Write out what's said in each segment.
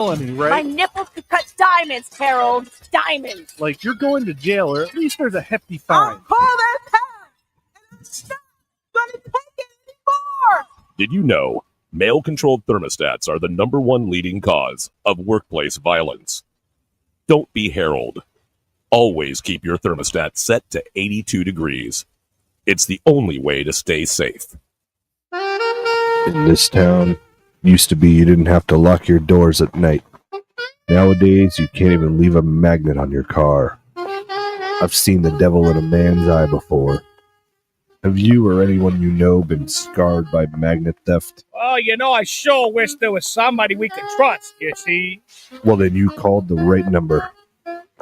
felony, right? My nipples could cut diamonds, Harold. Diamonds. Like, you're going to jail, or at least there's a hefty fine. I'll call that time. And I'm not going to take it anymore. Did you know male-controlled thermostats are the #1 leading cause of workplace violence? Don't be Harold. Always keep your thermostat set to 82 degrees. It's the only way to stay safe. In this town, used to be you didn't have to lock your doors at night. Nowadays, you can't even leave a magnet on your car. I've seen the devil in a man's eye before. Have you or anyone you know been scarred by magnet theft? Oh, I sure wish there was somebody we could trust, you see. Well, then you called the right number.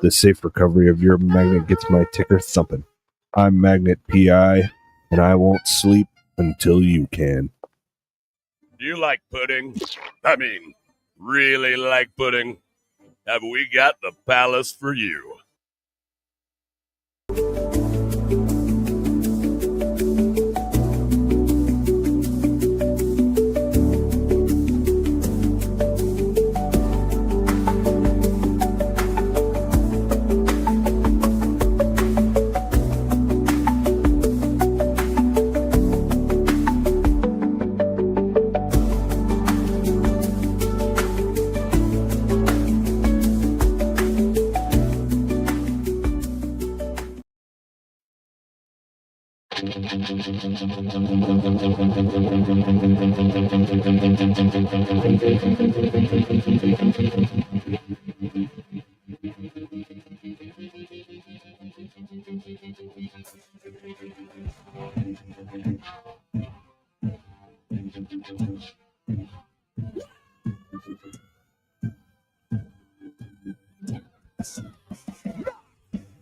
The safe recovery of your magnet gets my ticker thumping. I'm Magnet PI, and I won't sleep until you can. Do you like pudding? I mean, really like pudding? Have we got the palace for you?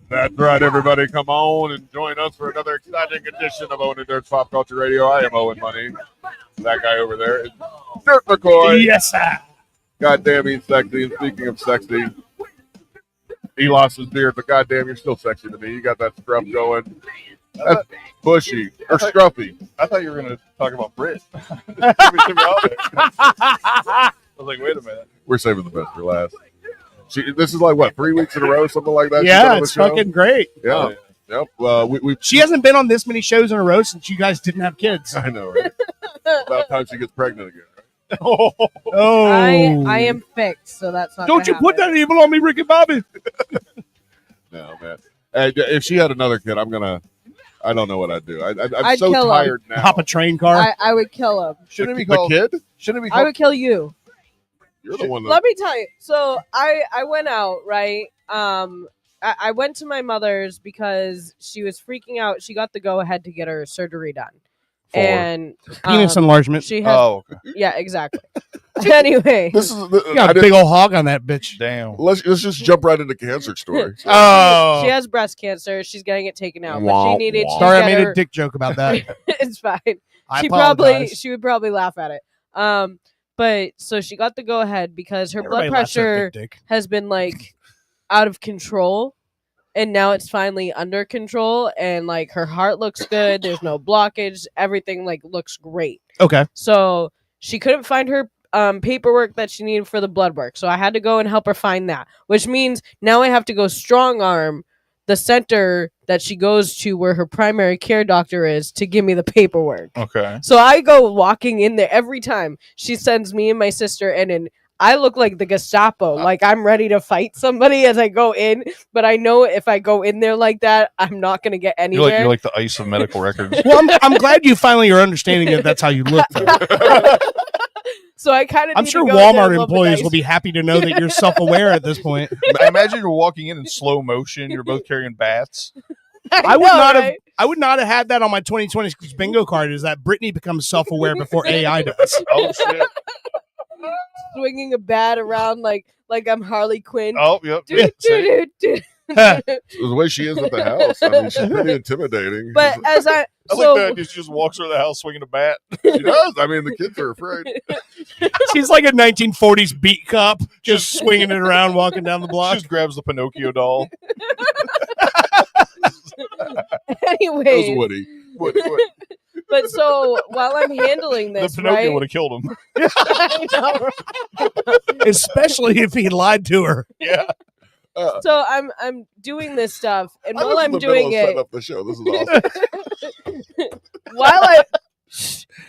That's right, everybody. Come on and join us for another exciting edition of Owen and Dirt's Pop Culture Radio. I am Owen Money. That guy over there is Dirt McCoy. Yes, sir. Goddamn, he's sexy. And speaking of sexy, he lost his beard, but goddamn, you're still sexy to me. You got that scruff going. That's bushy or scruffy. I thought you were going to talk about Brit. I was like, wait a minute. We're saving the best for last. This is like, what, 3 weeks in a row, something like that? Yeah, it's fucking great. Yeah. Yep. She hasn't been on this many shows in a row since you guys didn't have kids. I know, right? About time she gets pregnant again, right? Oh. I am fixed, so that's not. Don't you put that evil on me, Ricky Bobby. No, man. If she had another kid, I don't know what I'd do. I'm I'd so kill tired now. Hop a train car. I would kill him. Shouldn't it be The called? kid? Shouldn't it be I called? would kill you. You're the one that. Let me tell you. So I went out, right? I went to my mother's because she was freaking out. She got the go ahead to get her surgery done. And Penis enlargement. she had, Oh, okay. yeah, exactly. Anyway, This is. You got a big old hog on that bitch. Damn. Let's just jump right into cancer stories. Oh. she has breast cancer. She's getting it taken out, but she needed. to Sorry, I get made her- a dick joke about that. It's fine. I She apologize. would probably laugh at it. But so she got the go ahead because her Everybody blood laughs at pressure big dick. has been like out of control, and now it's finally under control, and like her heart looks good. There's no blockage. Everything like looks great. Okay. So she couldn't find her paperwork that she needed for the blood work, so I had to go and help her find that, which means now I have to go strong arm the center that she goes to where her primary care doctor is to give me the paperwork. Okay. So I go walking in there every time. She sends me and my sister in, and I look like the Gestapo. Like I'm ready to fight somebody as I go in, but I know if I go in there like that, I'm not going to get anywhere. You're like the ice of medical records. Well, I'm glad you finally are understanding that that's how you look. Though. So I kind of. I'm sure Walmart employees will be happy to know that you're self-aware at this point. I imagine you're walking in slow motion. You're both carrying bats. I would not have had that on my 2026 bingo card. Is that Brittany becomes self-aware before AI does? Oh shit. swinging a bat around like I'm Harley Quinn. Oh, yep. Do, do, do, do. The way she is at the house, I mean, she's pretty intimidating. But as I I so like that. She just walks around the house swinging a bat. She does. I mean, the kids are afraid. She's like a 1940s beat cop, just swinging it around, walking down the She block. just grabs the Pinocchio doll. It was anyway, Woody. What? But so while I'm handling The this, Pinocchio right? would have killed him. I know. Especially if he lied to her. Yeah. So I'm doing this stuff, and I while was I'm in the middle doing of setting it, up the show. This is awesome.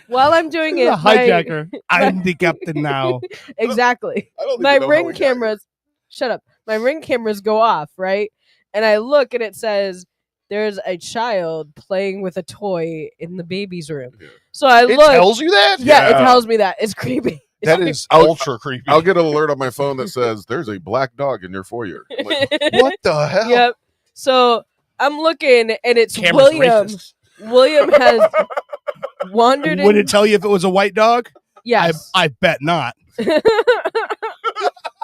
while I'm doing it, The hijacker. I'm the captain now. exactly. I don't think My you know how ring we got cameras. Shut up. My ring cameras go off, right? And I look, and it says there's a child playing with a toy in the baby's room. Yeah. So I It look. tells you that? Yeah, it tells me that. It's creepy. That is I'll- ultra creepy. I'll get an alert on my phone that says there's a black dog in your foyer. I'm like, What the hell? Yep. So I'm looking, and it's Camera's William. racist. William has wandered Would in. it tell you if it was a white dog? Yes. I bet not.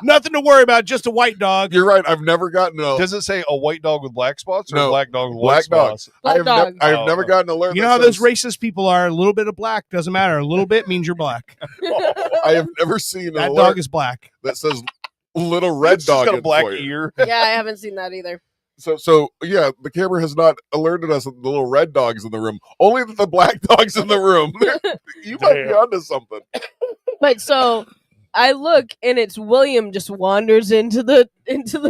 Nothing to worry about, just a white dog. You're right. I've never gotten a Does it say a white dog with black spots or No. a black dog with Black white dog. spots? Black dog. I have Oh. never gotten an alert. You that know how those says- racist people are? A little bit of black doesn't matter. A little bit means you're black. I have never seen an That alert dog is black. that says little red It's just dog got a in black foyer. ear. Yeah, I haven't seen that either. So yeah, the camera has not alerted us that the little red dog's in the room. Only that the black dog's in the room. You might be Damn. onto something. But so I look, and it's William just wanders into the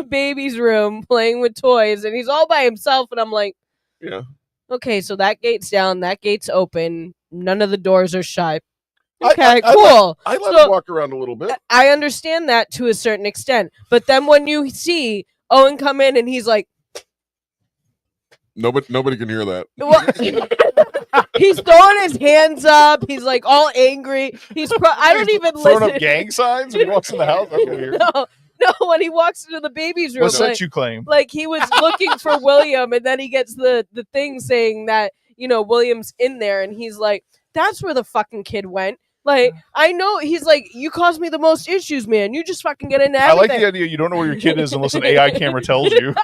baby's room playing with toys, and he's all by himself. And I'm like, Yeah. okay, so that gate's down, that gate's open, none of the doors are shut. I- Okay, I cool. I let So- him walk around a little bit. I understand that to a certain extent, but then when you see Owen come in and he's like, Nobody can hear that. well, he's throwing his hands up. He's like all angry. I don't even Throwing listen. up gang signs when he walks in the house? That's weird. No, when he walks into the baby's room, What's like, that you claim? like he was looking for William, and then he gets the thing saying that William's in there, and he's like, "That's where the fucking kid went." Like, I know. He's like, "You caused me the most issues, man. You just fucking get into I like everything." the idea you don't know where your kid is unless an AI camera tells you.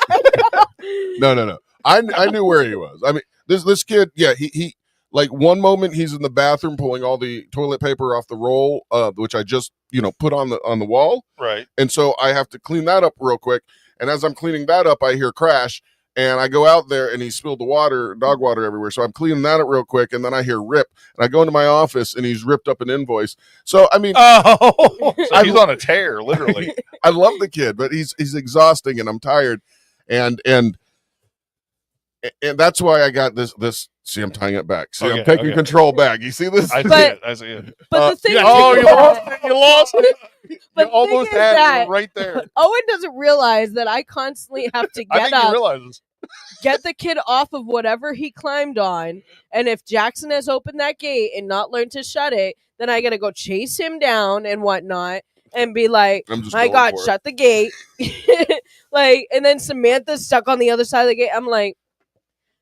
No. I knew where he was. I mean, this kid. Yeah, he like one moment he's in the bathroom pulling all the toilet paper off the roll, which I just put on the wall, Right. and so I have to clean that up real quick. And as I'm cleaning that up, I hear crash. And I go out there and he spilled the water, dog water everywhere. So I'm cleaning that up real quick. And then I hear rip. And I go into my office and he's ripped up an invoice. So, I mean, Oh, so he's on a tear, literally. I love the kid, but he's exhausting and I'm tired. And that's why I got this. See, I'm tying it back. See, I'm Okay, taking okay. control back. You see this? I see But- it. I see it. But the thing is, Oh, you lost it. You lost it. But You the almost thing is had that- it right there. Owen doesn't realize that I constantly have to I get think he up, realizes. get the kid off of whatever he climbed on, and if Jackson has opened that gate and not learned to shut it, then I gotta go chase him down and whatnot, and be like, I'm just "My going God, for it. shut the gate!" Like, and then Samantha's stuck on the other side of the gate. I'm like,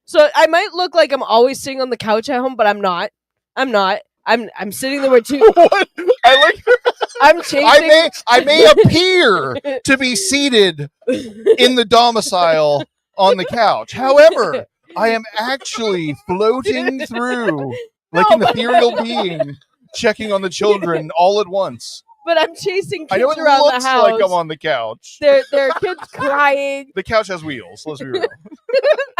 so I might look like I'm always sitting on the couch at home, but I'm not. I'm not. I'm sitting there with two. What? I like. I'm chasing. I may appear to be seated in the domicile on the couch. However, I am actually floating through like No, an but- ethereal being, checking on the children all at once. But I'm chasing I know kids it around looks the house. like I'm on the couch. There are kids crying. The couch has wheels. Let's be real.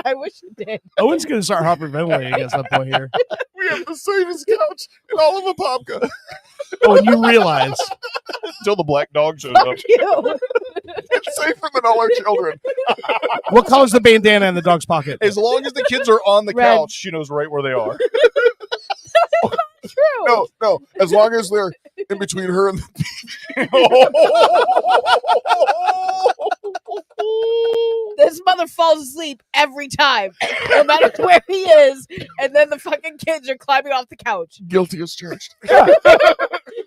I wish it did. Owen's going to start hyperventilating at some point here. We have the safest couch in all of Apopka. Oh, and you realize Until the black dog shows up. Fuck you. It's safer than all our children. what color's the bandana in the dog's pocket? As long as the kids are on the Red. couch, she knows right where they are. True. No. As long as they're in between her and This mother falls asleep every time, no matter where he is, and then the fucking kids are climbing off the couch. guilty as charged.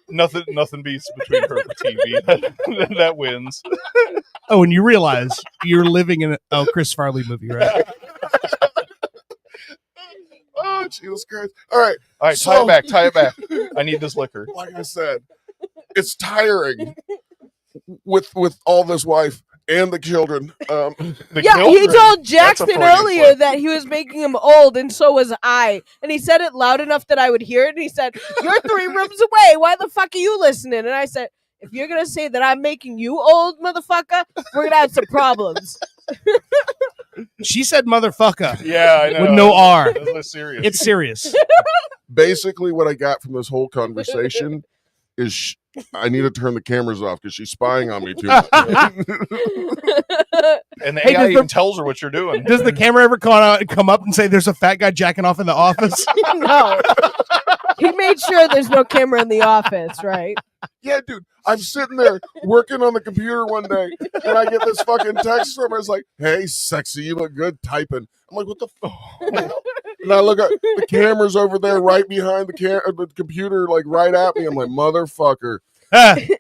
Nothing beats between her and the TV. That wins. Oh, and you realize you're living in a Chris Farley movie, right? Oh, Jesus Christ. All right. All right, So- tie it back. I need this liquor. Like I said, it's tiring with all this wife and the children. The Yeah, he children. told That's a Jackson Freudian earlier slip. that he was making him old, and so was I. And he said it loud enough that I would hear it. And he said, "You're 3 rooms away. Why the fuck are you listening?" And I said, "If you're gonna say that I'm making you old, motherfucker, we're gonna have some problems." She said motherfucker Yeah, I know. with no R. That's serious. It's serious. Basically, what I got from this whole conversation is I need to turn the cameras off because she's spying on me too much. and the Hey, AI does even tells her what you're doing. Does the camera ever come up and say there's a fat guy jacking off in the office? No. He made sure there's no camera in the office, right? Yeah, dude, I'm sitting there working on the computer one day, and I get this fucking text from her. It's like, "Hey, sexy, you look good typing." I'm like, "What the fuck?" And I look at the camera's over there, right behind the computer, like right at me. I'm like, "Motherfucker."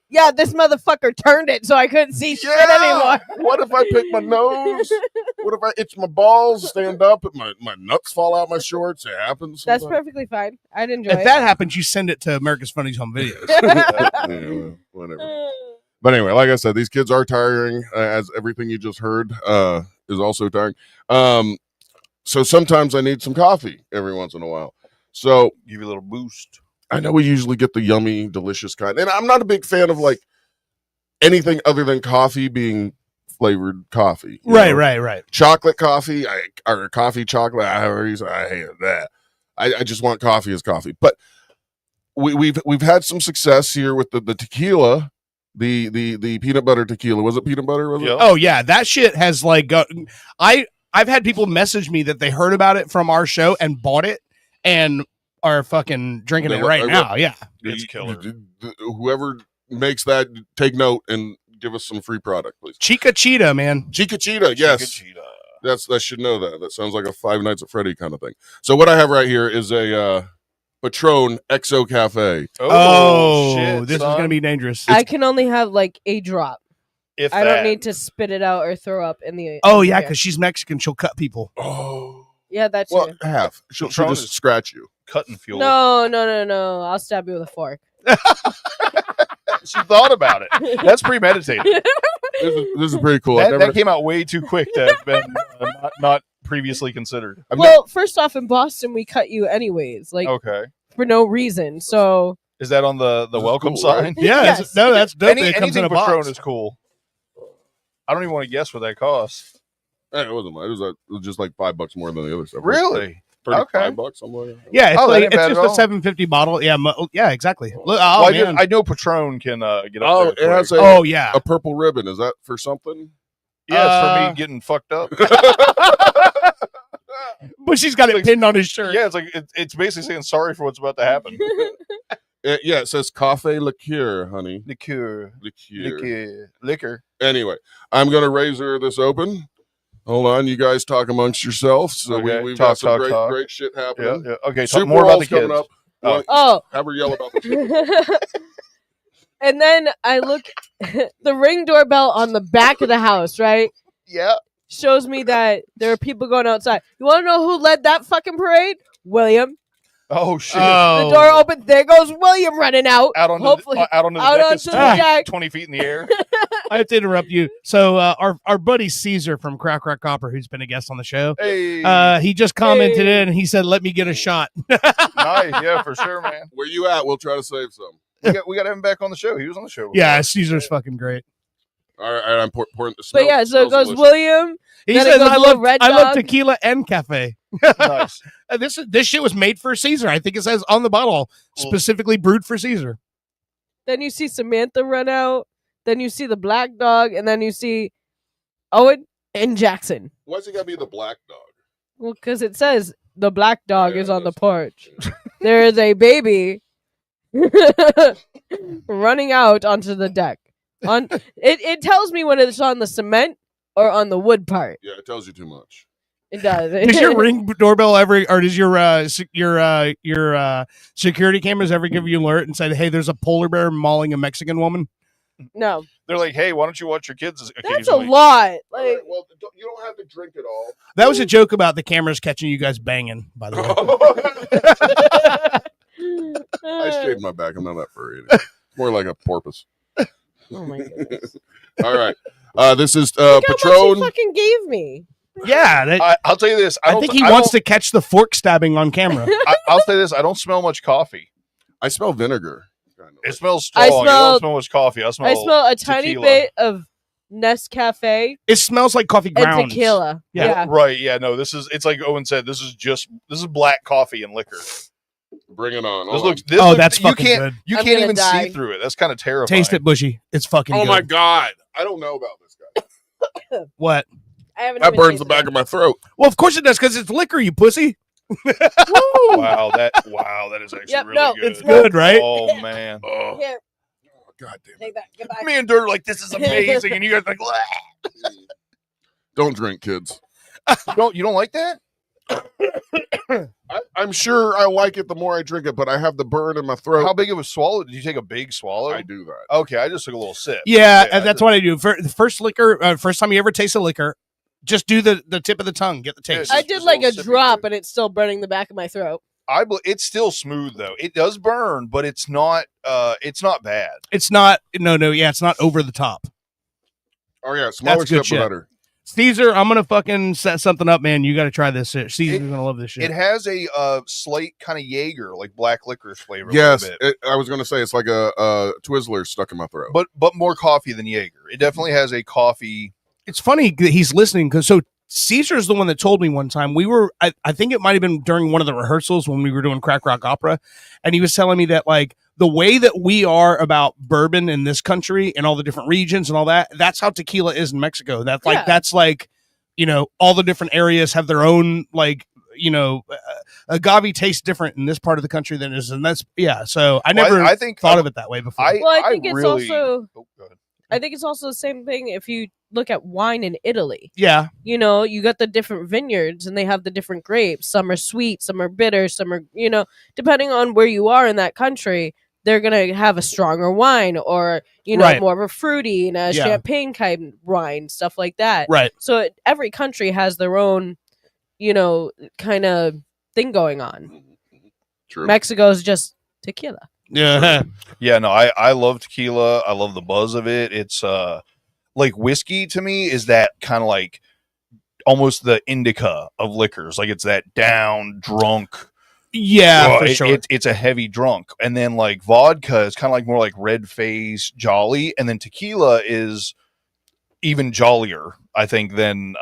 Yeah, this motherfucker turned it so I couldn't see shit anymore. What if I pick my nose? What if I itch my balls, stand up, and my nuts fall out my shorts? It happens. That's sometimes. perfectly fine. I'd enjoy If it. that happens, you send it to America's Funniest Home Videos. Yeah, whatever. But anyway, like I said, these kids are tiring, as everything you just heard is also tiring. So sometimes I need some coffee every once in a while. So Give you a little boost. I know we usually get the yummy, delicious kind. And I'm not a big fan of like anything other than coffee being flavored coffee. you know? Right. Chocolate coffee, or coffee chocolate. I hate that. I just want coffee as coffee. But we've had some success here with the tequila, the peanut butter tequila. Was it peanut butter? Was it? Yeah. Oh yeah, that shit has like I've had people message me that they heard about it from our show and bought it and are fucking drinking it right now. Yeah. It's killer. Whoever makes that, take note and give us some free product, please. Chica Cheetah, man. Chica Cheetah, yes. Chica. That should know that. That sounds like a Five Nights at Freddy kind of thing. So what I have right here is a Patron XO Cafe. Oh, shit, this son. is gonna be dangerous. I can only have like a drop. If I don't that. need to spit it out or throw up in the. Oh in yeah, the because she's Mexican. She'll cut people. Oh, yeah, that's well, half. She'll Patron just is- scratch you. cutting fuel. No. I'll stab you with a fork. She thought about it. That's premeditated. This is pretty cool. That came out way too quick to have been not previously considered. Well, first off, in Boston, we cut you anyways, like Okay. for no reason. So Is that on the This is welcome cool, right? sign? Yeah, Yes. that's dope. It comes in Anything a Patron box. is cool. I don't even want to guess what that costs. Hey, it wasn't much. It was just like $5 more than the other stuff. Really? Okay. $35, something like that. Yeah, it's, Oh, that like, ain't it's bad just at a all. 750 bottle. Yeah, yeah, exactly. Look, Well, oh I man. I know Patron can get up Oh, there. it has quick. Oh yeah. a purple ribbon. Is that for something? Yeah, it's for Uh, me getting fucked up. But she's got it pinned on his shirt. Yeah, it's like it's basically saying sorry for what's about to happen. Yeah, it says cafe liqueur, honey. Liqueur, liquor. Anyway, I'm going to razor this open. Hold on, you guys talk amongst yourselves. So Okay, we've talk, got some talk. great shit Yeah, happening. yeah. Okay, Super talk more about the Bowl's kids. coming up. Oh. oh, Have her yell about the and then I look, the Ring doorbell on the back of the house, right? Yeah. Shows me that there are people going outside. You want to know who led that fucking parade? William. Oh shit! Oh. The door opened. There goes William running out. out onto Hopefully, out onto the out deck. onto It's the 20, deck. 20 feet in the air. I have to interrupt you. So our buddy Caesar from Crack Rock Copper, who's been a guest on the show, Hey, he just commented Hey. in and he said, "Let me get a shot." nice. Yeah, for sure, man. Where you at? We'll try to save some. We got him back on the show. He was on the show. Yeah, Caesar's fucking great. All right, I'm pouring the But yeah, so it goes William. He Then it says, goes "I Little love Red I love Dog." tequila and cafe." Nice. This shit was made for Caesar. I think it says on the bottle, specifically brewed for Caesar. Then you see Samantha run out. Then you see the black dog, and then you see Owen and Jackson. Why's it got to be the black dog? Well, because it says the black dog Yeah, is on the that's- porch. There is a baby running out onto the deck. It tells me when it's on the cement or on the wood part. Yeah, it tells you too much. It does. Does your Ring doorbell ever, or does your security cameras ever give you an alert and say, "Hey, there's a polar bear mauling a Mexican woman"? No, They're like, hey, why don't you watch your kids occasionally? that's a lot. All Like, right, well, you don't have to drink it all. That was a joke about the cameras catching you guys banging. By the way, I shaved my back. I'm not that furry. Anymore. It's more like a porpoise. oh my goodness! All right. This is Look how much Patron. he fucking gave me. yeah, I'll tell you this. I think he wants to catch the fork stabbing on camera. I'll say this. I don't smell much coffee. I smell vinegar. Kind of. It smells strong. I I smell- don't smell much coffee. I smell I smell a tiny tequila. bit of Nescafe, It smells like coffee and grounds. tequila. Yeah. Yeah. Right. Yeah. No. It's like Owen said. This is black coffee and liquor. Bring it on. This Hold looks. on. This Oh, looks, that's you fucking can't. good. You I'm can't gonna even die. see through it. That's kind of terrifying. Taste it, Bushy. It's fucking Oh good. my god. I don't know about this guy. What? I haven't That even burns the tasted back it. of my throat. Well, of course it does, because it's liquor, you pussy. Wow. That is actually Yep, really no, good. It's good, right? Oh man. Oh, Here, god damn it. take that. Goodbye. Me and Dirt are like, this is amazing, and you guys are like, "Bleh." Don't drink, kids. You don't like that? I'm sure I like it the more I drink it, but I have the burn in my throat. How big of a swallow? Did you take a big swallow? I do that. Okay, I just took a little sip. Yeah, I that's just- what I do. For the first liquor, first time you ever taste a liquor, just do the tip of the tongue, get the taste. Yeah, I just did a like a little sippy drop, drip. and it's still burning the back of my throat. It's still smooth though. It does burn, but it's not bad. It's not, yeah, it's not over the top. Oh yeah, smaller That's good sip shit. better. Caesar, I'm gonna fucking set something up, man. You got to try this shit. Caesar's gonna love this shit. It has a slight kind of Jaeger, like black licorice flavor. a Yes, little bit. I was going to say it's like a Twizzler stuck in my throat. but more coffee than Jaeger. It definitely has a coffee. It's funny that he's listening because Caesar is the one that told me one time I think it might have been during one of the rehearsals when we were doing Crack Rock Opera, and he was telling me that like the way that we are about bourbon in this country and all the different regions and all that's how tequila is in Mexico. That's like Yeah. that's like, all the different areas have their own like, agave tastes different in this part of the country than it is, and that's So I never I think thought of it that way before. Well, I think it's really, also. Oh, go ahead. I think it's also the same thing if you look at wine in Italy. yeah, You got the different vineyards and they have the different grapes. Some are sweet, some are bitter, some are, depending on where you are in that country, they're going to have a stronger wine or, Right. more of a fruity and a Yeah. champagne kind wine, stuff like that. right. So every country has their own, kind of thing going on. True. Mexico's just tequila. Yeah. Yeah, no, I love tequila. I love the buzz of it. It's like whiskey to me is that kind of like almost the indica of liquors. Like it's that down drunk. Yeah, Oh, for sure. It's a heavy drunk. And then like vodka is kind of like more like red face jolly, and then tequila is even jollier, I think, than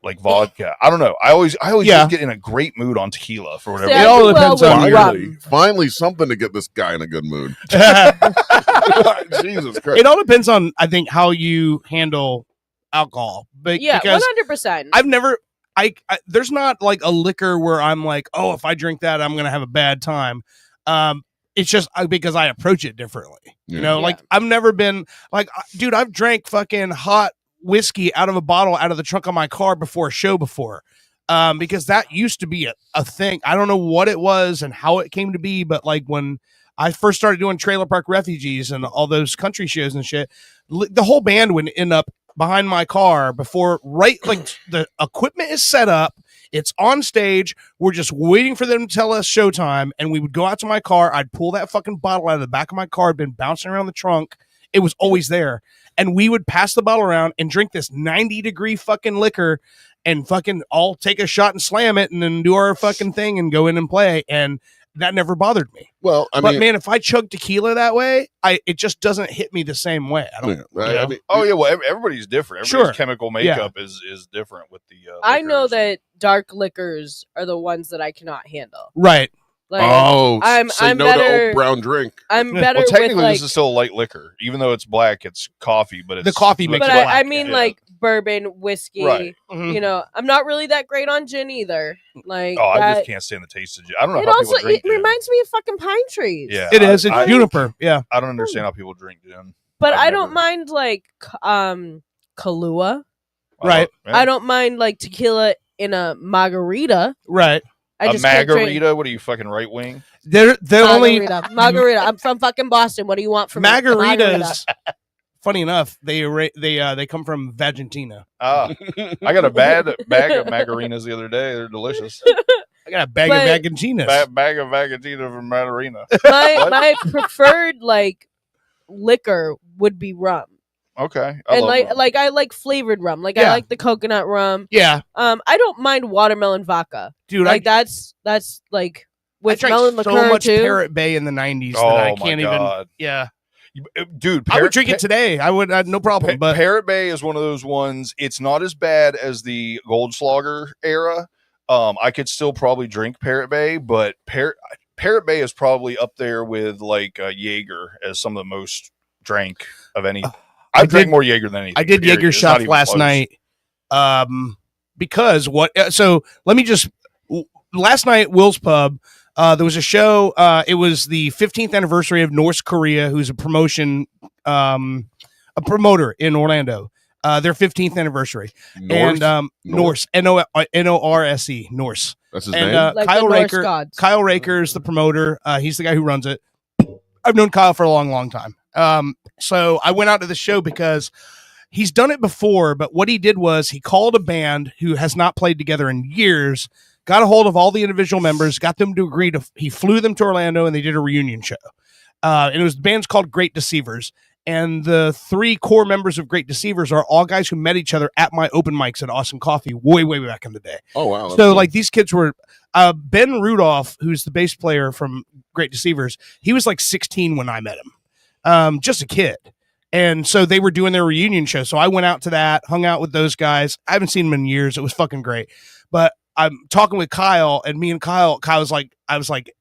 like vodka. I don't know. I always Yeah. just get in a great mood on tequila for whatever. See, It I all do well depends with on Finally, rum. something to get this guy in a good mood. Jesus It Christ. all depends on, I think, how you handle alcohol. But Yeah, because 100%. I've never, there's not like a liquor where I'm like, oh, if I drink that, I'm gonna have a bad time. It's just because I approach it differently. Yeah. Like I've never been like, dude, I've drank fucking hot whiskey out of a bottle out of the trunk of my car before a show before. Because that used to be a thing. I don't know what it was and how it came to be, but like when I first started doing Trailer Park Refugees and all those country shows and shit, the whole band would end up behind my car before, right? Like the equipment is set up, it's on stage. We're just waiting for them to tell us showtime, and we would go out to my car. I'd pull that fucking bottle out of the back of my car, it'd been bouncing around the trunk. It was always there, and we would pass the bottle around and drink this 90-degree fucking liquor, and fucking all take a shot and slam it, and then do our fucking thing and go in and play, and that never bothered me. Well, I But mean, man, if I chug tequila that way, it just doesn't hit me the same way. I don't. yeah, you know? I mean, Oh yeah, well everybody's different. Everybody's Sure. chemical makeup is different with the. I know liquors. that dark liquors are the ones that I cannot handle. Right. Like oh, I'm- say I'm no to better- oat brown drink. I'm Well, better Well, with technically, like, this is still a light liquor, even though it's black. It's coffee, but it's The coffee makes but it I black, mean yeah. like bourbon, whiskey. Right. Mhm. You know, I'm not really that great on gin either. Like Oh, I that, just can't stand the taste of gin. I don't know it how also people drink it gin. reminds me of fucking pine trees. Yeah, It is. It's I, juniper. Yeah. I don't understand how people drink gin. But I've I never- don't mind like Kahlua. Right. I don't mind like tequila in a margarita. Right. I A just can't drink margarita? What are you, fucking right wing? They're only margarita. I'm from fucking Boston. What do you want from me? margaritas. Funny enough, they come from Vagentina. Ah, I got a bag of margaritas the other day. They're delicious. I got a bag But- of Vagentinas. Bag of Vagatina from Margarina. My preferred like liquor would be rum. Okay, And love rum. like I like flavored rum. Like I Yeah. like the coconut rum. Yeah, I don't mind watermelon vodka. dude, Like that's like I with drank melon so liqueur much too. Parrot Bay in the '90s oh that I my can't even. god! Yeah, Dude, I would drink it today. I would, no problem. But Parrot Bay is one of those ones. It's not as bad as the Goldschlager era. I could still probably drink Parrot Bay, but Parrot Bay is probably up there with like Jaeger as some of the most drank of any. I drank more Jaeger than anything. I did period. Jaeger It's not shots even last close. night. Because what? So let me just. Last night, Will's Pub. There was a show. It was the 15th anniversary of North Korea, who's a promoter in Orlando. Their 15th anniversary. Norse? And Norse, Norse, Norse. That's his And name. Like Kyle the Norse Raker. gods. Kyle Raker is the promoter. He's the guy who runs it. I've known Kyle for a long, long time. So I went out to the show because he's done it before, but what he did was he called a band who has not played together in years, got a hold of all the individual members, got them to agree to, he flew them to Orlando and they did a reunion show. And it was, the band's called Great Deceivers. And the 3 core members of Great Deceivers are all guys who met each other at my open mics at Awesome Coffee way, way back in the day. Oh wow. that's So cool. like these kids were Ben Rudolph, who's the bass player from Great Deceivers. He was like 16 when I met him, just a kid. And so they were doing their reunion show. So I went out to that, hung out with those guys. I haven't seen them in years. It was fucking great. But I'm talking with Kyle, and me and Kyle was like, I was like,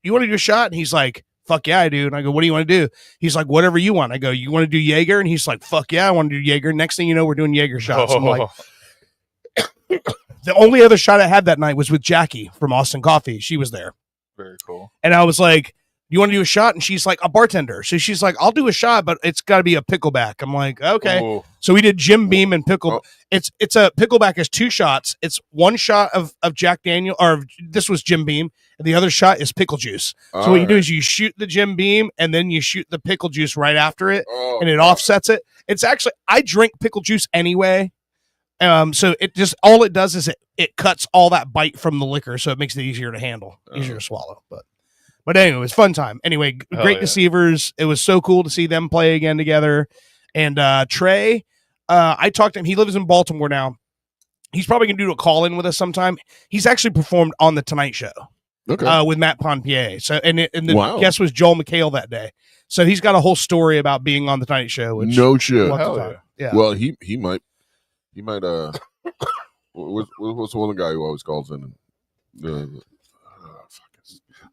you want to do a shot? And he's like, fuck yeah, I do. And I go, what do you want to do? He's like, whatever you want. I go, you want to do Jaeger? And he's like, fuck yeah, I want to do Jaeger. Next thing you know, we're doing Jaeger shots. I'm like, the only other shot I had that night was with Jackie from Austin Coffee. She was there. Very cool. And I was like, you want to do a shot? And she's like, a bartender. So she's like, I'll do a shot, but it's got to be a pickleback. I'm like, okay. Ooh. So we did Jim Beam and pickle. Oh. It's a pickleback is 2 shots. It's 1 shot of Jack Daniel, or this was Jim Beam, and the other shot is pickle juice. So what you do is you shoot the Jim Beam and then you shoot the pickle juice right after it, and it offsets it. It's actually, I drink pickle juice anyway. So it just, all it does is it cuts all that bite from the liquor, so it makes it easier to handle, easier to swallow. But anyway, it was fun time. Anyway, Hell Great yeah. Deceivers. It was so cool to see them play again together. And Trey, I talked to him. He lives in Baltimore now. He's probably gonna do a call in with us sometime. He's actually performed on the Tonight Show Okay. with Matt Ponpier. So and the Wow. guest was Joel McHale that day. So he's got a whole story about being on the Tonight Show. Which No shit. we'll have to Hell talk. Yeah. Well, he might what's the one guy who always calls in?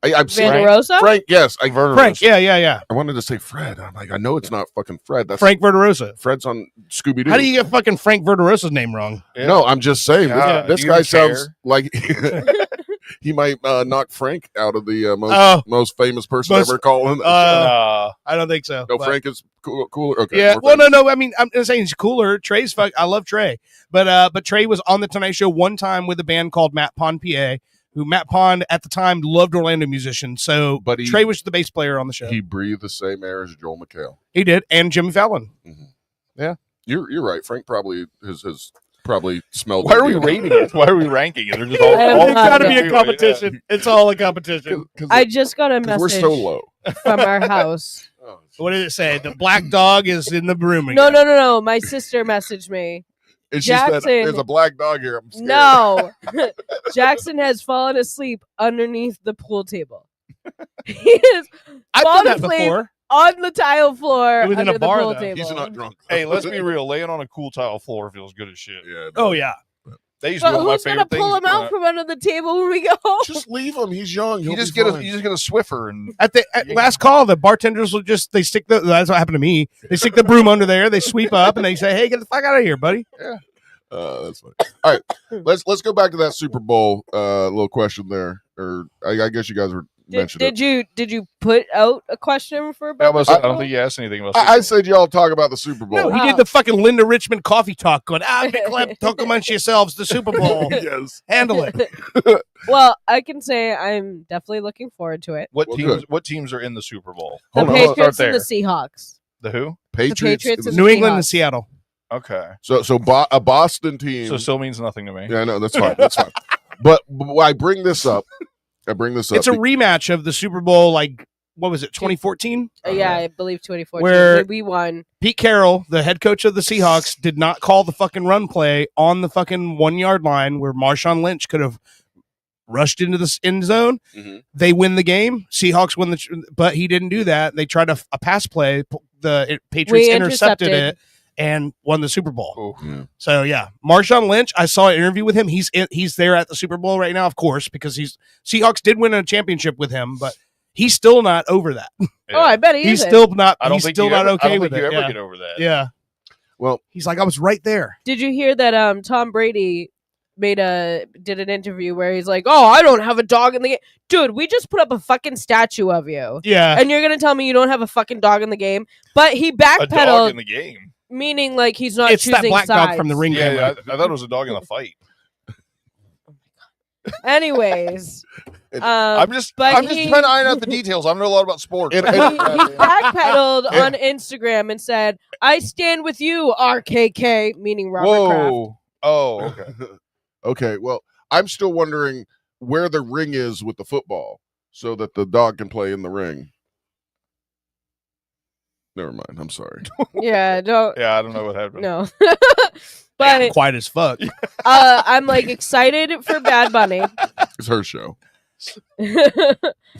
I've seen Vanderosa? Frank. Yes, Frank. Yeah. I wanted to say Fred. I'm like, I know it's not fucking Fred. That's Frank Verderosa. Fred's on Scooby Doo. How do you get fucking Frank Verderosa's name wrong? Yeah. No, I'm just saying. Yeah, This you guy care. sounds like he might knock Frank out of the most famous person most- ever calling. I don't think so. no, but- Frank is cooler. Okay. Yeah. we're Well, famous. no. I mean, I'm saying he's cooler. Trey's fuck. I love Trey, but Trey was on the Tonight Show one time with a band called Matt Ponpier, who Matt Pond at the time loved Orlando musicians. So, But Trey was the bass player on the show. He breathed the same air as Joel McHale. He did, and Jimmy Fallon. You're right. Frank probably has probably smelled. Why it are we again. rating it? Why are we ranking it? They're just all. I have all It's gotta be a Yeah. competition. It's all a competition. 'Cause I just got a we're message so low. from our house. Oh, What did it say? The black dog is in the room No, again. no. My sister messaged me. and she said, Jackson. "There's a black dog here." I'm scared. No. Jackson has fallen asleep underneath the pool table. He is I've done fallen that asleep before. on the tile floor It was in under a the bar, pool though. table. He's not drunk. Hey, let's be real. Laying on a cool tile floor feels good as shit. Yeah. Oh yeah. They used to But be one of my who's gonna favorite pull things. him out from under the table when we go home? Just leave him. He's young. He'll You just be get fine. a Swiffer and At last call, the bartenders will just they stick the. That's what happened to me. They stick the broom under there. They sweep up and they say, "Hey, get the fuck out of here, buddy." That's funny. All right, let's go back to that Super Bowl. Little question there, or I guess you guys were mentioning. Did you put out a question for? I Bubba? don't think you asked anything about. I said y'all talk about the Super Bowl. No, he did the fucking Linda Richmond coffee talk, going, big clap, talk amongst yourselves, the Super Bowl. Yes. Handle it. Well, I can say I'm definitely looking forward to it. What Well, teams? good. What teams are in the Super Bowl? The Hold on, Patriots start and the there. Seahawks. The who? Patriots. Patriots and New England and Seahawks. Seattle. Okay, So a Boston team. so still means nothing to me. yeah, I know that's fine. That's fine. But I bring this up. It's a rematch of the Super Bowl, like, what was it, 2014? Yeah, I believe 2014. Where- we won. Pete Carroll, the head coach of the Seahawks, did not call the fucking run play on the fucking 1 yard line where Marshawn Lynch could have rushed into the end zone. Mhm. They win the game. Seahawks win but he didn't do that. They tried a pass play. The Patriots We intercepted intercepted. it and won the Super Bowl. Yeah. So yeah, Marshawn Lynch. I saw an interview with him. He's there at the Super Bowl right now, of course, because Seahawks did win a championship with him, but he's still not over that. Oh, I bet he He's isn't. still not. I don't He's think still you not ever, I okay don't with think it. you ever Yeah. get over that. Yeah. Well, He's like, I was right there. Did you hear that Tom Brady did an interview where he's like, "Oh, I don't have a dog in the game." Dude, we just put up a fucking statue of you. Yeah. And you're going to tell me you don't have a fucking dog in the game? But he A dog backpedaled, in the game. meaning like he's not It's choosing that black sides. dog from the ring. Yeah, camera. I thought it was a dog in the fight. Anyways, I'm just but trying to he- iron out the details. I don't know a lot about sports. And- he and- backpedaled on Instagram and said, "I stand with you, RKK," meaning Robert Kraft. Whoa. Oh, okay. okay. Well, I'm still wondering where the ring is with the football so that the dog can play in the ring. Never mind. I'm sorry. Yeah, no, Yeah, I don't know what happened. no. But Quiet as fuck. I'm like excited for Bad Bunny. It's her show.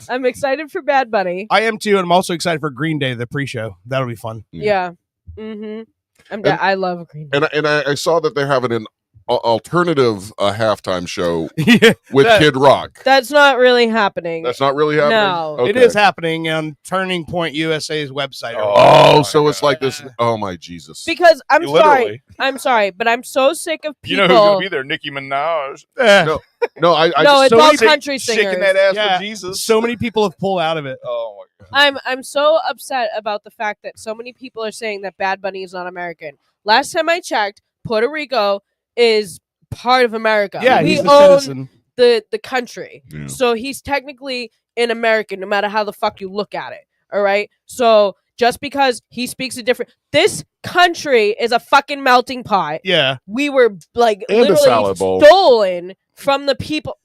I'm excited for Bad Bunny. I am too, and I'm also excited for Green Day, the pre-show. That'll be fun. Yeah. Mm-hmm. And- I love Green Day. And I saw that they're having an alternative halftime show Yeah, with That- Kid Rock. That's not really happening. That's not really happening. No. Okay. It is happening on Turning Point USA's website. Oh, my so it's God. like this. Oh my Jesus! Because Literally. I'm sorry, but I'm so sick of You people. know who's going to be there? Nicki Minaj. Eh, No, no, I No, just, it's so all many- country singers. Shaking that ass Yeah. for Jesus. so many people have pulled out of it. Oh, my God. I'm so upset about the fact that so many people are saying that Bad Bunny is not American. Last time I checked, Puerto Rico is part of America. Yeah, we he's a own citizen. the country. Yeah. So he's technically an American, no matter how the fuck you look at it. All right. So just because he speaks a different, this country is a fucking melting pot. Yeah. We were like And a literally salad bowl. stolen from the people.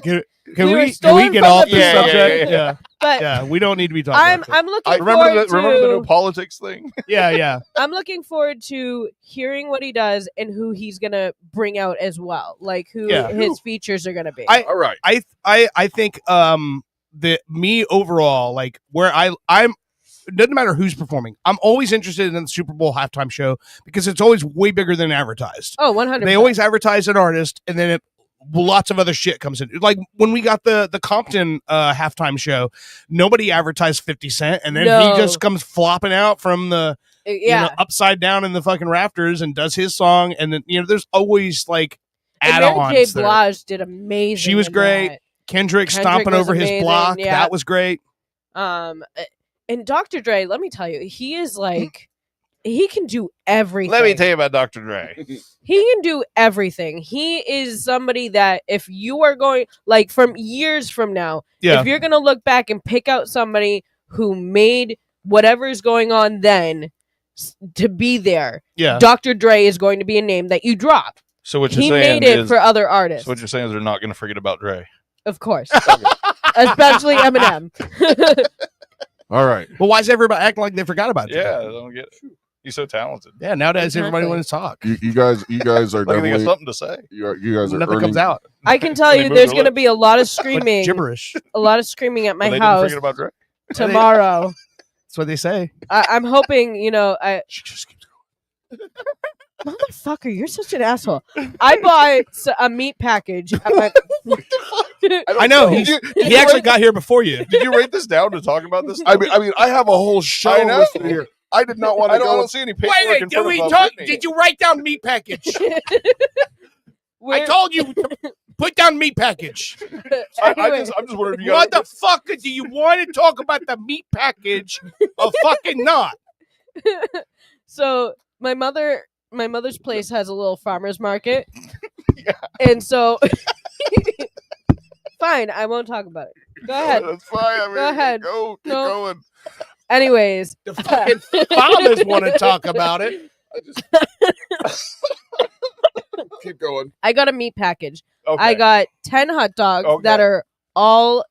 Can We were we stolen get from off the the people. subject? Yeah. Yeah. But Yeah. We don't need to be talking. I'm about that. I'm looking Remember forward the no to politics thing? Yeah. Yeah. I'm looking forward to hearing what he does and who he's gonna bring out as well, like who Yeah. his features are gonna be. all right. I think the me overall, like where I'm it doesn't matter who's performing. I'm always interested in the Super Bowl halftime show because it's always way bigger than advertised. Oh, 100%. They always advertise an artist and then lots of other shit comes in. Like when we got the Compton halftime show, nobody advertised 50 Cent and then No. he just comes flopping out from the you know, upside down in the fucking rafters and does his song, and then there's always like And Mary J. add-ons there. Blige did amazing. She was in great. that. Kendrick Kendrick stomping was over his amazing, block. yeah. That was great. And Dr. Dre, let me tell you, he is like, he can do everything. Let me tell you about Dr. Dre. He can do everything. He is somebody that if you are going, like from years from now, Yeah. if you're going to look back and pick out somebody who made whatever is going on then to be there, Yeah. Dr. Dre is going to be a name that you drop. So what you're He saying made it is, for other artists, so what you're saying is they're not going to forget about Dre. of course. Especially Eminem. All right. But why is everybody acting like they forgot about you? Yeah, I don't get it. He's so talented. Yeah. Nowadays, everybody Exactly. wants to talk. You guys are Like they got definitely something to say. you guys are Nothing earning, comes out. I can tell They you move there's their going to lips. be a lot of But screaming, gibberish. a lot of screaming at my But they house didn't forget about Dre. tomorrow. That's what they say. I'm hoping, She just keeps motherfucker, you're such an asshole. I bought a meat package at my. I know. He actually got here before you. Did you write this down to talk about this? I mean, I have a whole show I know. listed here. I did not want I to don't, I go. don't see any paperwork in front of Whitney. you write down meat package? We're- told you to put down meat package. Anyway, I'm just wondering if you got fuck do you want to talk about the meat package or fucking not? so my mother's place has a little farmer's market, and so fine, I won't talk about it. Go ahead. That's fine. I mean, Go ahead. Go, keep No. going. Anyways, The fucking farmers want to talk about it. Keep going. I got a meat package. Okay. I got 10 hot dogs Okay. that are all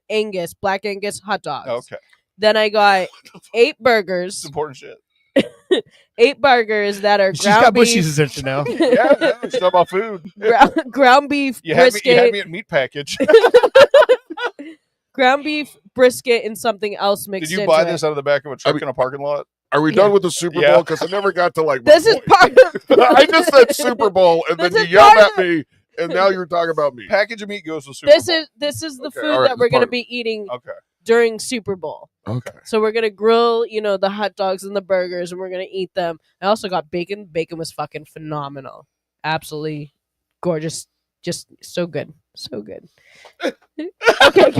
Angus, black Angus hot dogs. Okay. Then I got 8 burgers. It's important shit. 8 burgers that are She's ground got beef, Bushy's attention now. Yeah, it's not about food. ground beef You had brisket, me at meat package. ground beef brisket, and something else mixed Did you into buy it. this out of the back of a truck in a parking lot? Are we done with the Super Yeah. Bowl? Because I never got to like. This is part of I just said Super Bowl, and then This you is yelled part at me, and now you're talking about me. Package of meat goes with Super this Bowl. is the Okay, food all right, that we're this gonna part- be eating Okay. during Super Bowl. Okay. So we're gonna grill, the hot dogs and the burgers, and we're gonna eat them. I also got bacon. Bacon was fucking phenomenal, absolutely gorgeous, just so good, so good. Okay,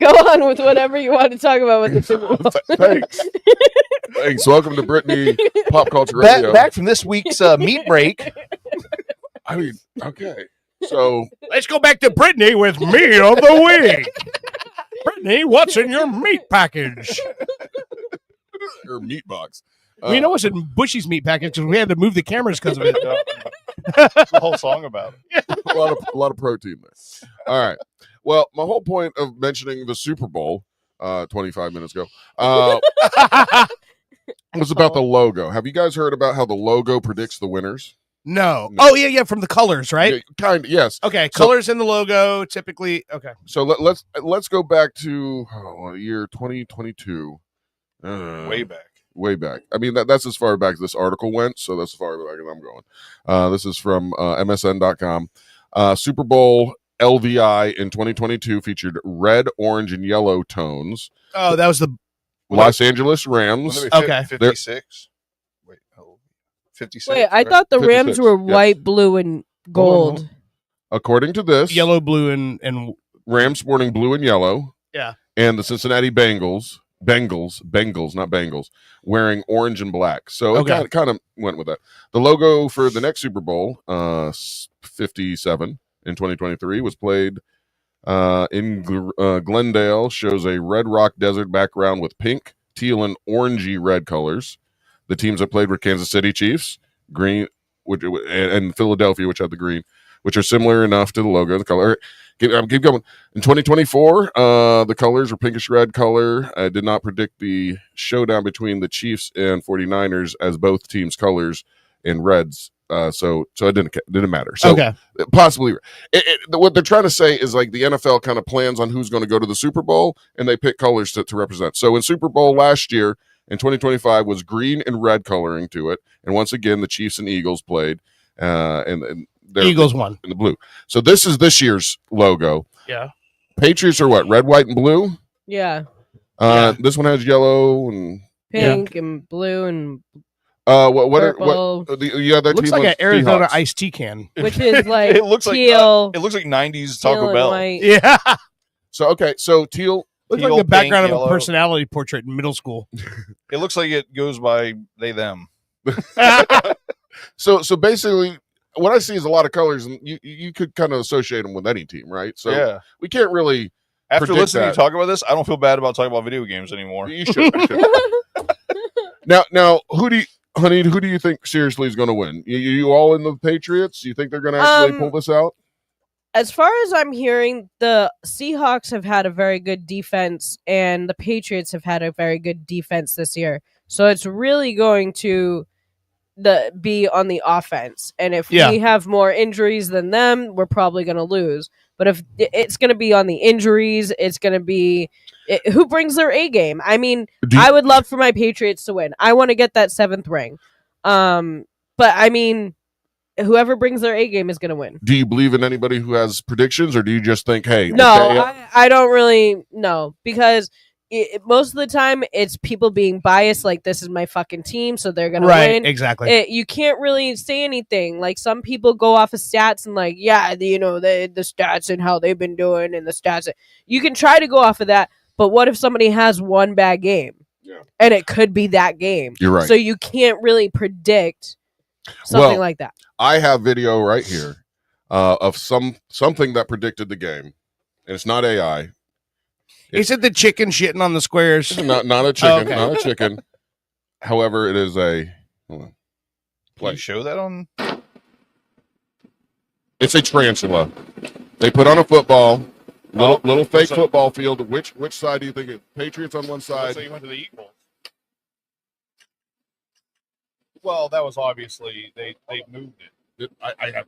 go on with whatever you want to talk about with the Super Bowl. Thanks. Thanks. Welcome to Brittany Pop Culture Back, Radio. back from this week's meat break. I mean, okay. So Let's go back to Brittany with Meat of the Week. Brittany, what's in your meat package? or meat box. We know what's in Bushy's meat package because we had to move the cameras because of it. The whole song about it. a lot of protein there. All right. Well, my whole point of mentioning the Super Bowl 25 minutes ago was about the logo. Have you guys heard about how the logo predicts the winners? No. Oh yeah, from the colors, right? Yeah, kind of, yes. Okay, So- colors in the logo typically. Okay. So let's go back to the year 2022. Way back. Way back. I mean, that's as far back as this article went, so that's as far back as I'm going. This is from MSN.com. Super Bowl LVI in 2022 featured red, orange, and yellow tones. Oh, that was the Los Angeles Rams. Okay. 56. Wait, 56. Wait, I right? thought the 56, Rams were yes. white, blue, and gold. According to this, yellow, blue, and Rams sporting blue and yellow. Yeah. And the Cincinnati Bengals, not Bengals, wearing orange and black. So Okay. it kind of went with that. The logo for the next Super Bowl, 57 in 2023, was played in Glendale. Shows a red rock desert background with pink, teal, and orangey red colors. The teams that played were Kansas City Chiefs, green, and Philadelphia, which had the green, which are similar enough to the logo, the color. Keep going. In 2024, the colors were pinkish red color. I did not predict the showdown between the Chiefs and 49ers as both teams' colors in reds. So it didn't matter. So okay. possibly what they're trying to say is like the NFL kind of plans on who's going to go to the Super Bowl, and they pick colors to represent. So in Super Bowl last year in 2025 was green and red coloring to it, and once again the Chiefs and Eagles played, and Eagles won. in the blue. So this is this year's logo. Yeah. Patriots are what? Red, white, and blue. Yeah, This one has yellow and pink and blue and what are purple, the other Looks team like an was Arizona Seahawks. iced tea can. which is like It looks like teal, it looks like 90s teal Taco and Bell. white. Yeah. So okay, so teal. Looks Teal, like the background pink, of a yellow. personality portrait in middle school. It looks like it goes by they them. So basically, what I see is a lot of colors, and you could kind of associate them with any team, right? So yeah. we can't really. After predict listening to that. you talk about this, I don't feel bad about talking about video games anymore. You should. Now, who do you think seriously is going to win? You all in the Patriots? You think they're going to actually pull this out? As far as I'm hearing, the Seahawks have had a very good defense, and the Patriots have had a very good defense this year. So it's really going to be on the offense. And if Yeah. we have more injuries than them, we're probably going to lose. But if it's going to be on the injuries, it's going to be who brings their A game. I mean, Do you- I would love for my Patriots to win. I want to get that 7th ring. But I mean, whoever brings their A game is going to win. Do you believe in anybody who has predictions, or do you just think, hey, No, okay, I don't really know, because most of the time it's people being biased, like this is my fucking team, so they're gonna Right, win. exactly. You can't really say anything. Like some people go off of stats and like, yeah, the stats and how they've been doing and the stats. You can try to go off of that, but what if somebody has one bad game? Yeah. And it could be that game. You're right. So you can't really predict something Well, like that. I have video right here of something that predicted the game, and it's not AI. Is it the chicken shitting on the squares? Not a chicken, Okay. not a chicken. However, it is a. Hold on. Can you show that on? It's a tarantula. They put on a football, little fake football field. Which side do you think it? Patriots on one side. So you went to the Eagles. Well, that was obviously they moved it. I have.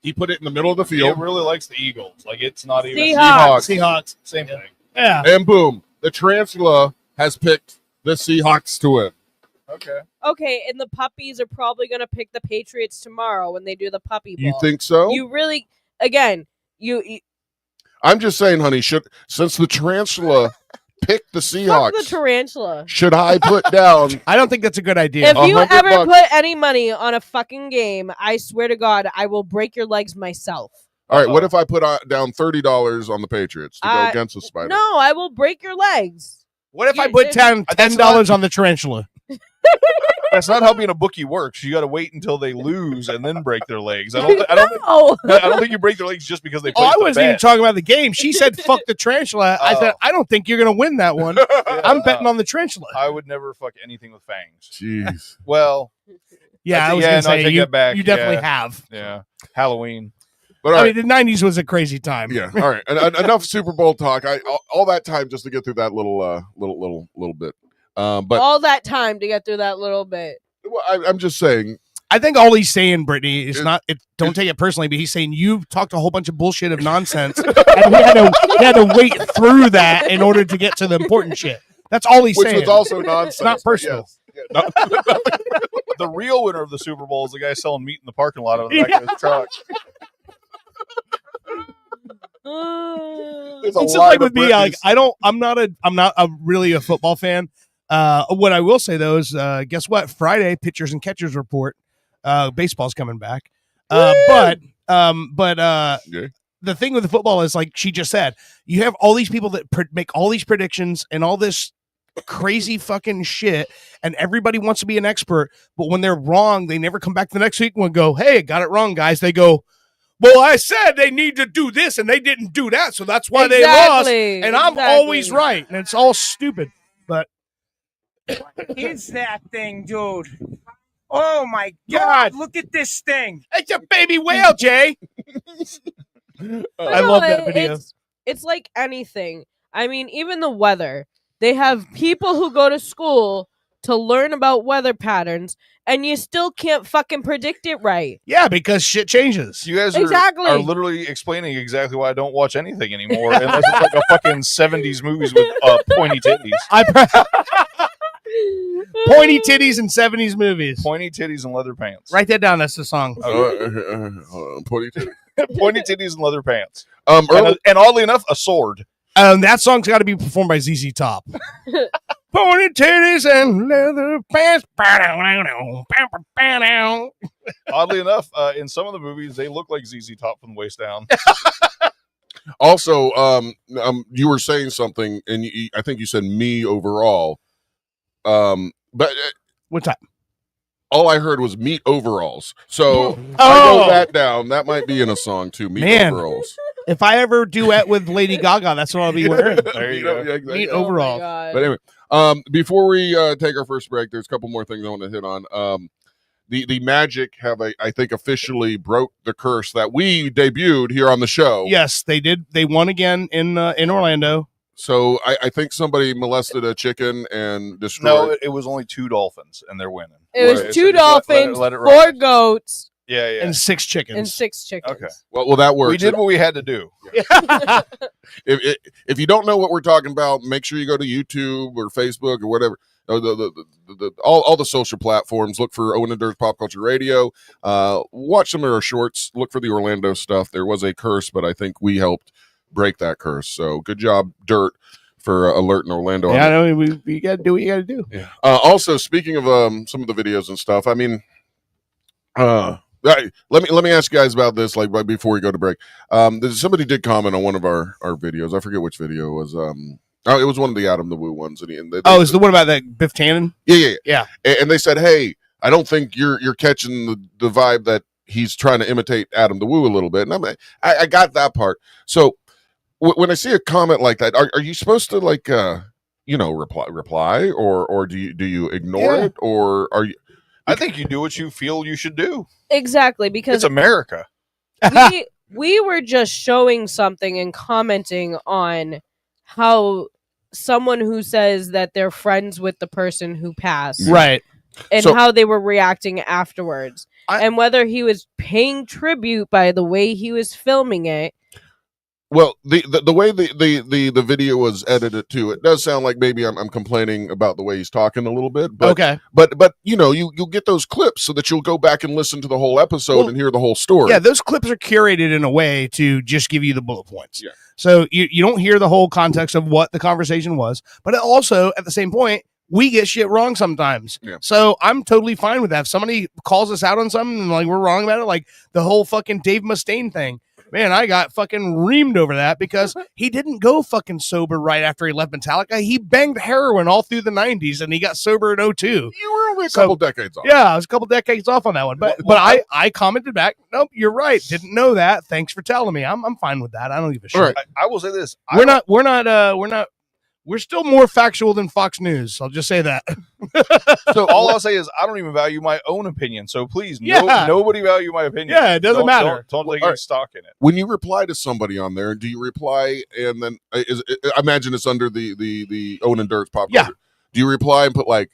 He put it in the middle of the It field, really likes the Eagles. Like it's not even Seahawks. Seahawks. Same thing. Yeah. and boom, the tarantula has picked the Seahawks to win. Okay. Okay, and the puppies are probably going to pick the Patriots tomorrow when they do the puppy ball. You think so? You really, again, you I'm just saying, honey. Since the tarantula picked the fuck Seahawks, the tarantula. should I put down? I don't think that's a good idea. If you $100 ever put any money on a fucking game, I swear to God, I will break your legs myself. All right, what if I put down $30 on the Patriots to go against the Spider? No, I will break your legs. What if I You- put down That's $10 on the tarantula? That's not how being a bookie works. You got to wait until they lose and then break their legs. I don't think No. I don't think you break their legs just because they Oh, placed I a wasn't even bet. talking about the game. She said, "Fuck the tarantula." I said, Oh. "I don't think you're gonna win that one." I'm betting on the tarantula. I would never fuck anything with fangs. Jeez. Well, Yeah, I I was think- gonna no, I say take you, that back. you definitely Yeah. have. yeah, Halloween. But all I right, mean, the '90s was a crazy time. yeah. All right, enough Super Bowl talk. All that time just to get through that little bit. But All that time to get through that little bit. well, I'm just saying. I think all he's saying, Brittany, is It- not. Don't take it personally, but he's saying you talked a whole bunch of bullshit of nonsense, and he had to wait through that in order to get to the important shit. That's all he's Which saying. was also nonsense. not but personal. yes. Yeah, The real winner of the Super Bowl is the guy selling meat in the parking lot of the back of his truck. There's a It's just lot like of with me, like Britneys. I'm not really a football fan. What I will say though is, guess what? Friday, pitchers and catchers report. Baseball's coming back. But Yeah. the thing with the football is, like she just said, you have all these people that make all these predictions and all this crazy fucking shit, and everybody wants to be an expert. But when they're wrong, they never come back the next week and go, "Hey, got it wrong, guys." They go, "Well, I said they need to do this and they didn't do that, so that's why they lost." Exactly, And I'm exactly. always right, and it's all stupid. But Is that thing, dude? Oh my God! Look at this thing. it's a baby whale, Jay. I love that video. It's like anything. I mean, even the weather. They have people who go to school to learn about weather patterns, and you still can't fucking predict it right. Yeah, because shit changes. You guys Exactly. are literally explaining exactly why I don't watch anything anymore unless it's like a fucking 70s movies with pointy titties. Pointy titties in 70s movies. Pointy titties and leather pants. Write that down. That's the song. Pointy titty. Pointy titties and leather pants. Early, And oddly enough, a sword. That song's got to be performed by ZZ Top. Pointy titties and leather pants. Oddly enough, in some of the movies, they look like ZZ Top from the waist down. also, you were saying something, and I think you said me overall. But What's that? all I heard was meat overalls. So I Oh. wrote that down. That might be in a song too. Meat Man. overalls. If I ever duet with Lady Gaga, that's what I'll be wearing. There you go. Yeah, exactly. Meat Oh my overall. God. But anyway, before we take our first break, there's a couple more things I want to hit on. The Magic have I think officially broke the curse that we debuted here on the show. Yes, they did. They won again in Orlando. So I think somebody molested a chicken and destroyed. No, it was only 2 dolphins, and they're winning. It was Right. 2 Just let dolphins, it 4 ride. goats, Yeah, yeah. And 6 chickens. and 6 chickens. Okay. well, that works. We did what we had to do. If you don't know what we're talking about, make sure you go to YouTube or Facebook or whatever. All the social platforms. Look for Owen and Dirt's Pop Culture Radio. Watch some of our shorts. Look for the Orlando stuff. There was a curse, but I think we helped break that curse. So good job, Dirt, for alerting Orlando. on Yeah, I that. know. You got to do what you got to do. Yeah. Also, speaking of some of the videos and stuff, I mean, let me ask you guys about this. Like right before we go to break, somebody did comment on one of our videos. I forget which video it was. It was one of the Adam the Woo ones. And Oh, is the one about that Biff Tannen? yeah. And they said, hey, I don't think you're catching the vibe that he's trying to imitate Adam the Woo a little bit. And I got that part. So when I see a comment like that, are you supposed to like reply or do you ignore Yeah. it, or are you? I think you do what you feel you should do. Exactly, It's because America. we were just showing something and commenting on how someone who says that they're friends with the person who passed, Right. and So- how they were reacting afterwards, I- and whether he was paying tribute by the way he was filming it. Well, the way the video was edited too, it does sound like maybe I'm complaining about the way he's talking a little bit. But, Okay. But you'll get those clips so that you'll go back and listen to the whole episode Well, and hear the whole story. Yeah, those clips are curated in a way to just give you the bullet points. Yeah. So you don't hear the whole context of what the conversation was, but also at the same point, we get shit wrong sometimes. Yeah. So I'm totally fine with that. If somebody calls us out on something and like we're wrong about it, like the whole fucking Dave Mustaine thing. Man, I got fucking reamed over that because he didn't go fucking sober right after he left Metallica. He banged heroin all through the 90s and he got sober in 2002. You were only a So- couple decades off. Yeah, I was a couple decades off on that one. But I commented back, nope, you're right. Didn't know that. Thanks for telling me. I'm fine with that. I don't give a shit. All right. I will say this. We're still more factual than Fox News. I'll just say that. So all I'll say is I don't even value my own opinion. So please, Yeah. nobody value my opinion. Yeah, it doesn't matter. Don't take All any right. stock in it. When you reply to somebody on there, do you reply and then I imagine it's under the Owen and Dirt's pop Yeah. culture. Do you reply and put like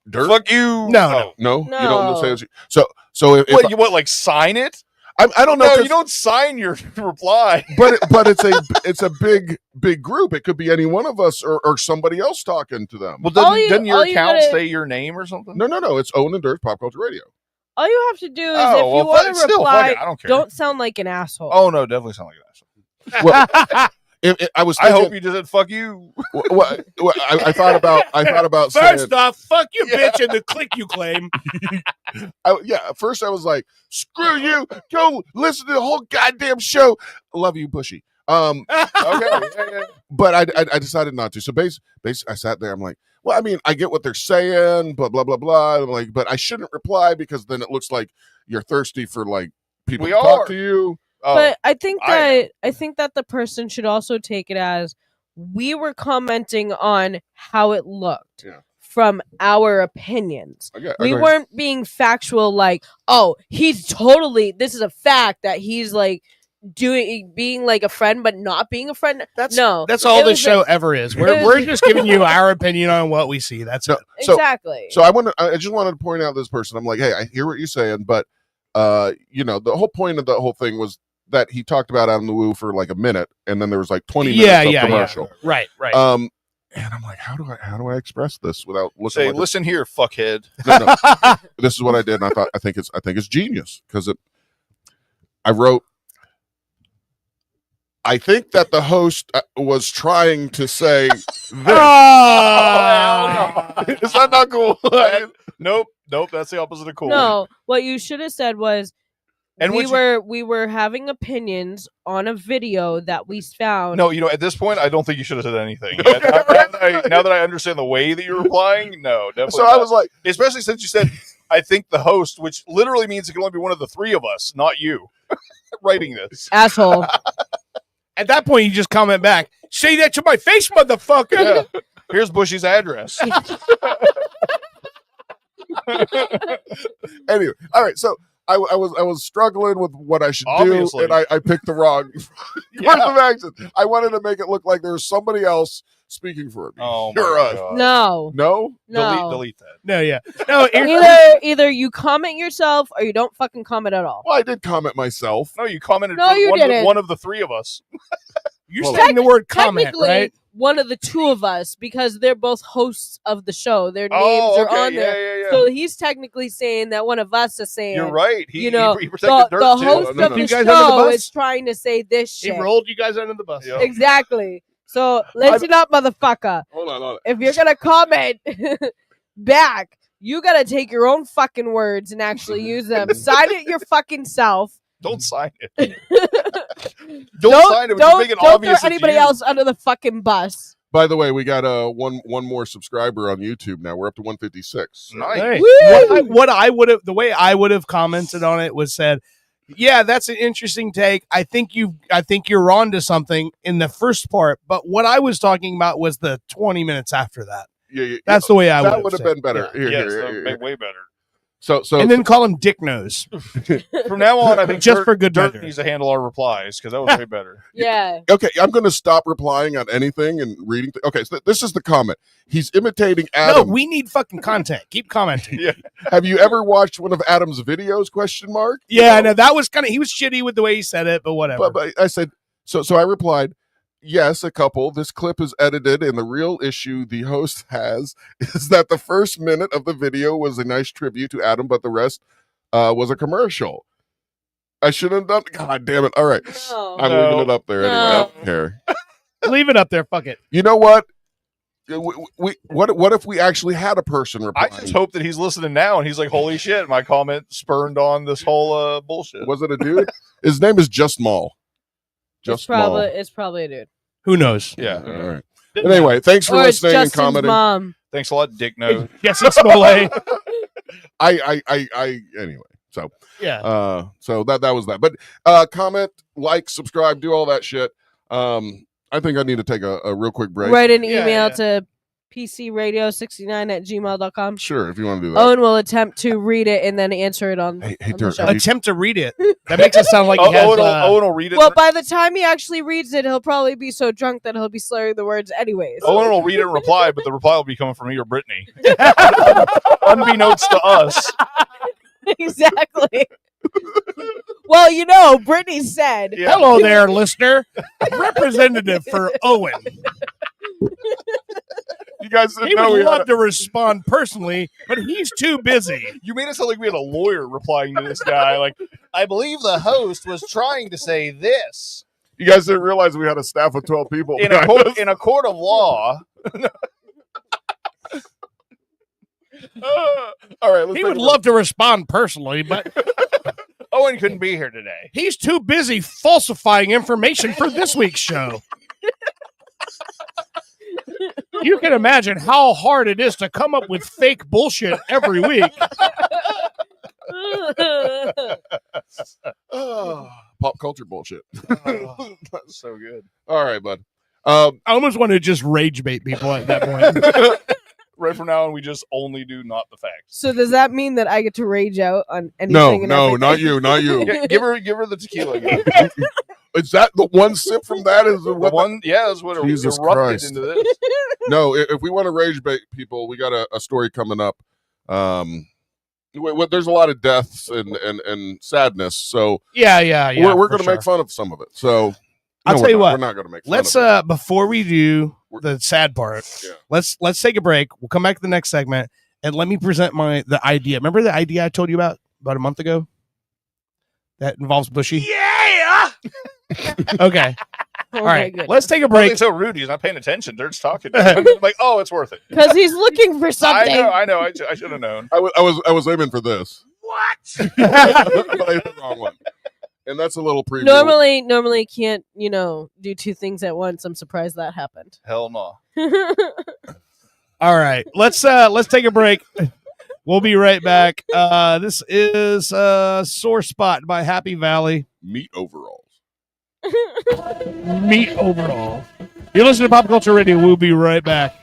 dirt? Fuck you. No. No, you don't No. say what so if What you want? Like sign it? I don't know. No, 'cause- you don't sign your reply. but it's a big group. It could be any one of us or somebody else talking to them. Well, All you- doesn't your all you account gotta- say your name or something? No. It's Owen and Dirt's Pop Culture Radio. All you have to do is, Oh, if well, you want to still, fuck reply, it, I don't care. don't sound like an asshole. Oh no, definitely sound like an asshole. Well, I was. I Thinking, hope you just said fuck you. I thought about saying, First off, fuck you, bitch, and the click you claim. at first I was like, screw you, go listen to the whole goddamn show. I love you, Bushy. Okay, but I decided not to. So basically, I sat there. I'm like, well, I mean, I get what they're saying, but blah blah blah. I'm like, but I shouldn't reply because then it looks like you're thirsty for like people We to talk are. to you. Oh, But I think I that the person should also take it as we were commenting on how it looked Yeah. from our opinions. We Okay. weren't being factual like, oh, he's totally, this is a fact that he's like being like a friend but not being a friend. That's No. That's all It this was show ever is. We're just giving you our opinion on what we see. That's So, it. so Exactly. So I just wanted to point out this person. I'm like, hey, I hear what you're saying, but the whole point of the whole thing was that he talked about Adam the Woo for like a minute, and then there was like 20 minutes of commercial. Right. And I'm like, how do I express this without looking say, like listen here, fuckhead. no. This is what I did, and I think it's genius because I wrote. I think that the host was trying to say this. Oh, Is that not cool? Nope. That's the opposite of cool. No, what you should have said was And we what were having opinions on a video that we found. No, at this point, I don't think you should have said anything. Now that I understand the way that you're replying, no, definitely. So not. I was like, especially since you said, I think the host, which literally means it can only be one of the three of us, not you, writing this. Asshole. at that point, you just comment back, say that to my face, motherfucker. Yeah. Here's Bushy's address. anyway, all right. So I was struggling with what I should Obviously. do, and I picked the wrong course of action. I wanted to make it look like there was somebody else speaking for me. Oh, You're my us. God. No. No, No. Delete that. No, yeah. No, Either you comment yourself or you don't fucking comment at all. well, I did comment myself. No, you commented No, you didn't. one of the three of us. you're Well, saying the word comment, Technically, right? one of the two of us, because they're both hosts of the show. Their names Oh, are okay. on there. Yeah. So he's technically saying that one of us is saying, You're right. you know, he protected the dirt too. host No, of no. the You guys under the show bus? is trying to say this He shit. rolled you guys under the bus. Yep. Exactly. So listen up, motherfucker. Hold on. If you're gonna comment back, you gotta take your own fucking words and actually use them. Sign it your fucking self. Don't sign it. Don't sign it. But don't, make it don't obvious throw it's anybody you. else under the fucking bus. By the way, we got one more subscriber on YouTube now. We're up to 156. Nice. Hey, Woo! what I would have, the way I would have commented on it was said, yeah, that's an interesting take. I think you're on to something in the first part, but what I was talking about was the 20 minutes after that. Yeah, That's the way I that would would have said. been better. Yeah. Here, Yes, here, that would here. make way better. So and then call him Dick Nose. From now on, I think Just Dirt, for good Dirt measure. needs to handle our replies because that was way better. Yeah. okay, I'm going to stop replying on anything and reading. Okay, so this is the comment. He's imitating Adam. No, we need fucking content. Keep commenting. Yeah. Have you ever watched one of Adam's videos? Question mark. Yeah, I know that was kind of. He was shitty with the way he said it, but whatever. But I said so. So I replied, yes, a couple. This clip is edited, and the real issue the host has is that the first minute of the video was a nice tribute to Adam, but the rest was a commercial. I shouldn't have done. God damn it! All right, No. I'm leaving it up there anyway. I No. don't care. Leave it up there. Fuck it. You know what? What if we actually had a person I replying? just hope that he's listening now and he's like, "Holy shit!" My comment spurned on this whole bullshit. Was it a dude? His name is Just Mall. It's probably a dude. Who knows? Yeah. All right. But anyway, thanks for Or it's listening and Justin's commenting. mom. Thanks a lot, Dick Nose. Jesse Smollett. I anyway. So Yeah. so that was that. But comment, like, subscribe, do all that shit. I think I need to take a real quick break. Write an Yeah, email yeah. to pcradio69@gmail.com. Sure, if you want to do that. Owen will attempt to read it and then answer it on. Hey, on the Dirk, show. have you- Attempt to read it. That makes it sound like he has. Owen will read it. Well, by the time he actually reads it, he'll probably be so drunk that he'll be slurring the words anyways. Owen will read it and reply, but the reply will be coming from me or Brittany. Unbeknownst to us. Exactly. Well, you know, Brittany said. Yeah. Hello there, listener. Representative for Owen. You guys He know would we love had to respond personally, but he's too busy. You made it sound like we had a lawyer replying to this guy. Like, I believe the host was trying to say this. you guys didn't realize we had a staff of 12 people. In a court of law. All right, let's He take would a love to respond personally, but Owen couldn't be here today. he's too busy falsifying information for this week's show. You can imagine how hard it is to come up with fake bullshit every week. pop culture bullshit. That's so good. All right, bud. I almost want to just rage bait people at that point. Right from now on, we just only do not the facts. So does that mean that I get to rage out on anything? No, and no, everything? not you, not you. Yeah, give her the tequila again. Is that the one sip from that? Is The what one, yeah, that's what Jesus erupted Christ. into this. No, if we want to rage bait people, we got a story coming up. There's a lot of deaths and sadness, so Yeah. we're for going to sure. make fun of some of it. So I'll no, tell you we're not. what. We're not going to make. Fun Let's of it. before we do the sad part, Yeah. let's take a break. We'll come back to the next segment and let me present the idea. Remember the idea I told you about a month ago? That involves Bushy? Yeah. Okay. Oh All my right. goodness. Let's take a Break. break. So rude. He's not paying attention. Dirt's talking. I'm like, oh, it's worth it. Because he's looking for something. I know. I should have known. I was aiming for this, What? but I hit the wrong one, and that's a little preview. Normally can't, do two things at once. I'm surprised that happened. Hell no. All right. Let's take a break. We'll be right back. This is Sore Spot by Happy Valley. Meat overalls. Meat overall. You listen to Pop Culture Radio. We'll be right back.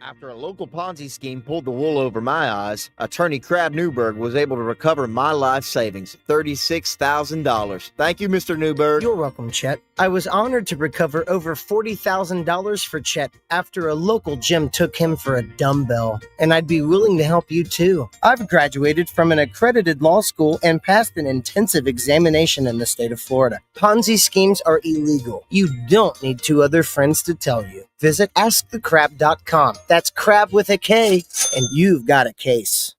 After a local Ponzi scheme pulled the wool over my eyes, attorney Crab Newberg was able to recover my life savings, $36,000. Thank you, Mr. Newberg. You're welcome, Chet. I was honored to recover over $40,000 for Chet after a local gym took him for a dumbbell, and I'd be willing to help you too. I've graduated from an accredited law school and passed an intensive examination in the state of Florida. Ponzi schemes are illegal. You don't need two other friends to tell you. Visit AskTheCrab.com. That's crab with a K, and you've got a case.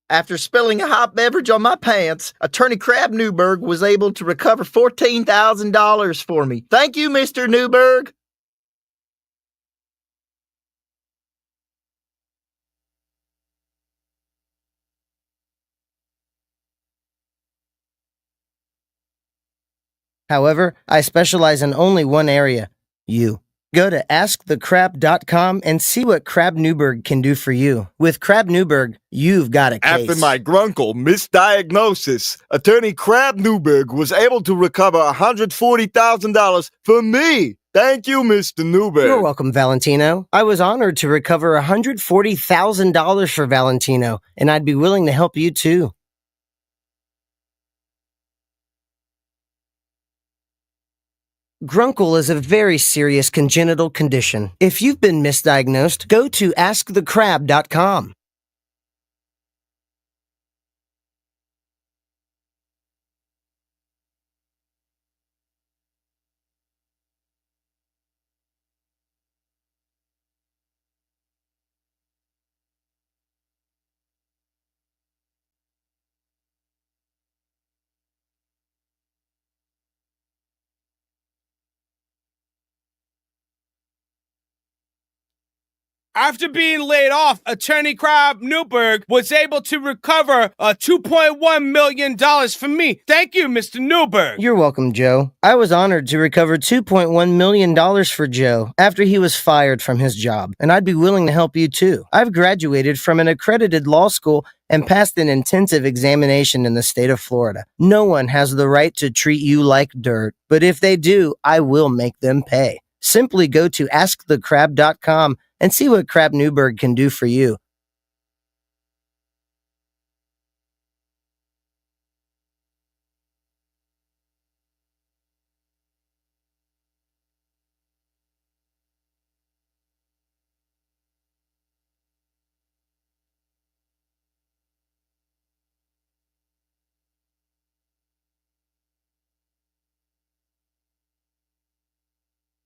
After spilling a hot beverage on my pants, Attorney Crab Newberg was able to recover $14,000 for me. Thank you, Mr. Newberg. However, I specialize in only one area, you. Go to askthecrab.com and see what Crab Newberg can do for you. With Crab Newberg, you've got a case. After my grunkle misdiagnosis, Attorney Crab Newberg was able to recover $140,000 for me. Thank you, Mr. Newberg. You're welcome, Valentino. I was honored to recover $140,000 for Valentino, and I'd be willing to help you too. Grunkle is a very serious congenital condition. If you've been misdiagnosed, go to askthecrab.com. After being laid off, Attorney Crab Newberg was able to recover $2.1 million from me. Thank you, Mr. Newberg. You're welcome, Joe. I was honored to recover $2.1 million for Joe after he was fired from his job, and I'd be willing to help you too. I've graduated from an accredited law school and passed an intensive examination in the state of Florida. No one has the right to treat you like dirt, but if they do, I will make them pay. Simply go to askthecrab.com and see what Crab Newberg can do for you.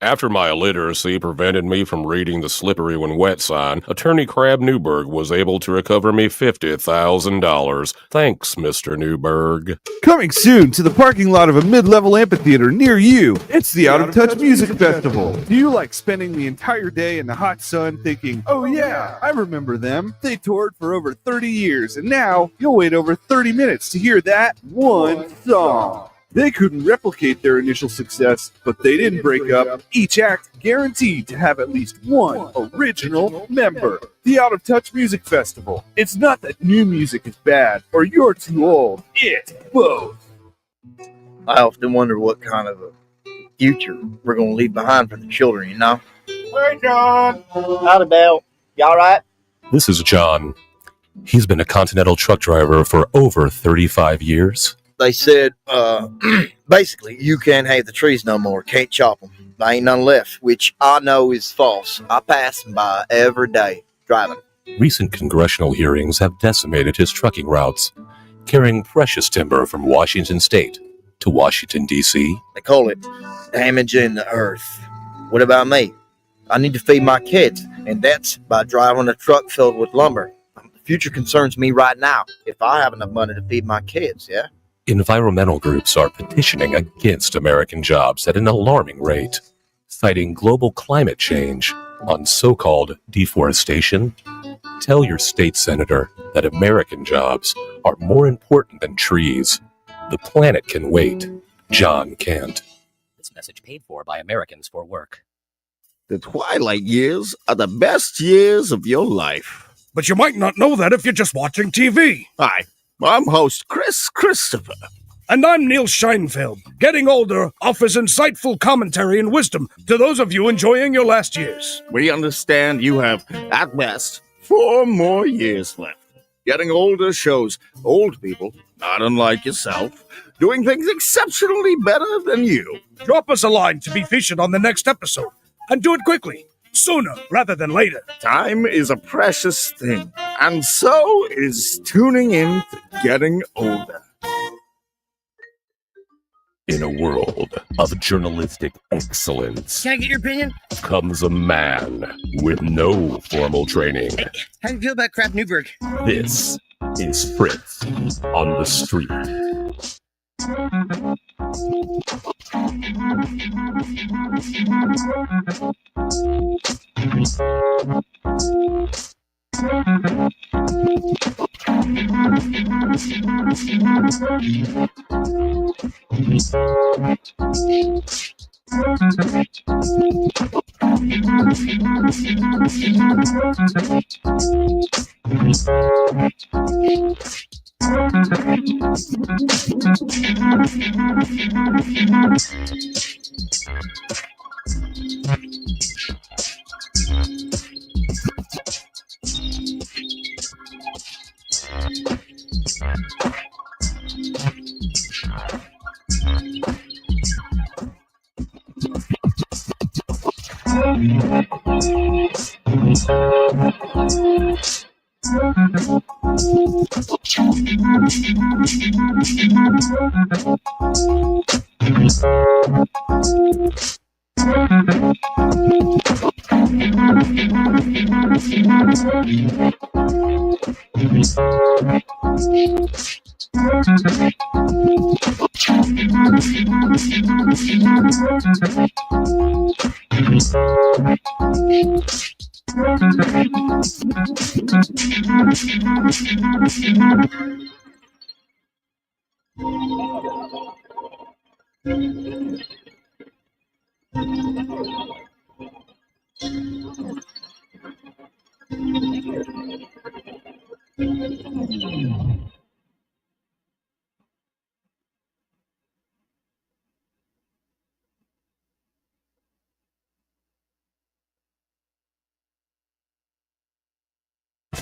After my illiteracy prevented me from reading the slippery when wet sign, Attorney Crab Newberg was able to recover me $50,000. Thanks, Mr. Newberg. Coming soon to the parking lot of a mid-level amphitheater near you, it's the Out of Touch Music Festival. Do you like spending the entire day in the hot sun thinking, oh yeah, I remember them. They toured for over 30 years, and now you'll wait over 30 minutes to hear that one song. They couldn't replicate their initial success, but they didn't break up. Each act guaranteed to have at least one original member. The Out of Touch Music Festival. It's not that new music is bad or you're too old. It's both. I often wonder what kind of a future we're going to leave behind for the children, you know? Hey, John. Howdy, Bell. You all right? This is John. He's been a Continental truck driver for over 35 years. They said, basically, you can't have the trees no more. Can't chop them. There ain't none left, which I know is false. I pass them by every day driving. Recent congressional hearings have decimated his trucking routes, carrying precious timber from Washington State to Washington, D.C. They call it damaging the earth. What about me? I need to feed my kids, and that's by driving a truck filled with lumber. The future concerns me right now, if I have enough money to feed my kids, yeah? Environmental groups are petitioning against American jobs at an alarming rate, citing global climate change on so-called deforestation. Tell your state senator that American jobs are more important than trees. The planet can wait. John can't. This message paid for by Americans for Work. The twilight years are the best years of your life. But you might not know that if you're just watching TV. Hi, I'm host Chris Christopher. And I'm Neil Scheinfeld. Getting older offers insightful commentary and wisdom to those of you enjoying your last years. We understand you have, at best, 4 more years left. Getting older shows old people, not unlike yourself, doing things exceptionally better than you. Drop us a line to be featured on the next episode. And do it quickly. Sooner rather than later. Time is a precious thing, and so is tuning in to Getting Older. In a world of journalistic excellence, Can I get your opinion? comes a man with no formal training. How do you feel about Crab Newberg? This is Fritz on the street.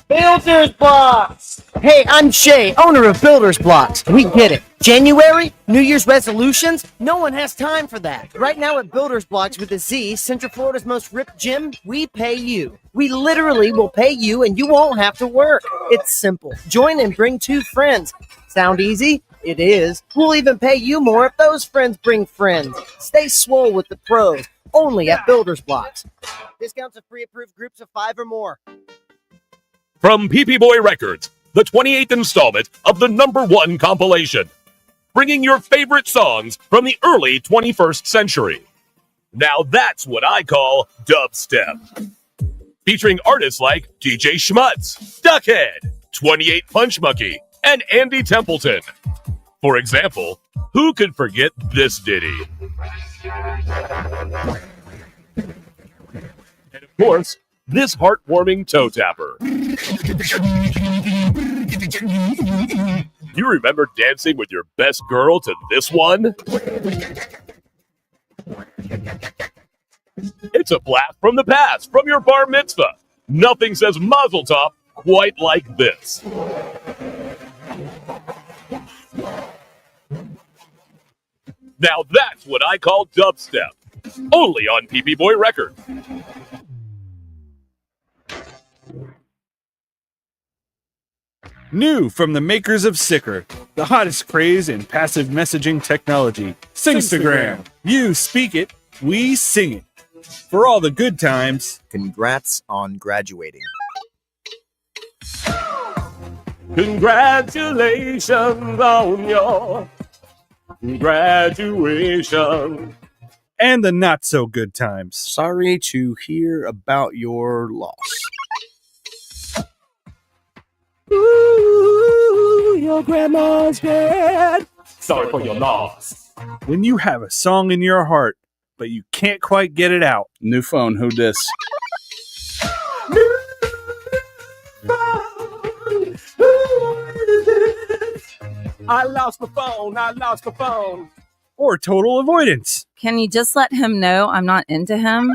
Builders Blocks! Hey, I'm Shay, owner of Builders Blocks. We get it. January? New Year's resolutions? No one has time for that. Right now at Builders Blocks with a Z, Central Florida's most ripped gym, we pay you. We literally will pay you and you won't have to work. It's simple. Join and bring 2 friends. Sound easy? It is. We'll even pay you more if those friends bring friends. Stay swole with the pros. Only at Builders Blocks. Discounts of pre-approved groups of 5 or more. From PP Boy Records, the 28th installment of the #1 compilation, bringing your favorite songs from the early 21st century. Now that's what I call dubstep. Featuring artists like DJ Schmutz, Duckhead, 28 Punch Monkey, and Andy Templeton. For example, who could forget this ditty? And of course, this heartwarming toe tapper. You remember dancing with your best girl to this one? It's a blast from the past, from your bar mitzvah. Nothing says mazel tov quite like this. Now that's what I call dubstep. Only on PP Boy Records. New from the makers of Sicker, the hottest craze in passive messaging technology. Singstagram. You speak it, we sing it. For all the good times. Congrats on graduating. Congratulations on your graduation. And the not so good times. Sorry to hear about your loss. Ooh, your grandma's dead. Sorry for your loss. When you have a song in your heart, but you can't quite get it out. New phone, who dis? I lost my phone. Or total avoidance. Can you just let him know I'm not into him?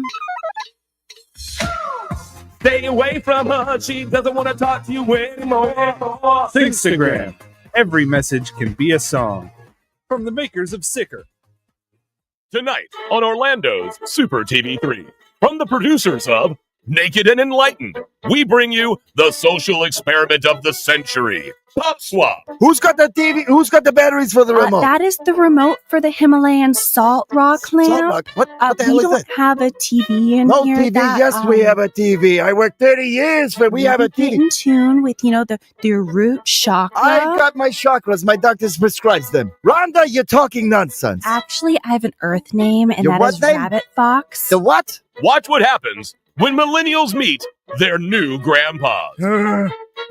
Stay away from her. She doesn't want to talk to you anymore. Singstagram. Every message can be a song. From the makers of Sicker. Tonight on Orlando's Super TV3. From the producers of Naked and enlightened, we bring you the social experiment of the century, Pop Swap. Who's got the TV? Who's got the batteries for the remote? That is the remote for the Himalayan salt rock lamp. Salt rock? What the hell we is don't that? have a TV in No here. TV. Yes, we have a TV. I worked 30 years for. We have a Get TV. in tune with the root chakra. I got my chakras. My doctor prescribes them. Rhonda, you're talking nonsense. Actually, I have an Earth name, and Your that what is name? Rabbit Fox. The what? Watch what happens when millennials meet their new grandpas.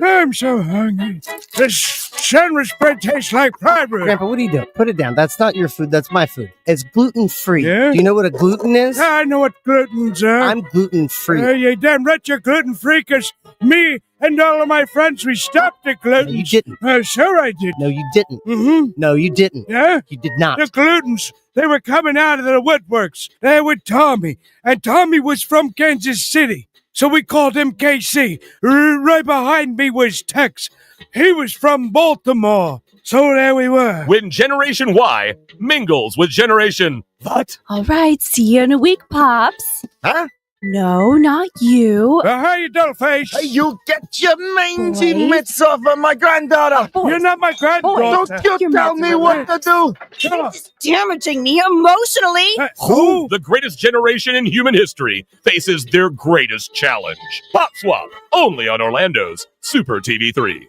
I'm so hungry. This sandwich bread tastes like prime rib. Grandpa, what are you doing? Put it down. That's not your food. That's my food. It's gluten free. Yeah? Do you know what a gluten is? I know what gluten's are. I'm gluten free. You damn right you're gluten free, because me and all of my friends, we stopped the gluten. You didn't. Sure I did. No, you didn't. Mm-hmm. No, you didn't. Yeah? You did not. The glutens, they were coming out of the woodworks. They with Tommy. And Tommy was from Kansas City. So we called him KC. Right behind me was Tex. He was from Baltimore. So there we were. When Generation Y mingles with Generation What? All right, see you in a week, Pops. Huh? No, not you. How you doing, face? Hey, you get your mangy Boy. mitts off of my granddaughter. You're not my granddaughter. Don't you tell me what to do. It's damaging me emotionally. Who? the greatest generation in human history faces their greatest challenge. Pop Swap, only on Orlando's Super TV 3.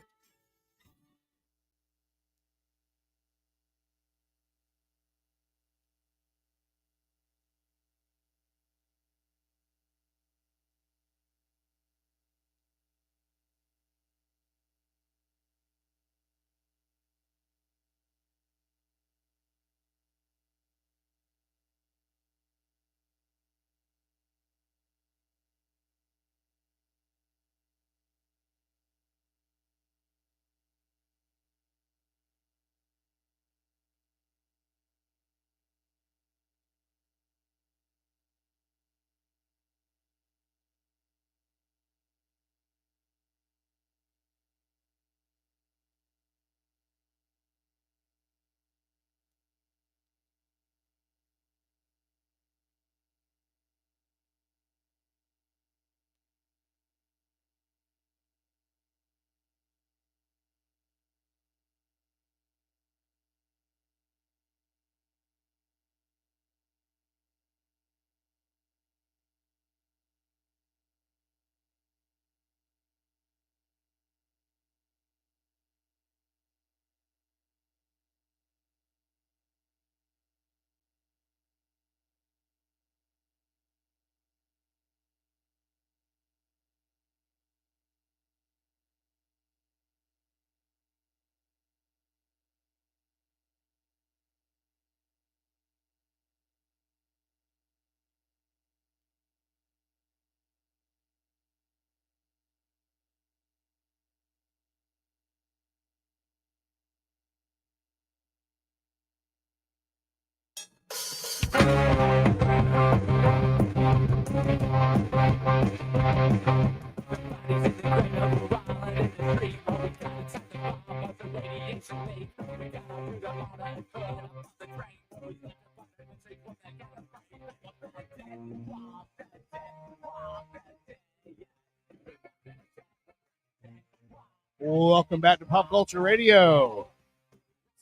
Welcome back to Pop Culture Radio.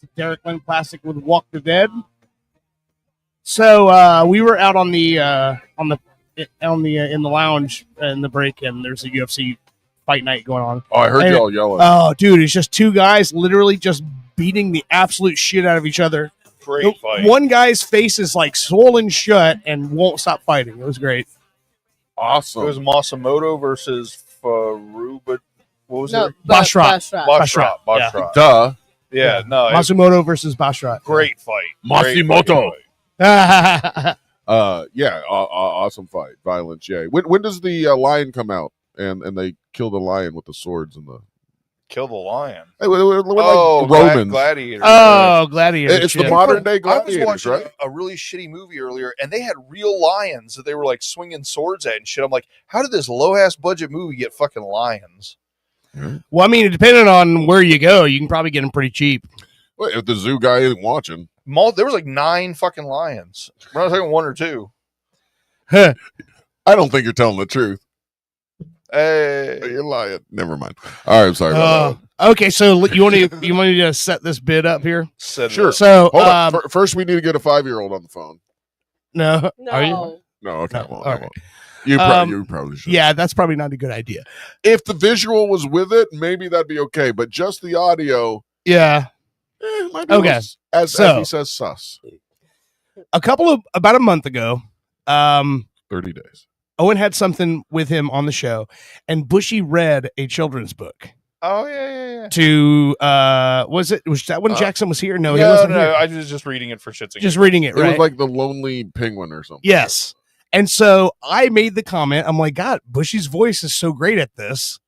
It's Derek Lynn Classic with Walk the Dead. So we were out in the lounge in the break, and there's a UFC fight night going on. Oh, I heard And- y'all yelling. Oh, dude, it's just two guys literally just beating the absolute shit out of each other. Great fight. One guy's face is like swollen shut and won't stop fighting. It was great. Awesome. It was Masamoto versus Faruba. What was it? Bashrat. Bashrat. Duh. Yeah, no. it- Masumoto versus Bashrat. Great fight. Masimoto. Great fight. Awesome fight. Violence, yay. When does the lion come out and they kill the lion with the swords and the Kill the lion. Hey, we're like Oh, Romans. Gladiator. Oh, Gladiator. It's the shit. modern day I was gladiators, watching right? a really shitty movie earlier, and they had real lions that they were like swinging swords at and shit. I'm like, how did this low ass budget movie get fucking lions? Well, I mean, depending on where you go, you can probably get them pretty cheap. Well, if the zoo guy isn't watching, There was like 9 fucking lions. We're not talking 1 or 2. I don't think you're telling the truth. Hey, you're lying. Never mind. All right, I'm sorry about that. Okay, so you want to set this bid up here? Sure. So hold on. First, we need to get a 5-year-old on the phone. No. No. Are you? No. Okay. No, Well, all I right. won't. You probably should. Yeah, that's probably not a good idea. If the visual was with it, maybe that'd be okay. But just the audio, Yeah. might be Okay. as he says, sus. About a month ago, 30 days. Owen had something with him on the show, and Bushy read a children's book. Oh yeah. To was that when Jackson was here? No, he no, wasn't no. here. I was just reading it for shits and Just giggles. reading it, It right? was like the Lonely Penguin or something. Yes. And so I made the comment, I'm like, God, Bushy's voice is so great at this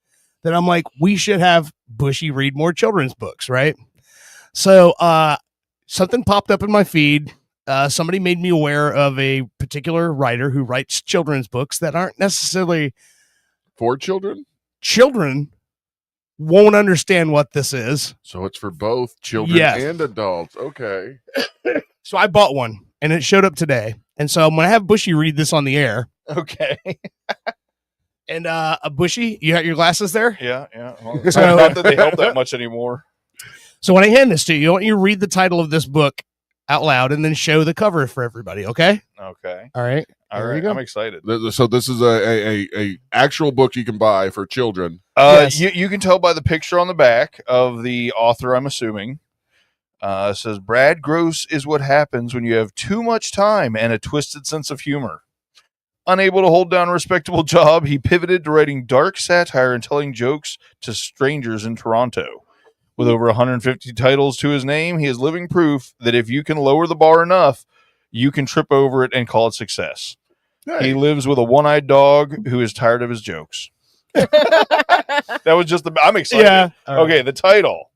that I'm like, we should have Bushy read more children's books, right? So something popped up in my feed. Somebody made me aware of a particular writer who writes children's books that aren't necessarily for children. Children won't understand what this is. So it's for both children Yes. and adults. Okay. So I bought one and it showed up today. And so I'm going to have Bushy read this on the air. Okay. And Bushy, you got your glasses there? Yeah. Well, So- not that they help that much anymore. So when I hand this to you, I want you to read the title of this book out loud and then show the cover for everybody, okay? Okay. All right. All There right. you go. I'm excited. So this is a actual book you can buy for children. Yes. You can tell by the picture on the back of the author, I'm assuming. It says, Brad Gross is what happens when you have too much time and a twisted sense of humor. Unable to hold down a respectable job, he pivoted to writing dark satire and telling jokes to strangers in Toronto. With over 150 titles to his name, he is living proof that if you can lower the bar enough, you can trip over it and call it success. Hey. He lives with a one-eyed dog who is tired of his jokes. That was just I'm excited. Yeah. All right. Okay, the title.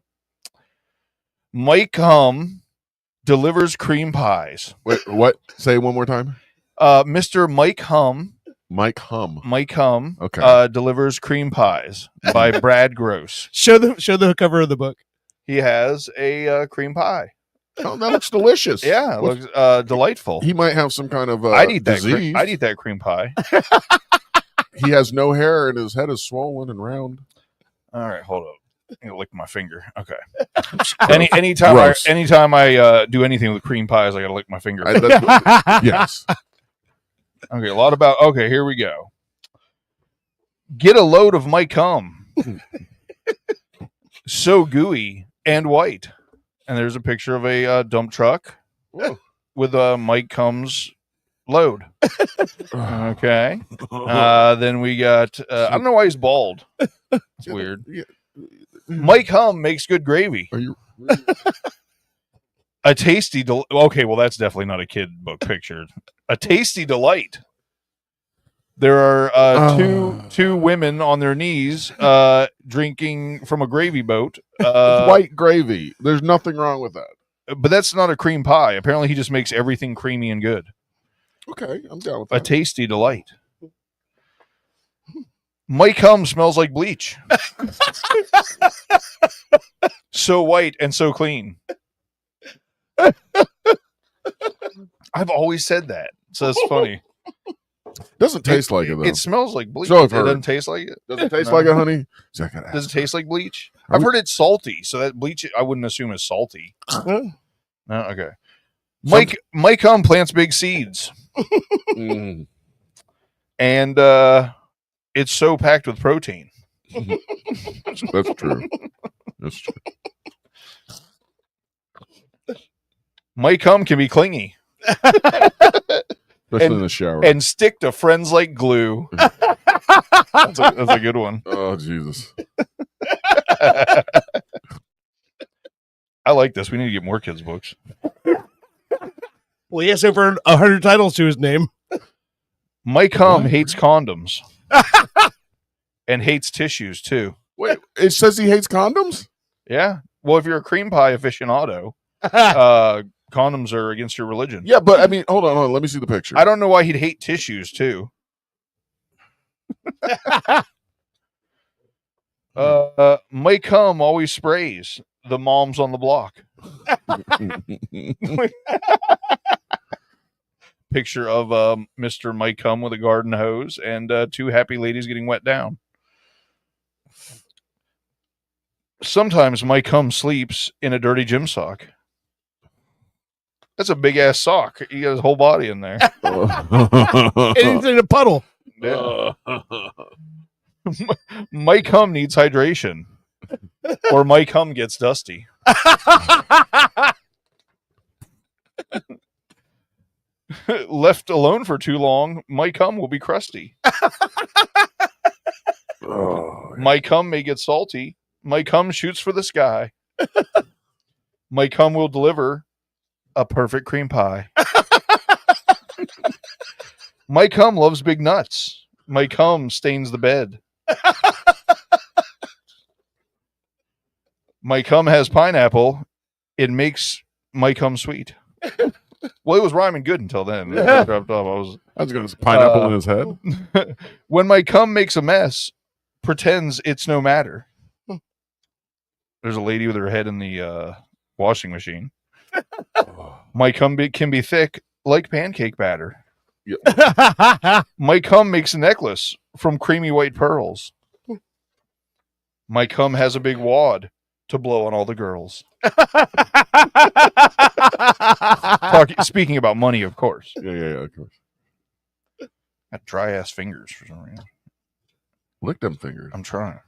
Mike Hum delivers cream pies. Wait, what? Say it one more time. Mr. Mike Hum. Mike Hum. Okay. Delivers cream pies by Brad Gross. Show the cover of the book. He has a cream pie. Oh, that looks delicious. Yeah, it looks delightful. He might have some kind of I'd eat that. disease. I'd eat that cream pie. He has no hair and his head is swollen and round. All right, hold up. I'm gonna lick my finger. Okay. Anytime Gross. I do anything with cream pies, I gotta lick my finger. Yes. Okay, a lot about. Okay, here we go. Get a load of Mike Hum. So gooey and white. And there's a picture of a dump truck with Mike Hum's load. Okay. Then we got. I don't know why he's bald. It's weird. Mike Hum makes good gravy. Are you? A tasty. Okay, well that's definitely not a kid book picture. A tasty delight. There are two women on their knees drinking from a gravy boat. White gravy. There's nothing wrong with that. But that's not a cream pie. Apparently, he just makes everything creamy and good. Okay, I'm down with A that. tasty delight. Mike Hum smells like bleach. So white and so clean. I've always said that. So it's funny. Doesn't taste like it though. It smells like bleach. So I've It heard. doesn't taste like it. Does it taste No. like it, honey? See, I gotta Does it ask. taste like bleach? Are I've we- heard it's salty, so that bleach I wouldn't assume is salty. No, okay. Mike Hum plants big seeds, Mm. and it's so packed with protein. That's true. That's true. Mike Hum can be clingy Especially in the shower. and stick to friends like glue. That's a good one. Oh Jesus. I like this. We need to get more kids' books. Well, he has over 100 titles to his name. Mike Hum hates condoms and hates tissues too. Wait, it says he hates condoms? Yeah. Well, if you're a cream pie aficionado, condoms are against your religion. Yeah, but I mean, hold on. Let me see the picture. I don't know why he'd hate tissues too. Mike Hum always sprays the moms on the block. Picture of Mr. Mike Hum with a garden hose and two happy ladies getting wet down. Sometimes my cum sleeps in a dirty gym sock. That's a big ass sock. He got his whole body in there. It's in a puddle. Yeah. My cum needs hydration, or my cum gets dusty. Left alone for too long, my cum will be crusty. My cum may get salty. My cum shoots for the sky. My cum will deliver a perfect cream pie. My cum loves big nuts. My cum stains the bed. My cum has pineapple. It makes my cum sweet. Well, it was rhyming good until then. Yeah. Dropped off. I was going to pineapple in his head. When my cum makes a mess, pretends it's no matter. There's a lady with her head in the washing machine. My cum can be thick like pancake batter. My cum makes a necklace from creamy white pearls. My cum has a big wad to blow on all the girls. Speaking about money, of course. Yeah, of course. Got dry ass fingers for some reason. Lick them fingers. I'm trying.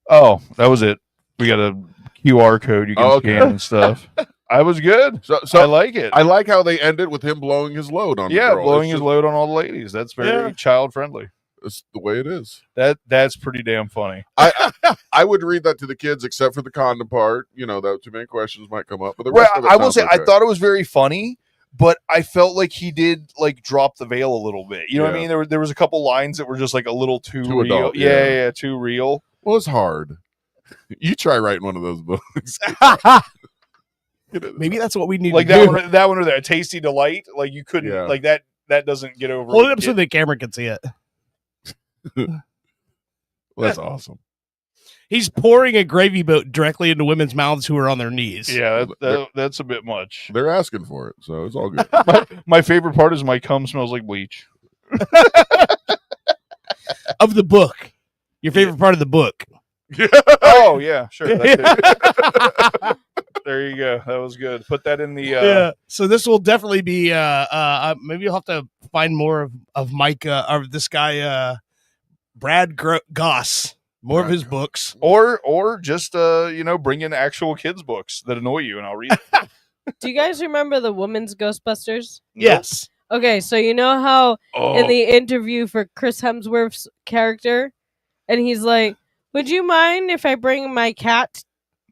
Oh, that was it. We got a QR code you can scan and stuff. I was good. So I like it. I like how they ended with him blowing his load on the girl. blowing his load on all the ladies. That's very child friendly. That's the way it is. That's pretty damn funny. I would read that to the kids, except for the condom part. You know, that too many questions might come up. But the Well, rest of it I will say sounds okay. I thought it was very funny, but I felt like he did like drop the veil a little bit. You know what I Yeah. mean? There was a couple lines that were just like a little too real. adult, Yeah, too real. Well, it's hard. You try writing one of those books. Maybe that's what we need Like to that do. one, that one or that Tasty Delight. Like you couldn't like that. That doesn't get over. Hold it up so the camera can see it. Well, that's awesome. He's pouring a gravy boat directly into women's mouths who are on their knees. Yeah, that's a bit much. They're asking for it, so it's all good. My favorite part is my cum smells like bleach. Of the book. Your favorite part of the book. Oh yeah, sure. That there you go. That was good. Put that in the. Yeah. So this will definitely be. Maybe you'll have to find more of Mike or this guy, Brad Goss. More of his books, or just bring in actual kids' books that annoy you, and I'll read them. Do you guys remember the Women's Ghostbusters? Yes. Okay, so you know how in Oh. the interview for Chris Hemsworth's character, and he's like, "Would you mind if I bring my cat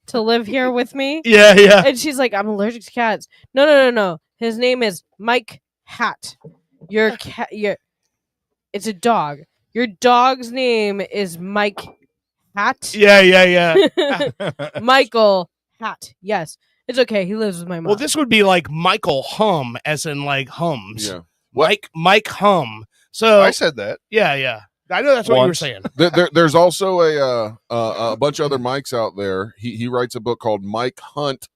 to live here with me?" Yeah. And she's like, "I'm allergic to cats." No. His name is Mike Hat. Your cat. It's a dog. Your dog's name is Mike Hat. Yeah. Michael Hat. Yes. It's okay. He lives with my mom. Well, this would be like Michael Hum, as in like hums. Yeah. Mike Hum. So I said that. Yeah. I know that's what you were Once. saying. There's also a bunch of other Mikes out there. He writes a book called Mike Hunt.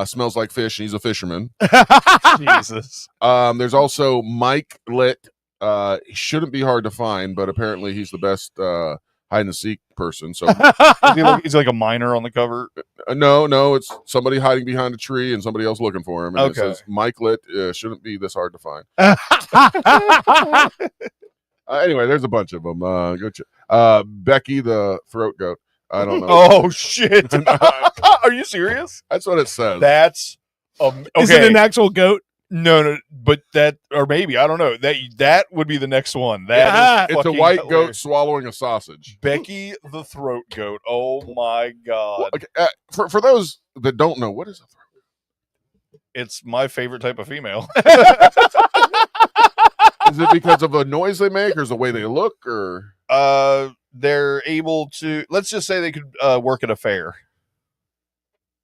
Smells like fish. And he's a fisherman. Jesus. There's also Mike Lit. He shouldn't be hard to find, but apparently he's the best hide and seek person. So Is he like a miner on the cover? No, it's somebody hiding behind a tree and somebody else looking for him. And Okay. it says Mike Lit shouldn't be this hard to find. Anyway, there's a bunch of them. Go Becky the throat goat. I don't know. Oh shit! Are you serious? That's what it says. That's okay. Is it an actual goat? No, but that, or maybe I don't know. That would be the next one. That is It's a fucking white goat hilarious. swallowing a sausage. Becky the throat goat. Oh my god! Okay, for those that don't know, what is a throat? It's my favorite type of female. Is it because of the noise they make, or is it the way they look, or They're able to. Let's just say they could work at a fair.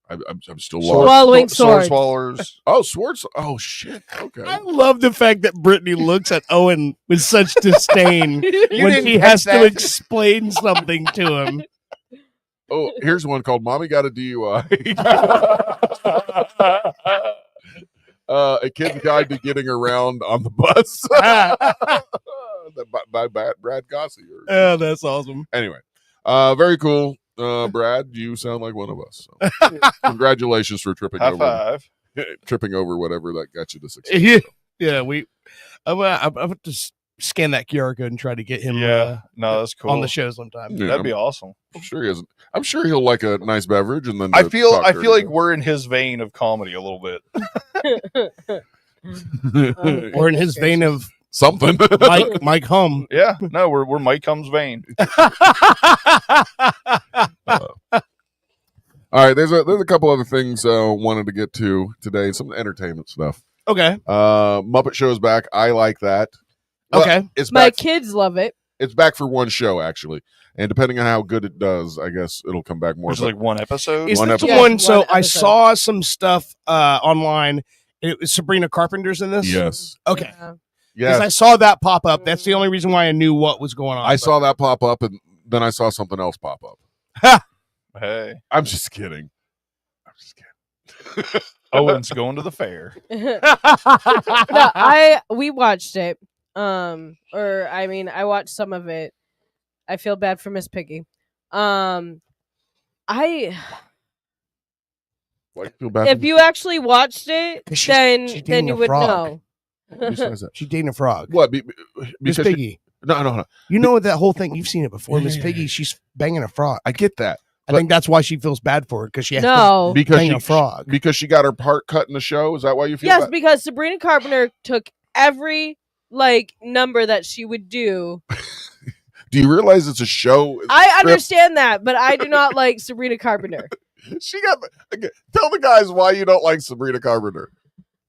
I'm still Sword- lost. Swallowing sword swords. swallowers. Oh, swords. Oh shit. Okay. I love the fact that Brittany looks at Owen with such disdain when didn't he catch has to that. explain something to him. Oh, here's one called "Mommy Got a DUI." A kid's guide to getting around on the bus. by Brad Gossey. Oh, that's awesome. Anyway, very cool. Brad, you sound like one of us. So. Congratulations for tripping High over. five. Tripping over whatever that got you to success. Yeah, I'm going to scan that QR code and try to get him No, that's cool. on the show sometime. Yeah, That'd be awesome. I'm sure he isn't. I'm sure he'll like a nice beverage, and then I feel like we're in his vein of comedy a little bit. Or in his vein of something. Mike Hum. Yeah, no, we're Mike Hum's vein. All right, there's a couple other things wanted to get to today. Some entertainment stuff. Okay. Muppet Show's back. I like that. Well, Okay. it's My back. kids love it. It's back for one show actually, and depending on how good it does, I guess it'll come back more. Which is like one episode. Is One this the episode. one? So one I episode. saw some stuff online. It was Sabrina Carpenter's in this. Yes. Okay. Yeah. Yes. Because I saw that pop up. That's the only reason why I knew what was going on. I saw that pop up, and then I saw something else pop up. Hey, I'm just kidding. Owen's going to the fair. We watched it. I watched some of it. I feel bad for Miss Piggy. Why you feel bad? If you actually watched it, 'Cause she's then dating you a would frog. know. Besides that. She's dating a frog. What? Miss Because Piggy. no. You know that whole thing. You've seen it before. Miss Yeah. Piggy. She's banging a frog. I get that. I think that's why she feels bad for it because she has No. to Because bang she, a frog. because she got her part cut in the show. Is that why you feel Yes, bad? because Sabrina Carpenter took every number that she would do. Do you realize it's a show? I script? understand that, but I do not like Sabrina Carpenter. She got. Okay, tell the guys why you don't like Sabrina Carpenter.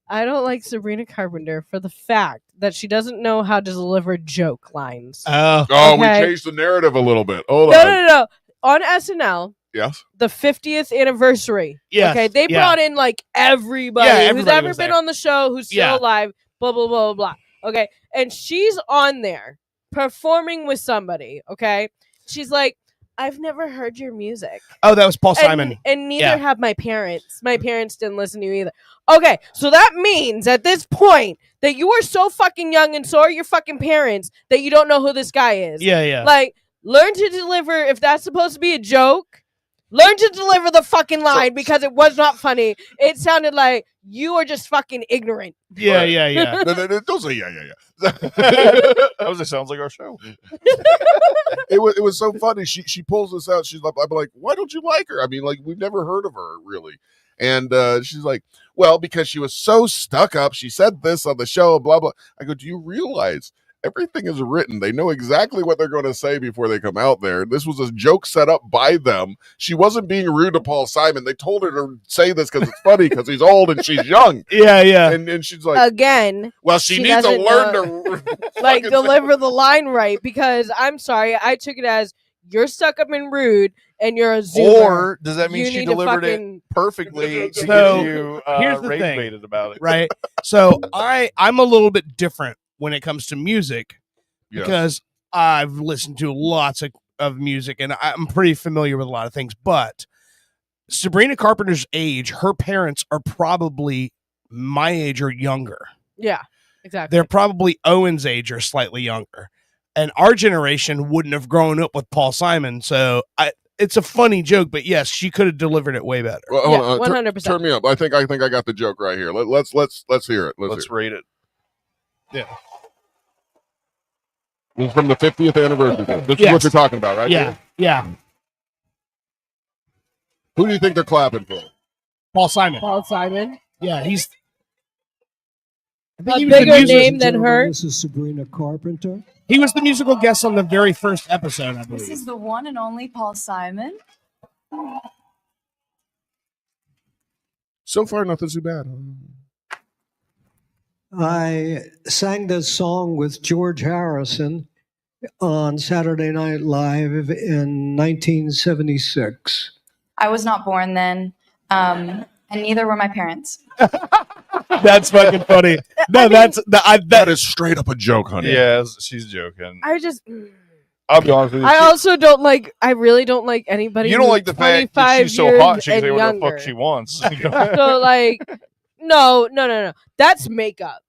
I don't like Sabrina Carpenter for the fact that she doesn't know how to deliver joke lines. Oh, Okay. we changed the narrative a little bit. Hold No, on. no, no, no. On SNL, Yes. the 50th anniversary. Yes, Okay, they yeah. brought in everybody Yeah, who's everybody ever was been there. on the show, who's still Yeah. alive, blah, blah, blah, blah, blah. Okay, and she's on there performing with somebody. Okay, she's like, I've never heard your music. Oh, that was Paul Simon. And neither Yeah. have my parents. My parents didn't listen to you either. Okay, so that means at this point that you are so fucking young and so are your fucking parents that you don't know who this guy is. Yeah, yeah. Like, learn to deliver, if that's supposed to be a joke, learn to deliver the fucking line because it was not funny. It sounded like you are just fucking ignorant. Yeah, yeah, yeah. No, don't say yeah. That sounds like our show. It was so funny. She pulls this out. She's like, I'm like, why don't you like her? I mean, like, we've never heard of her really. And she's like, well, because she was so stuck up. She said this on the show, blah, blah. I go, do you realize everything is written? They know exactly what they're going to say before they come out there. This was a joke set up by them. She wasn't being rude to Paul Simon. They told her to say this because it's funny because he's old and she's young. Yeah, yeah. And she's like, Again, well, she needs to doesn't learn know- to like deliver the line right because I'm sorry, I took it as you're stuck up and rude and you're a zoomer. Or does that mean You she need to delivered fucking- it perfectly to So, get you here's the rage thing. baited about it? Right. So I'm a little bit different when it comes to music Yes. because I've listened to lots of music and I'm pretty familiar with a lot of things. But Sabrina Carpenter's age, her parents are probably my age or younger. Yeah, exactly. They're probably Owen's age or slightly younger. And our generation wouldn't have grown up with Paul Simon. So it's a funny joke, but yes, she could have delivered it way better. Well, hold on. 100%. Turn me up. I think I got the joke right here. Let's hear it. Let's rate it. Yeah. This is from the 50th anniversary. This is Yes. what you're talking about, right? Yeah. Yeah. Who do you think they're clapping for? Paul Simon. Paul Simon. Yeah, he's A he was the bigger music- name than her. This is Sabrina Carpenter. He was the musical guest on the very first episode, I This believe. is the one and only Paul Simon. So far, nothing too bad. I sang this song with George Harrison on Saturday Night Live in 1976. I was not born then, and neither were my parents. That's fucking funny. No, that is straight up a joke, honey. Yeah, she's joking. I just. I'll be honest with you. I also don't like. I really don't like anybody. You don't who's like the fact that 25 she's so years hot she can and say whatever the fuck younger. she wants. So like, no. That's makeup.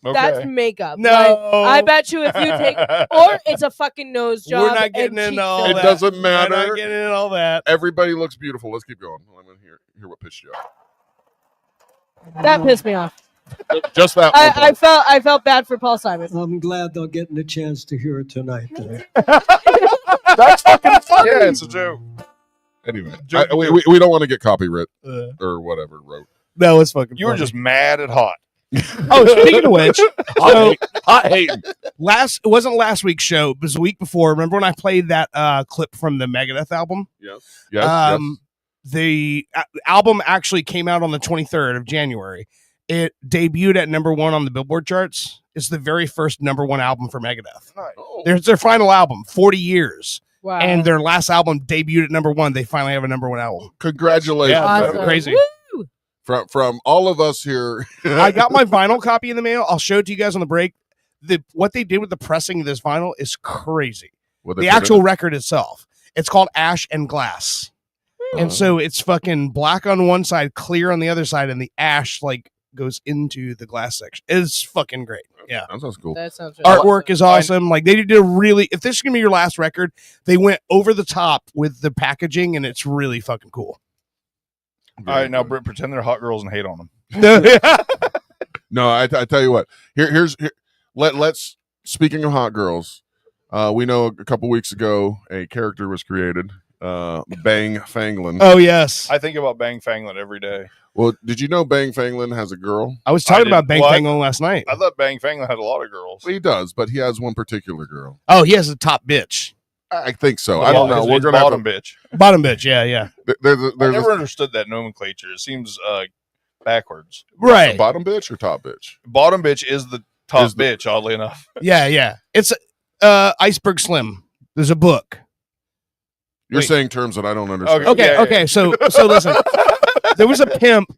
That's makeup. No. Like, I bet you if you take, or it's a fucking nose job. We're not getting and into all It that. doesn't We're matter. not getting into all that. Everybody looks beautiful. Let's keep going. Let me hear what pissed you off. That pissed me off. Just that. I felt bad for Paul Simon. I'm glad they'll get a chance to hear it tonight. That's fucking funny. Yeah, it's a joke. Anyway, we don't want to get copyright or whatever. Wrote. That was fucking. You were just mad at Hot. Oh, speaking of which, I hate it wasn't last week's show. It was the week before. Remember when I played that clip from the Megadeth album? Yes. The album actually came out on the 23rd of January. It debuted at number 1 on the Billboard charts. It's the very first number 1 album for Megadeth. Nice. There's their final album, 40 years. Wow. And their last album debuted at number 1. They finally have a number 1 album. Congratulations. Yeah, Awesome. crazy. Woo! From all of us here. I got my vinyl copy in the mail. I'll show it to you guys on the break. What they did with the pressing of this vinyl is crazy. The actual record itself. It's called Ash and Glass. And so it's fucking black on one side, clear on the other side, and the ash like goes into the glass section. It's fucking great. Yeah. That sounds cool. That sounds really Artwork is awesome. Like they did a really, if this is gonna be your last record, they went over the top with the packaging and it's really fucking cool. All right, now Britt, pretend they're hot girls and hate on them. No, I tell you what. Let's speaking of hot girls, we know a couple weeks ago a character was created, Bang Fanglin. Oh yes. I think about Bang Fanglin every day. Well, did you know Bang Fanglin has a girl? I was talking about Bang Fanglin last night. I thought Bang Fanglin had a lot of girls. Well, he does, but he has one particular girl. Oh, he has a top bitch. I think so. I don't know. We're gonna bottom bitch. Bottom bitch. Yeah. I never understood that nomenclature. It seems backwards. Right. Bottom bitch or top bitch? Bottom bitch is the top bitch. Oddly enough. Yeah. It's Iceberg Slim. There's a book. You're saying terms that I don't understand. Okay. So listen. There was a pimp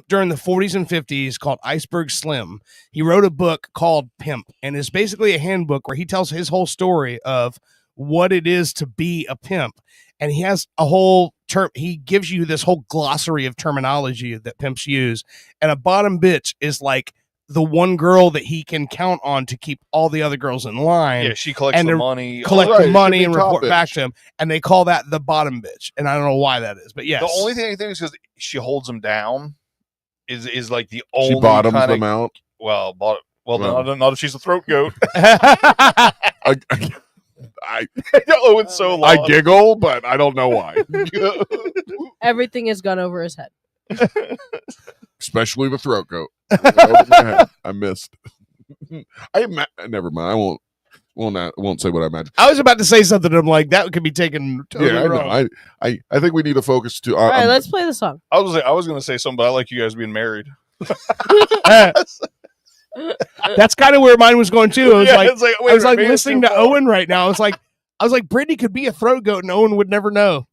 during the 40s and 50s called Iceberg Slim. He wrote a book called Pimp, and it's basically a handbook where he tells his whole story of what it is to be a pimp. And he has a whole term. He gives you this whole glossary of terminology that pimps use. And a bottom bitch is like the one girl that he can count on to keep all the other girls in line. Yeah, she collects and the to money. collect Right, the money should be and top report bitch. back to him. And they call that the bottom bitch. And I don't know why that is, but yes. The only thing I think is because she holds him down. Is like the only She bottoms kinda, them out. Well, No. not if she's a throat goat. I oh, it's so long. I giggle, but I don't know why. Everything has gone over his head. Especially the throat goat. Over my head. I missed. Never mind. I won't say what I imagine. I was about to say something. I'm like, that could be taken totally Yeah, I wrong. know. I think we need to focus to. All right, let's play the song. I was going to say something, but I like you guys being married. That's kind of where mine was going too. I was Yeah, like, it's like, wait I was a like minute, maybe it's listening too to far. Owen right now. I was like, Brittany could be a throat goat and Owen would never know.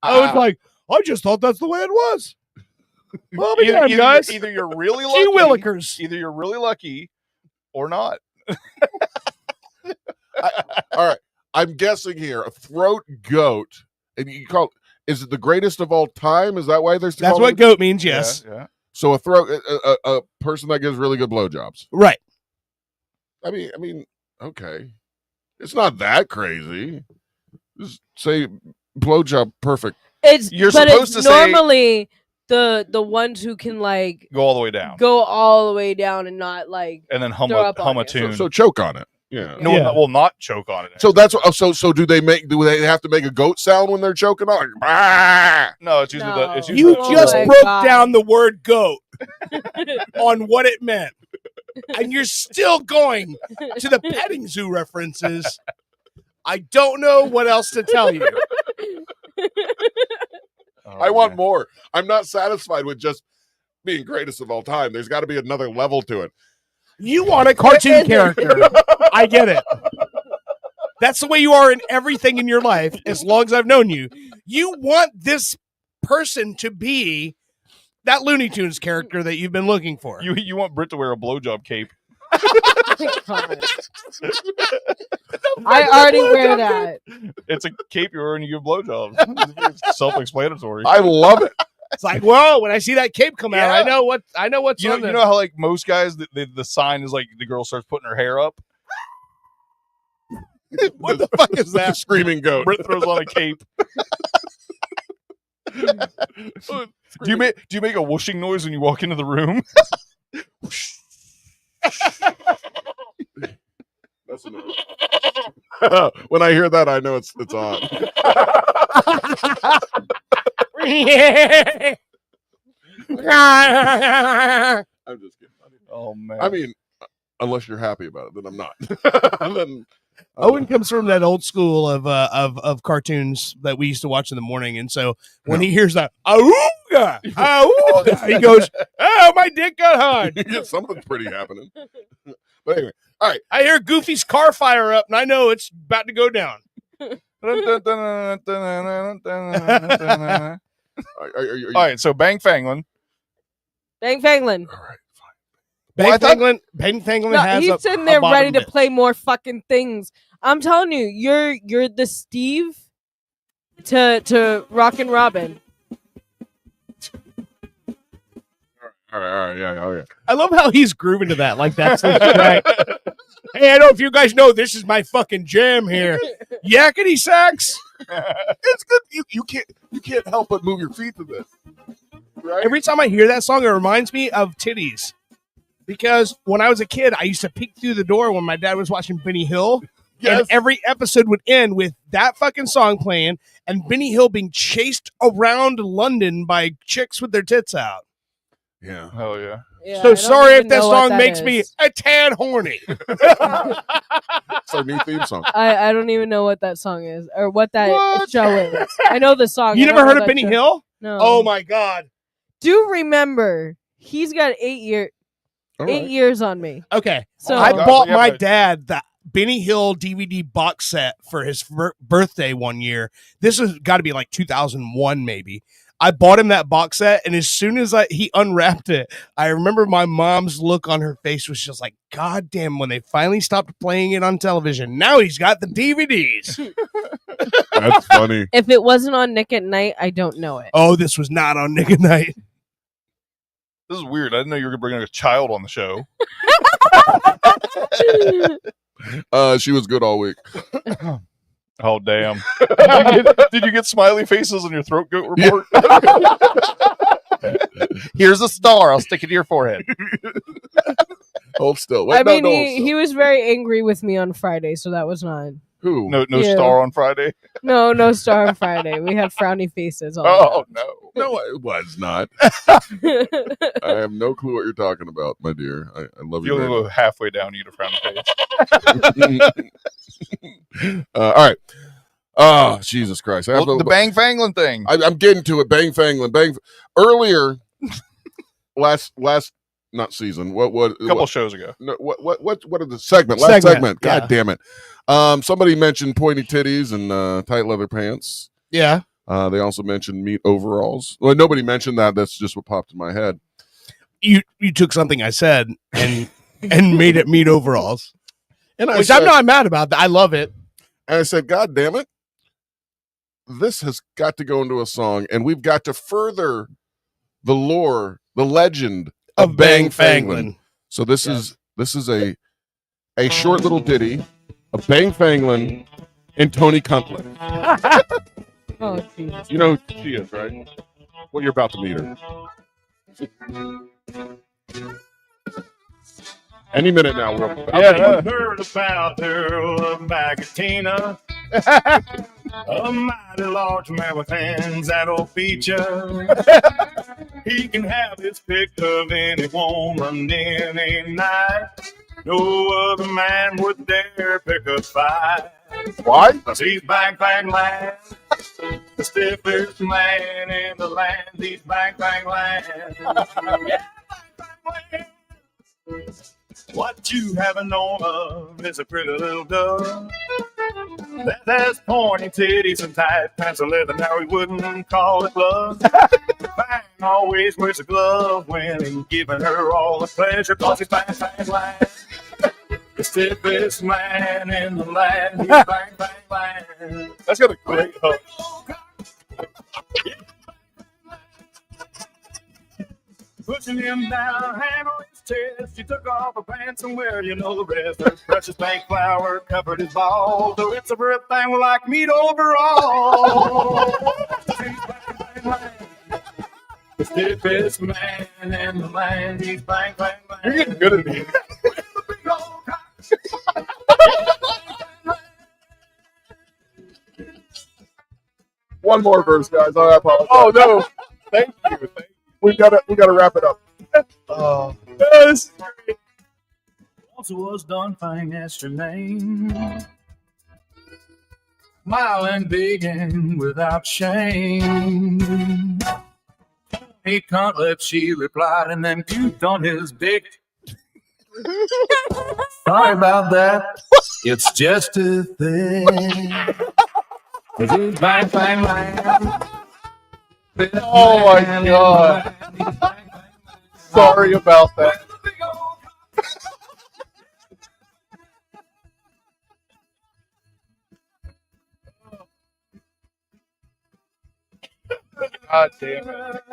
I was like, I just thought that's the way it was. Well, be damned, guys. Either you're really Gee lucky, willikers. either you're really lucky, or not. All right. I'm guessing here a throat goat, and you call is it the greatest of all time? Is that why there's? That's what goat means. Yes. Yeah. So a throat, a person that gives really good blowjobs. Right. I mean, okay, it's not that crazy. Just say blowjob perfect. You're but supposed it's to say- normally the ones who can like Go all the way down, go all the way down and not like and then hum throw a up on you. tune. So choke on it. Yeah. No, well, not choke on it. So that's what. So do they have to make a goat sound when they're choking on? Like, "Bah!" No, it's usually No. it's usually You the just my broke God. down the word goat on what it meant. And you're still going to the petting zoo references. I don't know what else to tell you. I want more. I'm not satisfied with just being greatest of all time. There's got to be another level to it. You want a cartoon character. I get it. That's the way you are in everything in your life, as long as I've known you. You want this person to be that Looney Tunes character that you've been looking for. You want Britt to wear a blowjob cape. I already wear that. It's a cape you wear when you give blowjobs. It's self-explanatory. I love it. It's like, whoa! When I see that cape come out, I know what's You know, on you know how like most guys, the sign is like the girl starts putting her hair up. What the fuck is The that? screaming goat. Britt throws on a cape. Do you make a whooshing noise when you walk into the room? That's enough. When I hear that, I know it's on. I'm just kidding. Oh man. I mean, unless you're happy about it, then I'm not. Then Owen comes from that old school of cartoons that we used to watch in the morning, and so when he hears that "Auga, auga," he goes, "Oh, my dick got hard." yeah, something's pretty happening. But anyway, all right. I hear Goofy's car fire up, and I know it's about to go down. All right, so Bang Fanglin. Bang Fanglin. Bang Fanglin No, has he's a, sitting a there bottom ready to bit. play more fucking things. I'm telling you, you're the Steve to Rockin' Robin. All right, yeah, oh yeah. I love how he's grooving to that. Like that's the track. Hey, I don't know if you guys know this is my fucking jam here. Yakety sax. It's good. You can't help but move your feet to this. Right? Every time I hear that song, it reminds me of titties. Because when I was a kid, I used to peek through the door when my dad was watching Benny Hill. Yes. And every episode would end with that fucking song playing and Benny Hill being chased around London by chicks with their tits out. Yeah. Oh yeah. Yeah, I So don't sorry if even that know what song that makes me is. a tad horny. It's our new theme song. I don't even know what that song is or what that show is. I know the song. You I don't never know heard of that Benny show. Hill? No. Oh my God. Do remember he's got 8 All 8 right. years on me. Okay. So I God, bought yeah, my but- dad the Benny Hill DVD box set for his birthday one year. This has got to be like 2001, maybe. I bought him that box set, and as soon as he unwrapped it, I remember my mom's look on her face was just like, God damn, when they finally stopped playing it on television. Now he's got the DVDs. That's funny. If it wasn't on Nick at Night, I don't know it. Oh, this was not on Nick at Night. This is weird. I didn't know you were gonna bring a child on the show. She was good all week. Oh damn! Did you get smiley faces on your throat goat report? Here's a star. I'll stick it to your forehead. Hold still. Wait, I no, mean, no, hold still. he was very angry with me on Friday, so that was not. Who? No You. star on Friday. No star on Friday. We have frowny faces. All Oh no! No, it was not. around. I have no clue what you're talking about, my dear. I love You you. only very go halfway down, you get a frowny face. All right. Oh, Jesus Christ. I have Well, the Bang Fanglin thing. I'm getting to it. Bang Fanglin. Earlier, last not season. A couple shows ago. No, what are the segment? Last segment. God yeah. damn it. Somebody mentioned pointy titties and tight leather pants. Yeah. They also mentioned meat overalls. Well, nobody mentioned that. That's just what popped in my head. You took something I said and made it meat overalls. And I Which said, I'm not mad about. I love it. And I said, God damn it. This has got to go into a song, and we've got to further the lore, the legend of Bang Fanglin. So this is a short little ditty of Bang Fanglin and Tony Cutler. Oh, Jesus. You know who she is, right? Well, you're about to meet her. Any minute now. Yeah, heard about Earl of Magatina. A mighty large man with hands that'll beat ya. He can have his pick of any woman any night. No other man would dare pick a fight. Why? 'Cause he's Bang Bang Land, the stiffest man in the land. He's Bang Bang Land. Yeah, Bang Bang Land. What you haven't known of is a pretty little dove that has pointy titties and tight pants and leather. Now he wouldn't call it love. Bang always wears a glove when he's giving her all the pleasure, 'cause he's Bang Bang Land, the stiffest man in the land. He's Bang Bang Land. That's got a great hook. watching him down, handle his chest. He took off her pants and well, you know the rest. Her precious pink flower covered his balls. So it's a thing like meat overall. The stiffest man in the land, he's bang, bang, bang. You're getting good at these. One more verse, guys. I apologize. Oh no! Thank you. We gotta wrap it up. This also was done fine yesterday. Smiling big and without shame. He can't let she replied and then puked on his dick. Sorry about that. It's just a thing. Bang, bang, bang. Oh my god! Sorry about that. God damn it.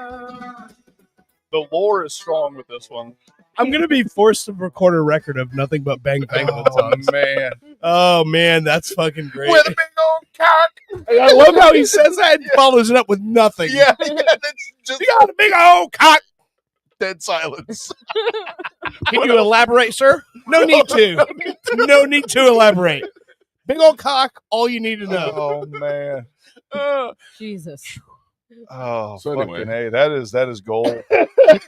The lore is strong with this one. I'm gonna be forced to record a record of nothing but bang bang. Oh man. Oh man, that's fucking great. With a big old cock. I love how he says that and follows it up with nothing. Yeah, that's just You got a big old cock. dead silence. Can you elaborate, sir? No need to. No need to elaborate. Big old cock. All you need to know. Oh man. Jesus. Oh, So fucking anyway. hey, that is gold.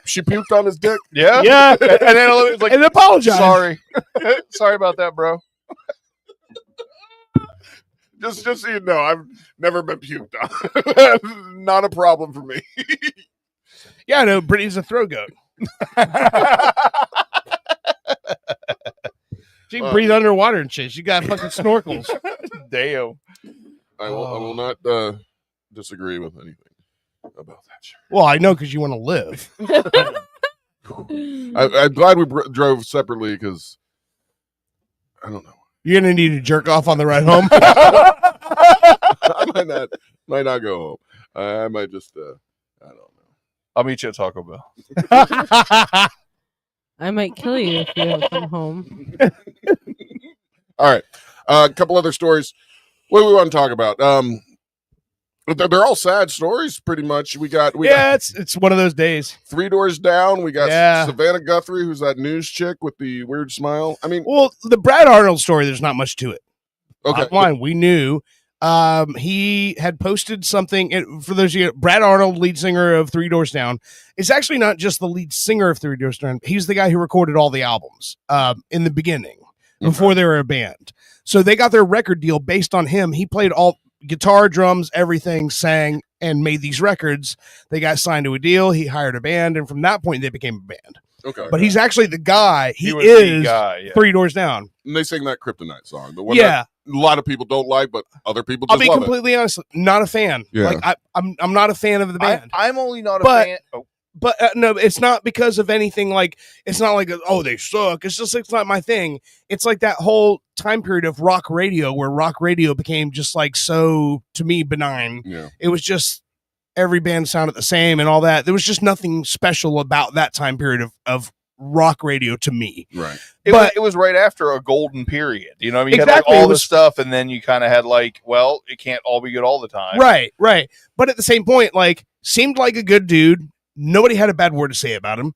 She puked on his dick. Yeah, Yeah. And then it was like, And apologize. sorry, sorry about that, bro. Just so you know, I've never been puked on. Not a problem for me. Yeah, I know. Brittany's a throw goat. She can breathe underwater and shit. She got fucking snorkels. Damn. I will not disagree with anything about that. Sure. Well, I know because you want to live. I'm glad we drove separately because I don't know. You're gonna need to jerk off on the ride home. I might not go home. I might just I don't know. I'll meet you at Taco Bell. I might kill you if you don't come home. All right, a couple other stories. What do we want to talk about? They're all sad stories, pretty much. We got it's one of those days. Three Doors Down. We got Yeah. Savannah Guthrie, who's that news chick with the weird smile. I mean, Well, the Brad Arnold story, there's not much to it. okay, Bottom line, we knew. He had posted something. For those of you, Brad Arnold, lead singer of Three Doors Down, is actually not just the lead singer of Three Doors Down. He's the guy who recorded all the albums in the beginning before they were a band. So they got their record deal based on him. He played all guitar, drums, everything, sang, and made these records. They got signed to a deal. He hired a band, and from that point, they became a band. okay. But he's actually the guy. He was the is guy, yeah. Three Doors Down. And they sing that Kryptonite song, the one Yeah. that a lot of people don't like, but other people I'll just be love completely honest. Not a fan. Yeah. Like I'm not a fan of the band. I'm only not a But- fan. Oh, But no, it's not because of anything. Like it's not like oh they suck. It's just it's not my thing. It's like that whole time period of rock radio where rock radio became just like so to me benign. it. Yeah. It was just every band sounded the same and all that. There was just nothing special about that time period of rock radio to me. Right. it was right after a golden period. You know what I mean? You had Exactly, like it all was- this stuff, and then you kind of had like, well, it can't all be good all the time. Right. But at the same point, like seemed like a good dude. Nobody had a bad word to say about him.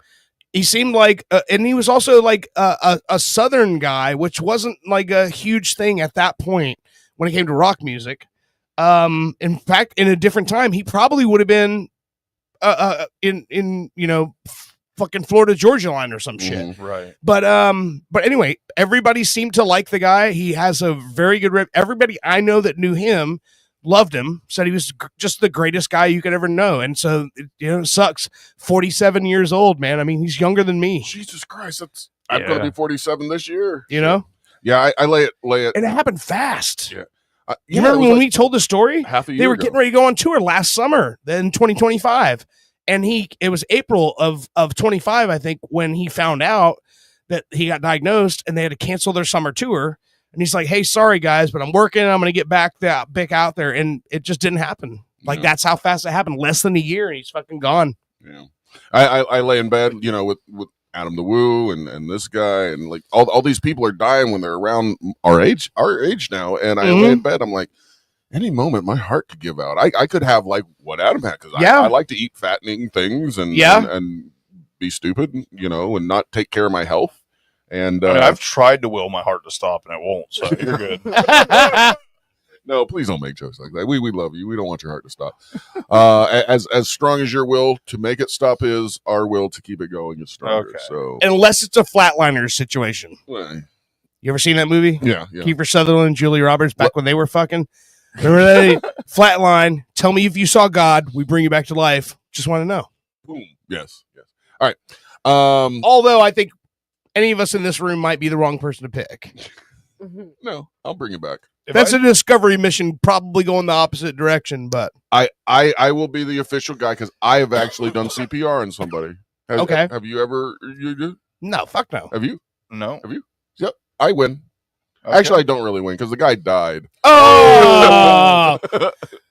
He seemed like, and he was also like a Southern guy, which wasn't like a huge thing at that point when it came to rock music. In fact, in a different time, he probably would have been in fucking Florida Georgia line or some shit. Mhm. Right. But anyway, everybody seemed to like the guy. He has a very good rep. Everybody I know that knew him loved him, said he was just the greatest guy you could ever know. And so, it sucks. 47 years old, man. I mean, he's younger than me, Jesus Christ, I'm going to be 47 this year. you know? Yeah, I lay it. And it happened fast. Yeah. You remember it was when like we told the story? half a year They were ago. getting ready to go on tour last summer, then 2025. And it was April of 25, I think, when he found out that he got diagnosed and they had to cancel their summer tour. And he's like, hey, sorry guys, but I'm working. I'm going to get back out there. And it just didn't happen. Like Yeah. that's how fast it happened. Less than a year and he's fucking gone. Yeah. I lay in bed, with Adam the Woo and this guy and like all these people are dying when they're around our age now, and I lay in bed. I'm like, any moment my heart could give out. I could have like what Adam had because I like to eat fattening things and be stupid, and not take care of my health. And I've tried to will my heart to stop and it won't. So you're good. No, please don't make jokes like that. We love you. We don't want your heart to stop. As strong as your will to make it stop is, our will to keep it going is stronger. Okay. So unless it's a Flatliners situation. Well, You ever seen that movie? Yeah. Kiefer Sutherland and Julie Roberts back when they were fucking. Remember that? Flatline. Tell me if you saw God. We bring you back to life. Just want to know. Boom. Yes. All right. Although I think any of us in this room might be the wrong person to pick. No, I'll bring it back. That's a discovery mission, probably going the opposite direction, but I will be the official guy because I have actually done CPR on somebody. Have you ever? No, fuck no. Have you? No. Have you? Yep. I win. Actually, I don't really win because the guy died. Oh,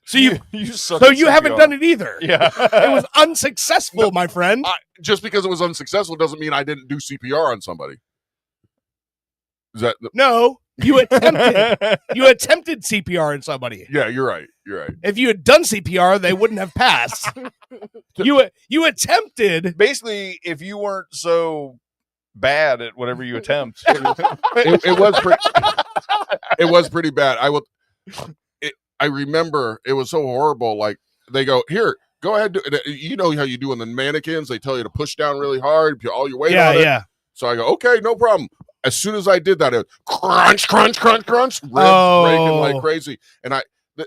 so you suck at haven't CPR. done it either. Yeah, it was unsuccessful, my friend. Just because it was unsuccessful doesn't mean I didn't do CPR on somebody. Is that No, you attempted. You attempted CPR on somebody. Yeah, you're right. If you had done CPR, they wouldn't have passed. You attempted. Basically, if you weren't so bad at whatever you attempt, it was it was pretty bad. I remember it was so horrible. Like they go, here, go ahead. You know how you do in the mannequins? They tell you to push down really hard, put all your weight on it. Yeah. So I go, okay, no problem. As soon as I did that, it was crunch, crunch, crunch, crunch, ribs breaking like crazy. And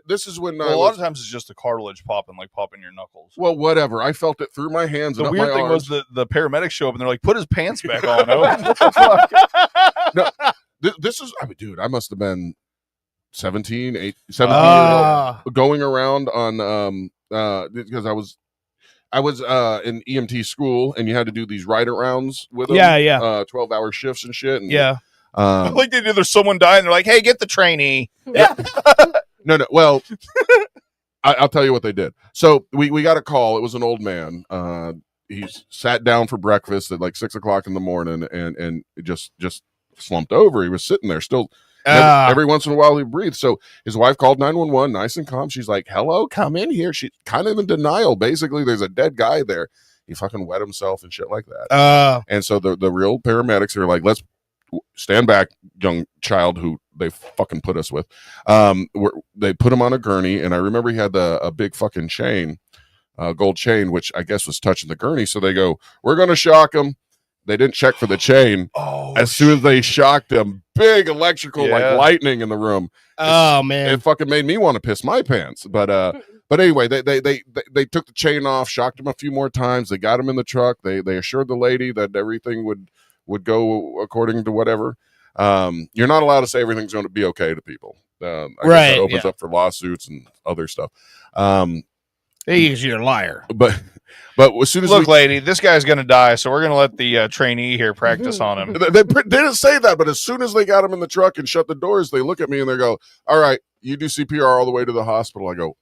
this is when a lot of times it's just the cartilage popping your knuckles. Well, whatever. I felt it through my hands. The and weird up my thing arms. was the paramedics show up and they're like, put his pants back on. What the fuck? No, this is, dude, I must have been 17 years old, going around on, because I was in EMT school and you had to do these rider rounds with them. 12-hour shifts and shit. And, like they do, there's someone dying. They're like, hey, get the trainee. No. Well, I'll tell you what they did. So we got a call. It was an old man. He sat down for breakfast at like 6 o'clock in the morning and just slumped over. He was sitting there still. Every once in a while he breathed. So his wife called 911, nice and calm. She's like, hello, come in here. She kind of in denial. Basically, there's a dead guy there. He fucking wet himself and shit like that. And so the real paramedics are like, let's stand back, young child who they fucking put us with. They put him on a gurney, and I remember he had a big fucking chain, gold chain, which I guess was touching the gurney. So they go, we're going to shock him. They didn't check for the chain. As soon as they shocked him, big electrical like lightning in the room. Oh man, it fucking made me want to piss my pants. But anyway, they took the chain off, shocked him a few more times. They got him in the truck. They assured the lady that everything would go according to whatever. You're not allowed to say everything's going to be okay to people. I guess that opens up for lawsuits and other stuff. You're a liar. But as soon as lady, this guy's going to die, so we're going to let the trainee here practice on him. They didn't say that, but as soon as they got him in the truck and shut the doors, they look at me and they go, all right, you do CPR all the way to the hospital. I go,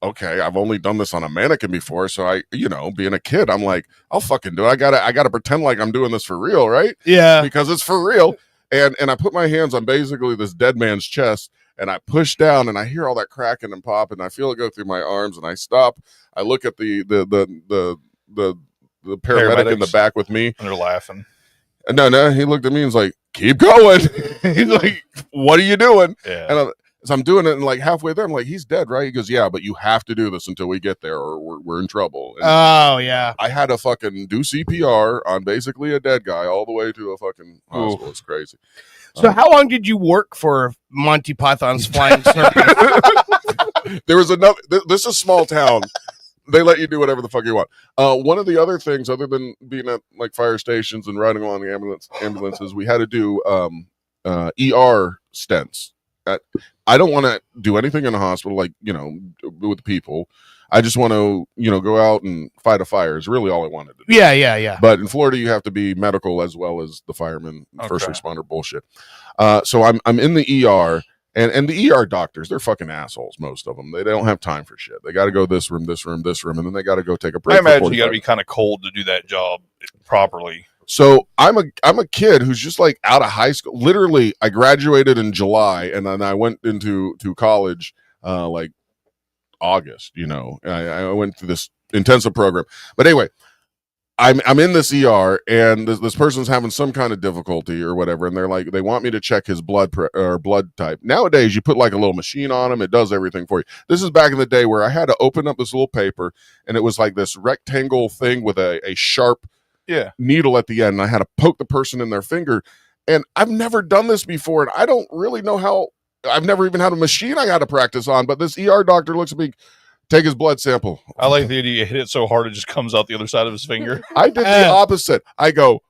okay, I've only done this on a mannequin before. So I, being a kid, I'm like, I'll fucking do it. I gotta pretend like I'm doing this for real, right? Yeah. Because it's for real. And I put my hands on basically this dead man's chest and I push down and I hear all that cracking and popping. I feel it go through my arms and I stop. I look at the paramedic in the back with me. And they're laughing. And no, he looked at me and was like, keep going. He's like, what are you doing? Yeah. And so I'm doing it, and like halfway there, I'm like, he's dead, right? He goes, yeah, but you have to do this until we get there, or we're in trouble. And yeah. I had to fucking do CPR on basically a dead guy all the way to a fucking hospital. It's crazy. So how long did you work for Monty Python's Flying Circus? There was another. This is a small town. They let you do whatever the fuck you want. One of the other things, other than being at like fire stations and riding along the ambulances, we had to do ER stents. I don't want to do anything in a hospital, like, with people. I just want to, go out and fight a fire is really all I wanted to do. Yeah. But in Florida, you have to be medical as well as the fireman, first responder bullshit. So I'm in the ER And the ER doctors, they're fucking assholes, most of them. They don't have time for shit. They got to go this room, and then they got to go take a break. I imagine you got to be kind of cold to do that job properly. So I'm a kid who's just like out of high school. Literally, I graduated in July, and then I went into college like August. I went through this intensive program. But anyway, I'm in this ER, and this person's having some kind of difficulty or whatever, and they want me to check his blood type. Nowadays, you put like a little machine on him; it does everything for you. This is back in the day where I had to open up this little paper, and it was like this rectangle thing with a sharp needle at the end, and I had to poke the person in their finger. And I've never done this before, and I don't really know how. I've never even had a machine I got to practice on. But this ER doctor looks at me. Take his blood sample. I like the idea you hit it so hard it just comes out the other side of his finger. I did the opposite. I go,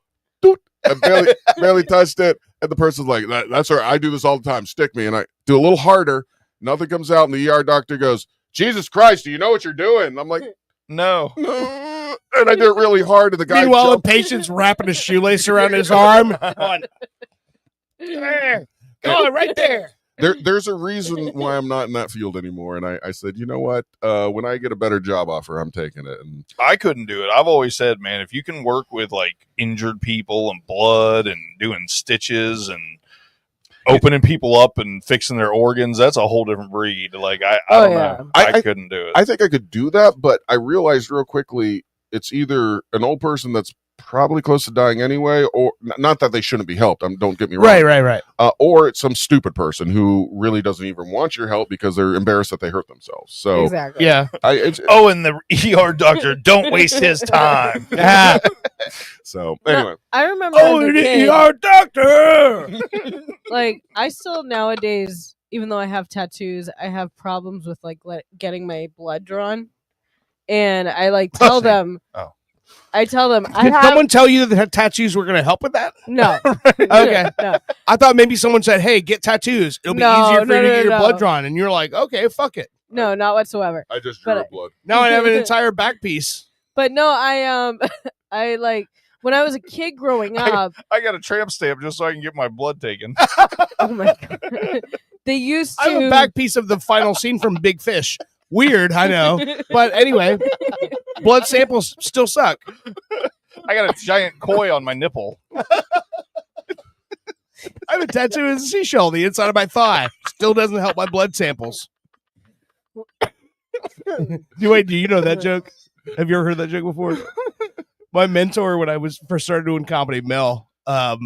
doot, and barely touched it. And the person's like, that's all right. I do this all the time. Stick me. And I do a little harder. Nothing comes out. And the ER doctor goes, Jesus Christ, do you know what you're doing? And I'm like, no. And I did it really hard. And the guy Meanwhile, the patient's wrapping a shoelace around his arm. Go on, right there. There's a reason why I'm not in that field anymore. And I said, you know what? When I get a better job offer, I'm taking it. And I couldn't do it. I've always said, man, if you can work with like injured people and blood and doing stitches and opening people up and fixing their organs, that's a whole different breed. Like I don't know. I couldn't do it. I think I could do that, but I realized real quickly it's either an old person that's probably close to dying anyway, or not that they shouldn't be helped. Don't get me wrong. Right. Or it's some stupid person who really doesn't even want your help because they're embarrassed that they hurt themselves. So Exactly. Yeah. and the ER doctor, don't waste his time. So anyway. I remember. as a kid, ER doctor. like I still nowadays, even though I have tattoos, I have problems with like getting my blood drawn, and I like tell them. Oh. I tell them. Did someone tell you that tattoos were going to help with that? No. Okay. No. I thought maybe someone said, "Hey, get tattoos. It'll be easier for you to get your blood drawn." And you're like, "Okay, fuck it." No, not whatsoever. I just drew blood. Now I have an entire back piece. But no, I like when I was a kid growing up. I got a tramp stamp just so I can get my blood taken. Oh my god! They used to. I have a back piece of the final scene from Big Fish. Weird, I know. But anyway, blood samples still suck. I got a giant koi on my nipple. I have a tattoo of a seashell on the inside of my thigh. Still doesn't help my blood samples. Do you know that joke? Have you ever heard that joke before? My mentor, when I was first started doing comedy, Mel, I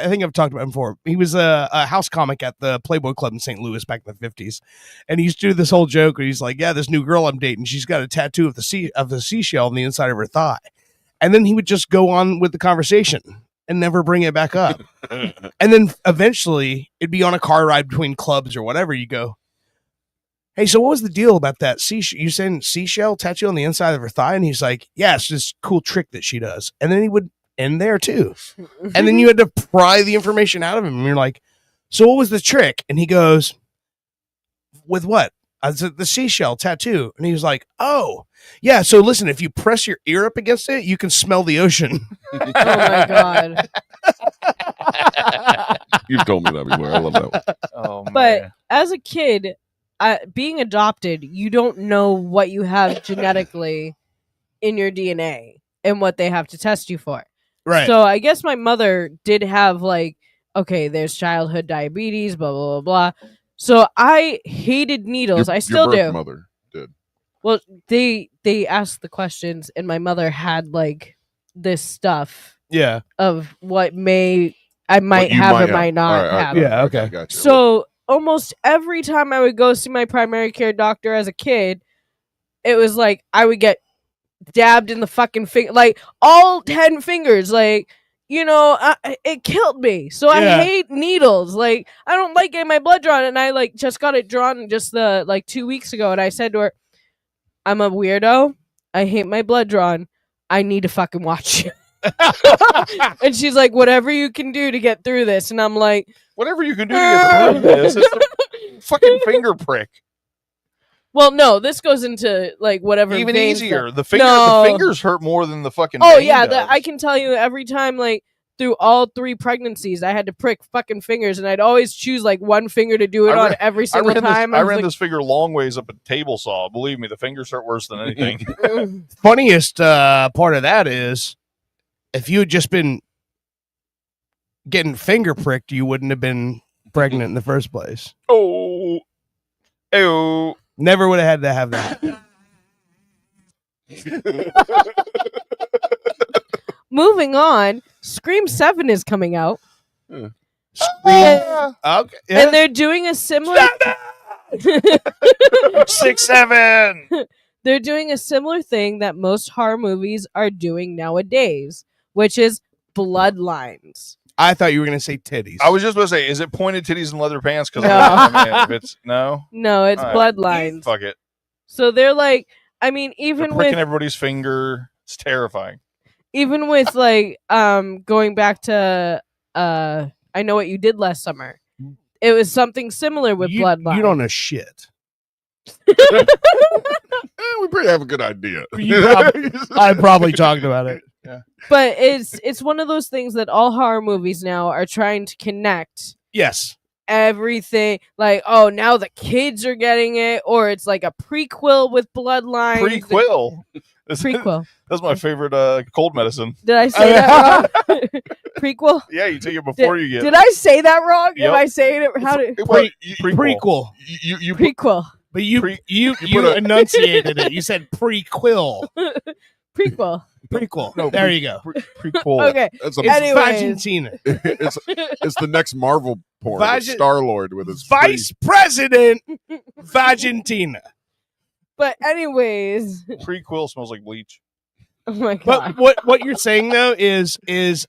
think I've talked about him before. He was a house comic at the Playboy Club in St. Louis back in the 50s, and he used to do this whole joke where he's like, "Yeah, this new girl I'm dating, she's got a tattoo of the seashell on the inside of her thigh," and then he would just go on with the conversation and never bring it back up. And then eventually, it'd be on a car ride between clubs or whatever. You go, "Hey, so what was the deal about that seashell? You saying seashell tattoo on the inside of her thigh?" And he's like, "Yeah, it's this cool trick that she does." And then he would end there too. And then you had to pry the information out of him. And you're like, "So what was the trick?" And he goes, "With what?" I said, "The seashell tattoo." And he was like, "Oh, yeah. So listen, if you press your ear up against it, you can smell the ocean." Oh my god! You've told me that before. I love that one. Oh man. But as a kid, being adopted, you don't know what you have genetically in your DNA and what they have to test you for. Right. So I guess my mother did have like, okay, there's childhood diabetes, blah blah blah blah. So I hated needles. I still your birth do. Mother did. Well, they asked the questions, and my mother had like this stuff. Yeah. Of what I might have or might not have. Yeah. Okay. Gotcha. So almost every time I would go see my primary care doctor as a kid, it was like I would get dabbed in the fucking finger, like all 10 fingers, like, you know, it killed me. So I hate needles. Like, I don't like getting my blood drawn, and I like just got it drawn just 2 weeks ago, and I said to her, "I'm a weirdo. I hate my blood drawn. I need to fucking watch you." And she's like, "Whatever you can do to get through this." And I'm like, whatever you can do to get through this. It's the fucking finger prick. well, no, this goes into like whatever. Even veins easier. that- The No. fingers hurt more than the fucking. Oh vein yeah, does. I can tell you every time like through all 3 pregnancies, I had to prick fucking fingers, and I'd always choose like one finger to do it on every single time. I was ran like, this finger long ways up a table saw. Believe me, the fingers hurt worse than anything. Funniest part of that is, if you had just been getting finger pricked, you wouldn't have been pregnant in the first place. Oh, never would have had to have that. Moving on, Scream 7 is coming out. Okay, And they're doing a similar 6, 7. They're doing a similar thing that most horror movies are doing nowadays, which is bloodlines. I thought you were going to say titties. I was just going to say, is it pointed titties and leather pants? Because if it's no, it's all right. bloodlines. Fuck it. So they're like, I mean, They're even pricking with everybody's finger. It's terrifying. even with like going back to I Know What You Did Last Summer, it was something similar with bloodlines. You don't know shit. We probably have a good idea. I probably talked about it. Yeah. But it's one of those things that all horror movies now are trying to connect Yes. everything. Like, oh, now the kids are getting it, or it's like a prequel with bloodlines. Prequel. Prequel. That's my favorite cold medicine. Did I say that wrong? Prequel? Yeah, you take it before you get. Did I say that wrong? Yep. Am I saying it? How did Prequel. You prequel? But you put a- enunciated it. You said prequel. Prequel. Prequel. No, there you go. Prequel. Okay. That's a, It's Anyways. Valentina. it's the next Marvel porn. Vagin- Star Lord with his Vice President Valentina. But anyways, Prequel smells like bleach. oh my god. But what you're saying though is and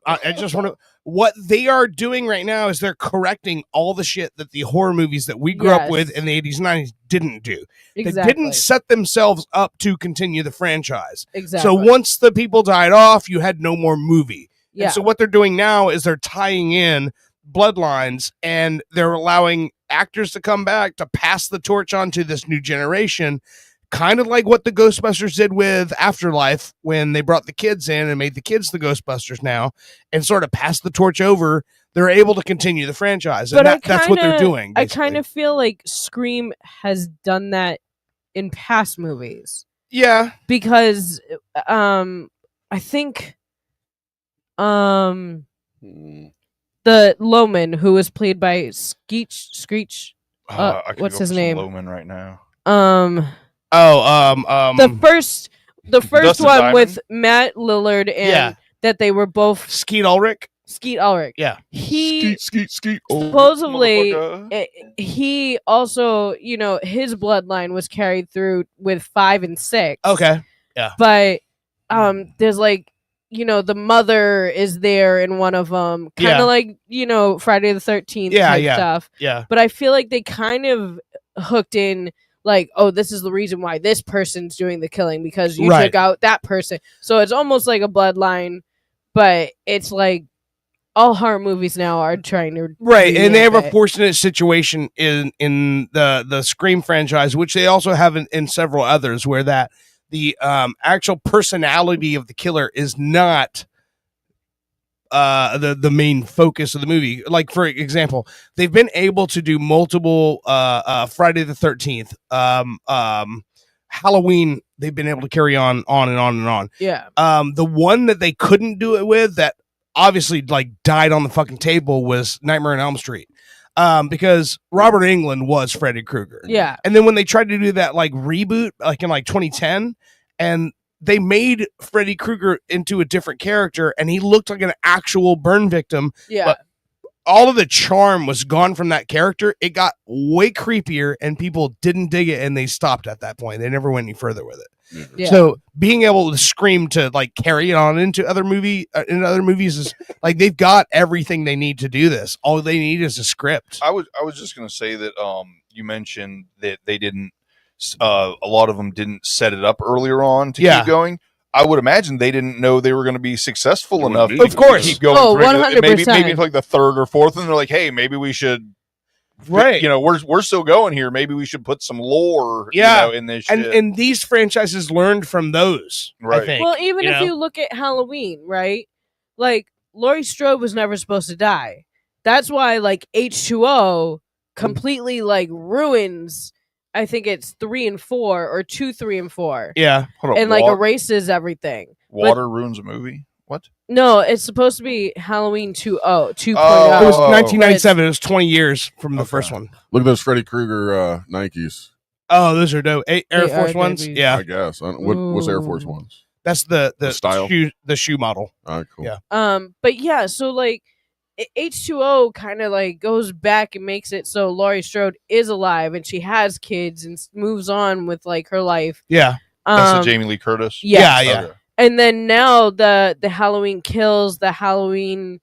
I just want to, what they are doing right now is they're correcting all the shit that the horror movies that we grew up Yes. with in the 80s and 90s didn't do. They Exactly. didn't set themselves up to continue the franchise. Exactly. So once the people died off, you had no more movie. Yeah. And so what they're doing now is they're tying in bloodlines, and they're allowing actors to come back to pass the torch on to this new generation, kind of like what the Ghostbusters did with Afterlife when they brought the kids in and made the kids the Ghostbusters now, and sort of passed the torch over. They're able to continue the franchise, and But that's what they're doing. I kind of feel like Scream has done that in past movies. Yeah. Because I think the Loman, who was played by Screech I could what's go his for some name? Loman right now. The first Dustin one Diamond? with Matt Lillard and Yeah. that they were both Skeet Ulrich. Skeet Ulrich. Yeah. He Skeet. supposedly motherfucker. he also, his bloodline was carried through with 5 and 6. Okay. Yeah. But there's like, the mother is there in one of them, kind of Yeah. like, Friday the 13th Yeah, type yeah, stuff. yeah. But I feel like they kind of hooked in like, oh, this is the reason why this person's doing the killing, because you Right. took out that person. So it's almost like a bloodline, but it's like all horror movies now are trying to Right, and they have a revamp it. fortunate situation in the Scream franchise, which they also have in several others, where that the actual personality of the killer is not the main focus of the movie. Like, for example, they've been able to do multiple Friday the 13th, Halloween. They've been able to carry on and on and on. Yeah. The one that they couldn't do it with, that obviously like died on the fucking table, was Nightmare on Elm Street. Because Robert Englund was Freddy Krueger. Yeah. And then when they tried to do that like reboot, like in like 2010, and they made Freddy Krueger into a different character, and he looked like an actual burn victim. Yeah. But all of the charm was gone from that character. It got way creepier, and people didn't dig it, and they stopped at that point. They never went any further with it. Yeah. So being able to Scream to like carry it on into other movies is like, they've got everything they need to do this. All they need is a script. I was just gonna say that you mentioned that they didn't a lot of them didn't set it up earlier on to Yeah. keep going. I would imagine they didn't know they were going to be successful enough Of course. keep going. Oh, through it. 100%. Maybe it's like the third or fourth, and they're like, "Hey, maybe we should." Right. We're still going here. Maybe we should put some lore, Yeah. in this shit. And these franchises learned from those. I Right. think. Well, even you if know? you look at Halloween, right? Like Laurie Strode was never supposed to die. That's why like H2O completely like ruins. I think it's 3 and 4 or 2, 3 and 4. Yeah. Hold up, and like erases everything. Water ruins a movie. What? No, it's supposed to be Halloween 2.0. 2.0. It was 1997. It was 20 years from the first one. Look at those Freddy Krueger Nikes. Oh, those are dope. Air Force Ones. Babies. Yeah, I guess. What's Air Force Ones? That's the style? shoe model. All right, cool. Yeah. But yeah, so like H2O kind of like goes back and makes it so Laurie Strode is alive and she has kids and moves on with like her life. Yeah. That's the Jamie Lee Curtis. Yeah. Okay. And then now the Halloween Kills, the Halloween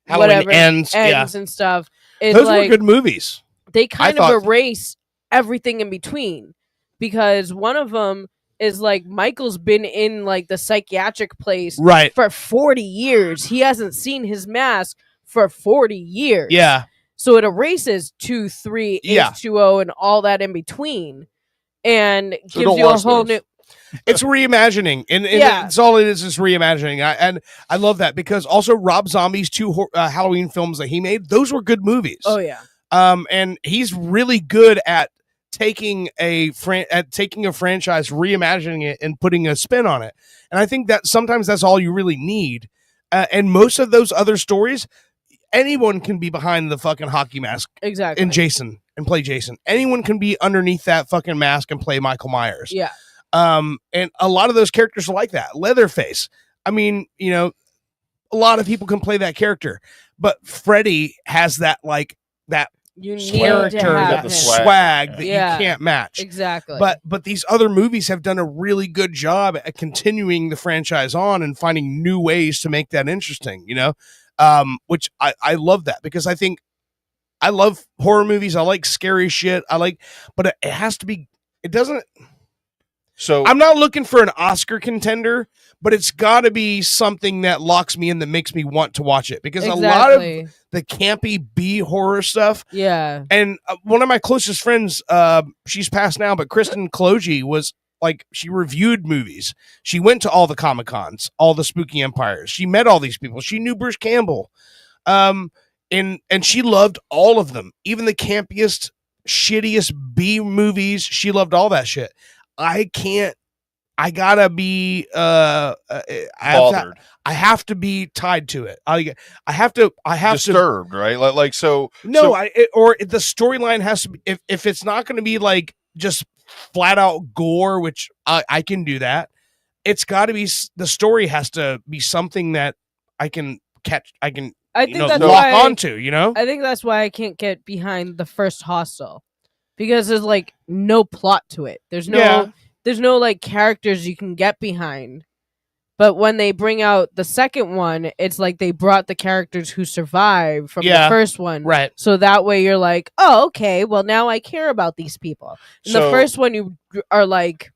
whatever Ends, yeah. and stuff. It's Those like, were good movies. They kind I of thought- erase everything in between because one of them is like Michael's been in like the psychiatric place Right. for 40 years. He hasn't seen his mask for 40 years. Yeah. So it erases 2, 3, Yeah. H2O, and all that in between, and So gives don't you a watch whole those. new. It's reimagining, and Yeah. it's all it is reimagining. And I love that because also Rob Zombie's 2 Halloween films that he made, those were good movies. Oh yeah. And he's really good at taking a franchise, reimagining it, and putting a spin on it. And I think that sometimes that's all you really need. And most of those other stories, anyone can be behind the fucking hockey mask, Exactly. and Jason and play Jason. Anyone can be underneath that fucking mask and play Michael Myers. Yeah. And a lot of those characters are like that. Leatherface. I mean, you know, a lot of people can play that character, but Freddy has that like that You need character, to have that him. swag that Yeah. you can't match. Exactly. But these other movies have done a really good job at continuing the franchise on and finding new ways to make that interesting, you know? Which I love that because I think I love horror movies. I like scary shit. But it has to be, it doesn't. So I'm not looking for an Oscar contender, but it's got to be something that locks me in, that makes me want to watch it because a lot Exactly. of the campy B horror stuff. Yeah. And one of my closest friends, she's passed now, but Kristen Kloji was like, she reviewed movies. She went to all the Comic-Cons, all the Spooky Empires. She met all these people. She knew Bruce Campbell. And she loved all of them, even the campiest, shittiest B movies. She loved all that shit. I gotta be Bothered. I have to be tied to it. I have to Disturbed, right? Like so. No, so, or the storyline has to be, if it's not going to be like just flat out gore, which I can do that. It's got to be, the story has to be something that I can catch. I think that's lock why onto. You know, I think that's why I can't get behind the first Hostel because there's like no plot to it. There's no like characters you can get behind. But when they bring out the second one, it's like they brought the characters who survived from the first one. Right. So that way you're like, oh, okay, well now I care about these people. In the So- first one you are like,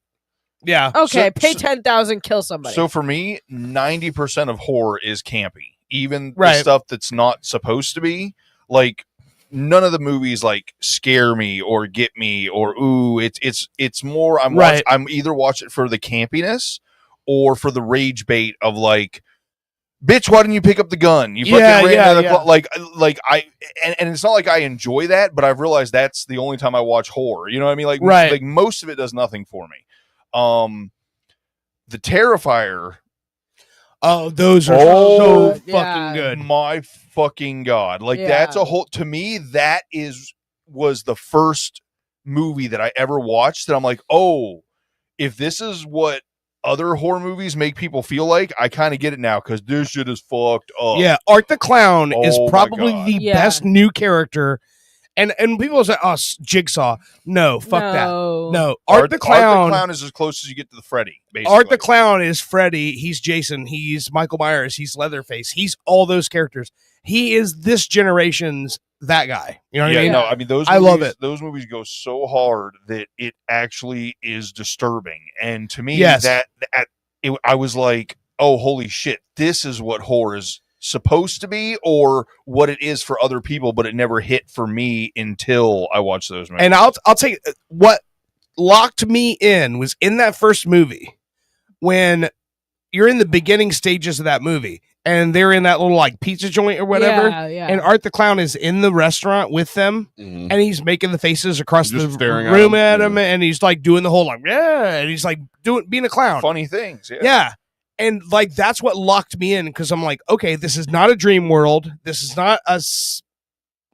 yeah, okay, So- pay 10,000, kill somebody. So for me, 90% of horror is campy. Even Right. the stuff that's not supposed to be. Like none of the movies like scare me or get me or ooh. It's more Right. I'm either watch it for the campiness or for the rage bait of like, bitch, why didn't you pick up the gun? You fucking ran down the clock. Like I and it's not like I enjoy that, but I've realized that's the only time I watch horror. You know what I mean? Like Right. like most of it does nothing for me. The Terrifier. Oh, those are so fucking good. My fucking God. Like Yeah. that's a whole, to me, that was the first movie that I ever watched that I'm like, oh, if this is what other horror movies make people feel like, I kind of get it now because this shit is fucked up. Yeah, Art the Clown is Oh my probably God. the Yeah. best new character. And people say, "Oh, Jigsaw." No, fuck that. No. No, Art the Clown is as close as you get to the Freddy. Basically. Art the Clown is Freddy. He's Jason. He's Michael Myers. He's Leatherface. He's all those characters. He is this generation's that guy. You know what I mean? No, I mean those. I movies, love it. Those movies go so hard that it actually is disturbing. And to me, Yes. I was like, oh, holy shit! This is what horror is supposed to be, or what it is for other people, but it never hit for me until I watched those movies. And I'll take what locked me in was in that first movie when you're in the beginning stages of that movie and they're in that little like pizza joint or whatever. Yeah, yeah. And Art the Clown is in the restaurant with them, and he's making the faces across Just the staring at room him. at him, and he's like doing the whole like yeah, and he's like being a clown. Funny things. Yeah. Yeah. And like that's what locked me in because I'm like, okay, this is not a dream world. This is not a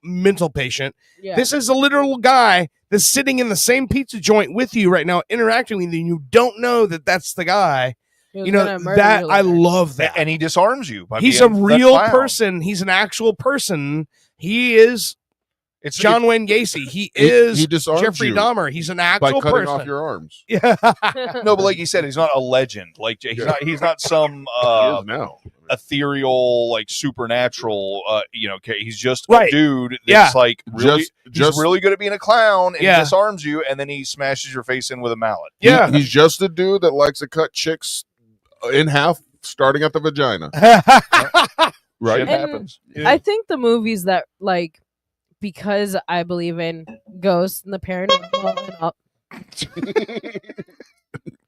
mental patient. Yeah. This is a literal guy that's sitting in the same pizza joint with you right now, interacting with you. And you don't know that that's the guy. He was You know gonna murder that you I later. love that. And he disarms you. By He's a being the real clown. person. He's an actual person. He is. It's John Wayne Gacy. He He is disarms Jeffrey you Dahmer. He's an by actual cutting person. off your arms. Yeah. No, but like you said, he's not a legend. Like he's not some He is now. ethereal, like supernatural. He's just Right. a dude that's Yeah. like really, Just- he's really good at being a clown, and Yeah. he disarms you, and then he smashes your face in with a mallet. Yeah. He's just a dude that likes to cut chicks in half, starting at the vagina. Right? Shit And happens. I think the movies that like because I believe in ghosts and the paranormal and all,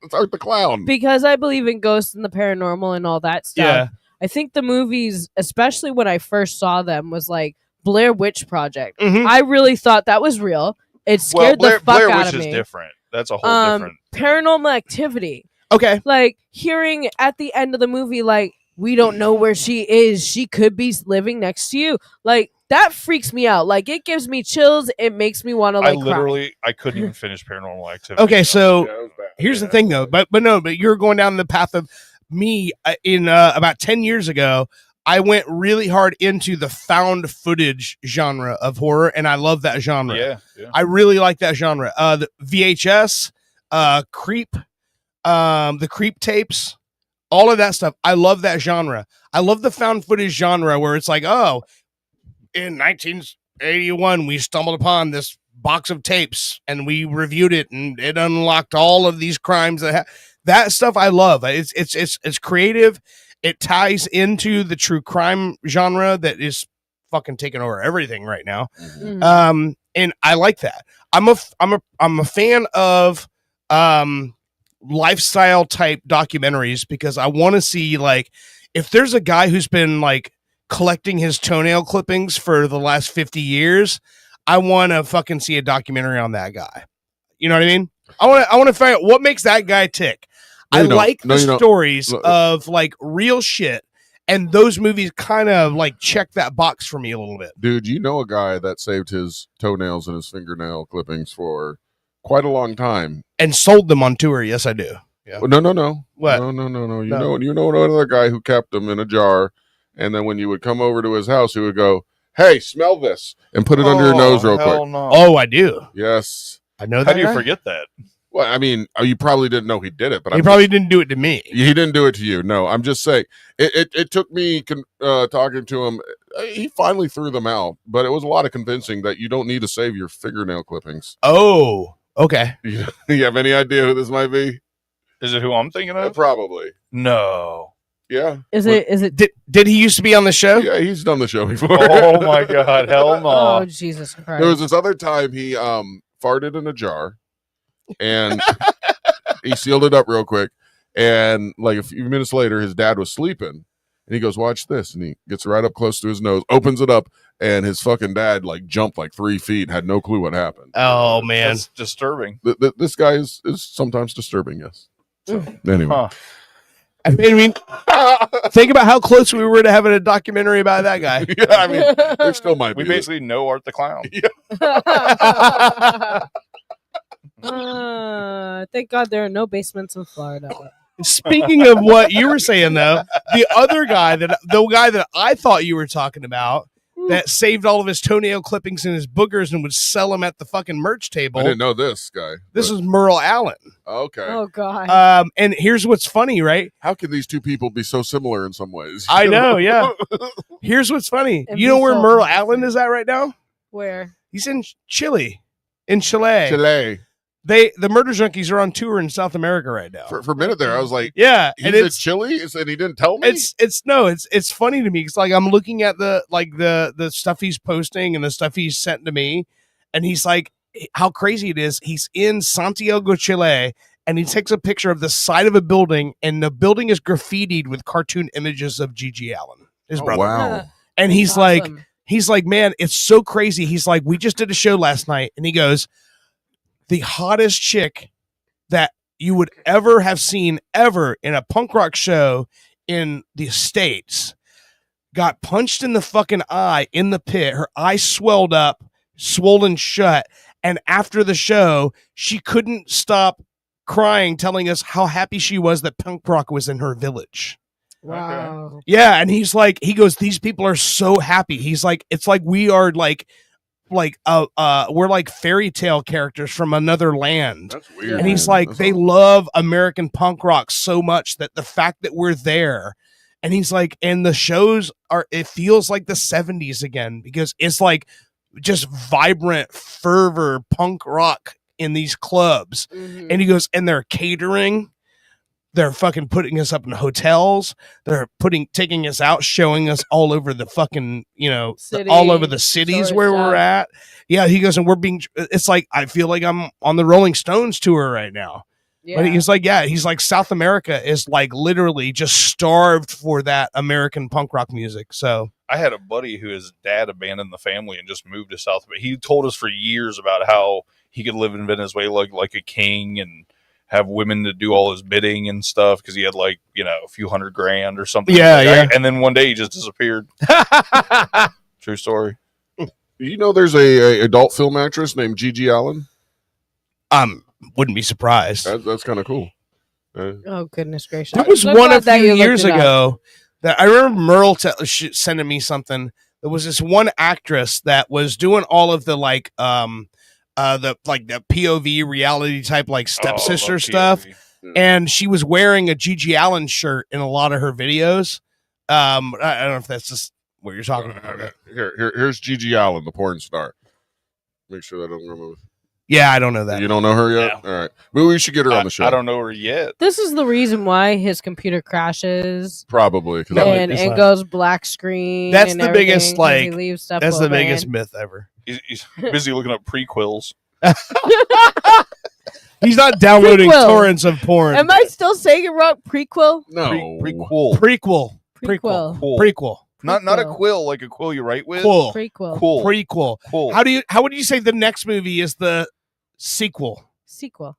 It's Art the Clown. because I believe in ghosts and the paranormal and all that stuff. Yeah. I think the movies, especially when I first saw them, was like Blair Witch Project. Mhm. I really thought that was real. It Well, scared Blair, the fuck Blair out Witch of is me. different. That's a whole different. Paranormal Activity. Okay. Like hearing at the end of the movie, like, we don't know where she is. She could be living next to you. Like, that freaks me out. Like, it gives me chills. It makes me want to, like, I couldn't even finish Paranormal Activity. Okay, so here's the thing, though. But you're going down the path of me. In about 10 years ago, I went really hard into the found footage genre of horror, and I love that genre. Yeah. I really like that genre. The VHS, Creep, the Creep tapes, all of that stuff. I love that genre. I love the found footage genre where it's like, oh, in 1981, we stumbled upon this box of tapes and we reviewed it, and it unlocked all of these crimes. That stuff I love. It's creative. It ties into the true crime genre that is fucking taking over everything right now. Mhm. And I like that. I'm a fan of lifestyle type documentaries because I want to see, like, if there's a guy who's been like collecting his toenail clippings for the last 50 years, I want to fucking see a documentary on that guy. You know what I mean? I want to find out what makes that guy tick. No, I you don't. like No, the you don't. stories Look. of like real shit, and those movies kind of like check that box for me a little bit. Dude, you know a guy that saved his toenails and his fingernail clippings for quite a long time. And sold them on tour. Yes, I do. Yeah. Well, no. What? No. No. You know another guy who kept them in a jar, and then when you would come over to his house, he would go, "Hey, smell this," and put it under your nose real quick. No. Oh, I do. Yes. I know that. How do you guy. forget that? Well, I mean, you probably didn't know he did it, but He probably didn't do it to me. He didn't do it to you. No, I'm just saying. It took me talking to him. He finally threw them out, but it was a lot of convincing that you don't need to save your fingernail clippings. Oh, okay. You have any idea who this might be? Is it who I'm thinking of? Probably. No. Yeah. Is it? Did he used to be on the show? Yeah, he's done the show before. Oh my God! Hell no! Oh, Jesus Christ! There was this other time he farted in a jar, and he sealed it up real quick. And like a few minutes later, his dad was sleeping, and he goes, "Watch this!" And he gets right up close to his nose, opens it up, and his fucking dad like jumped like 3 feet, had no clue what happened. Oh man, That's disturbing. This guy is sometimes disturbing. Yes. So, anyway. Huh. I mean, think about how close we were to having a documentary about that guy. Yeah, I mean, there still might We be. basically know Art the Clown. Thank God there are no basements in Florida. Speaking of what you were saying, though, the guy that I thought you were talking about that saved all of his toenail clippings and his boogers and would sell them at the fucking merch table. I didn't know this guy. This is Merle Allen. Okay. Oh God. And here's what's funny, right? How can these two people be so similar in some ways? I know, yeah. Here's what's funny. And You know be where so Merle amazing. Allen is at right now? Where? He's in Chile. In Chile. Chile. The Murder Junkies are on tour in South America right now. For a minute there, I was like, Yeah, he's and in it's Chile, and he didn't tell me. it's funny to me. It's like I'm looking at the stuff he's posting and the stuff he's sent to me, and he's like, how crazy it is. He's in Santiago, Chile, and he takes a picture of the side of a building, and the building is graffitied with cartoon images of G.G. Allen, his brother. Wow. And he's Awesome. like, man, it's so crazy. He's like, we just did a show last night, and he goes, the hottest chick that you would ever have seen ever in a punk rock show in the States got punched in the fucking eye in the pit. Her eye swelled up, swollen shut. And after the show, she couldn't stop crying, telling us how happy she was that punk rock was in her village. Wow. Yeah. And he goes, these people are so happy. He's like, it's like we are we're like fairy tale characters from another land. That's weird. And he's man. like, That's they love American punk rock so much that the fact that we're there, and he's like, and the shows it feels like the 70s again, because it's like just vibrant fervor punk rock in these clubs. And he goes, and they're catering. They're fucking putting us up in hotels. They're taking us out, showing us all over the fucking, all over the cities where we're at. Yeah, he goes, and it's like, I feel like I'm on the Rolling Stones tour right now. But he's like, South America is like literally just starved for that American punk rock music. So I had a buddy who his dad abandoned the family and just moved to South America. He told us for years about how he could live in Venezuela like a king and have women to do all his bidding and stuff because he had a few $100,000 or something. Yeah. And then one day he just disappeared. True story. You know, there's a adult film actress named G.G. Allen. Wouldn't be surprised. That's kind of cool. Oh goodness gracious! There was I'm one glad a that few you looked years it up. ago that I remember Merle sending me something. There was this one actress that was doing all of the the POV reality type stepsister stuff, and she was wearing a G.G. Allen shirt in a lot of her videos. I don't know if that's just what you're talking about. Here's G.G. Allen, the porn star. Make sure that I don't remember. Yeah, I don't know that. You don't know her yet? All right. Maybe we should get her on the show. I don't know her yet. This is the reason why his computer crashes. Probably. And it goes black screen. That's and the biggest, everything, 'cause he leaves stuff that's the open. biggest myth ever. He's busy looking up prequels. He's not downloading Prequel. torrents of porn. Am I still saying it wrong? Prequel? No. Prequel. Not a quill like a quill you write with. Cool. Prequel. Cool. Prequel. Cool. How would you say the next movie is the sequel? Sequel.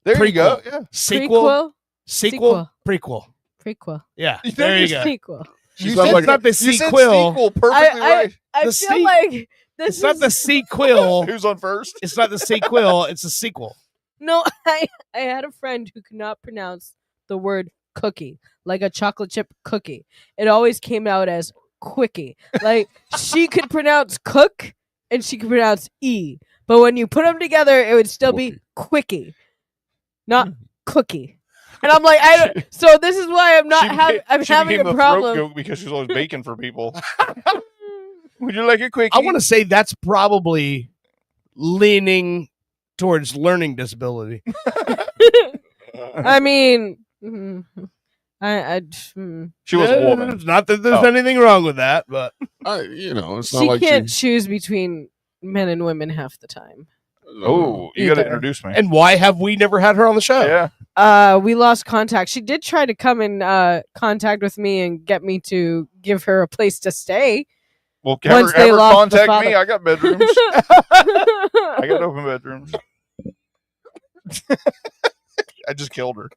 There you go. Prequel. Yeah. Sequel. Sequel. Prequel. Prequel. Yeah. There you go. Sequel. You said it's not the sequel. sequel perfectly right. I The feel like this It's not the sequel. Who's on first? It's not the sequel. It's a sequel. No, I had a friend who could not pronounce the word cookie, like a chocolate chip cookie. It always came out as quickie. Like she could pronounce cook and she could pronounce E. But when you put them together, it would still be quickie, not cookie. And I'm like, so this is why I'm not having. I'm She having became a the problem throat goat because she's always baking for people. Would you like a quickie? I want to say that's probably leaning towards learning disability. I mean, She was a woman. It's not that there's anything wrong with that, but it's not she like can't choose between men and women half the time. Oh, you got to Either. introduce me. And why have we never had her on the show? Yeah. We lost contact. She did try to come in contact with me and get me to give her a place to stay. Well, Once have they her lost the contact me. father. I got bedrooms. I got open bedrooms. I just killed her.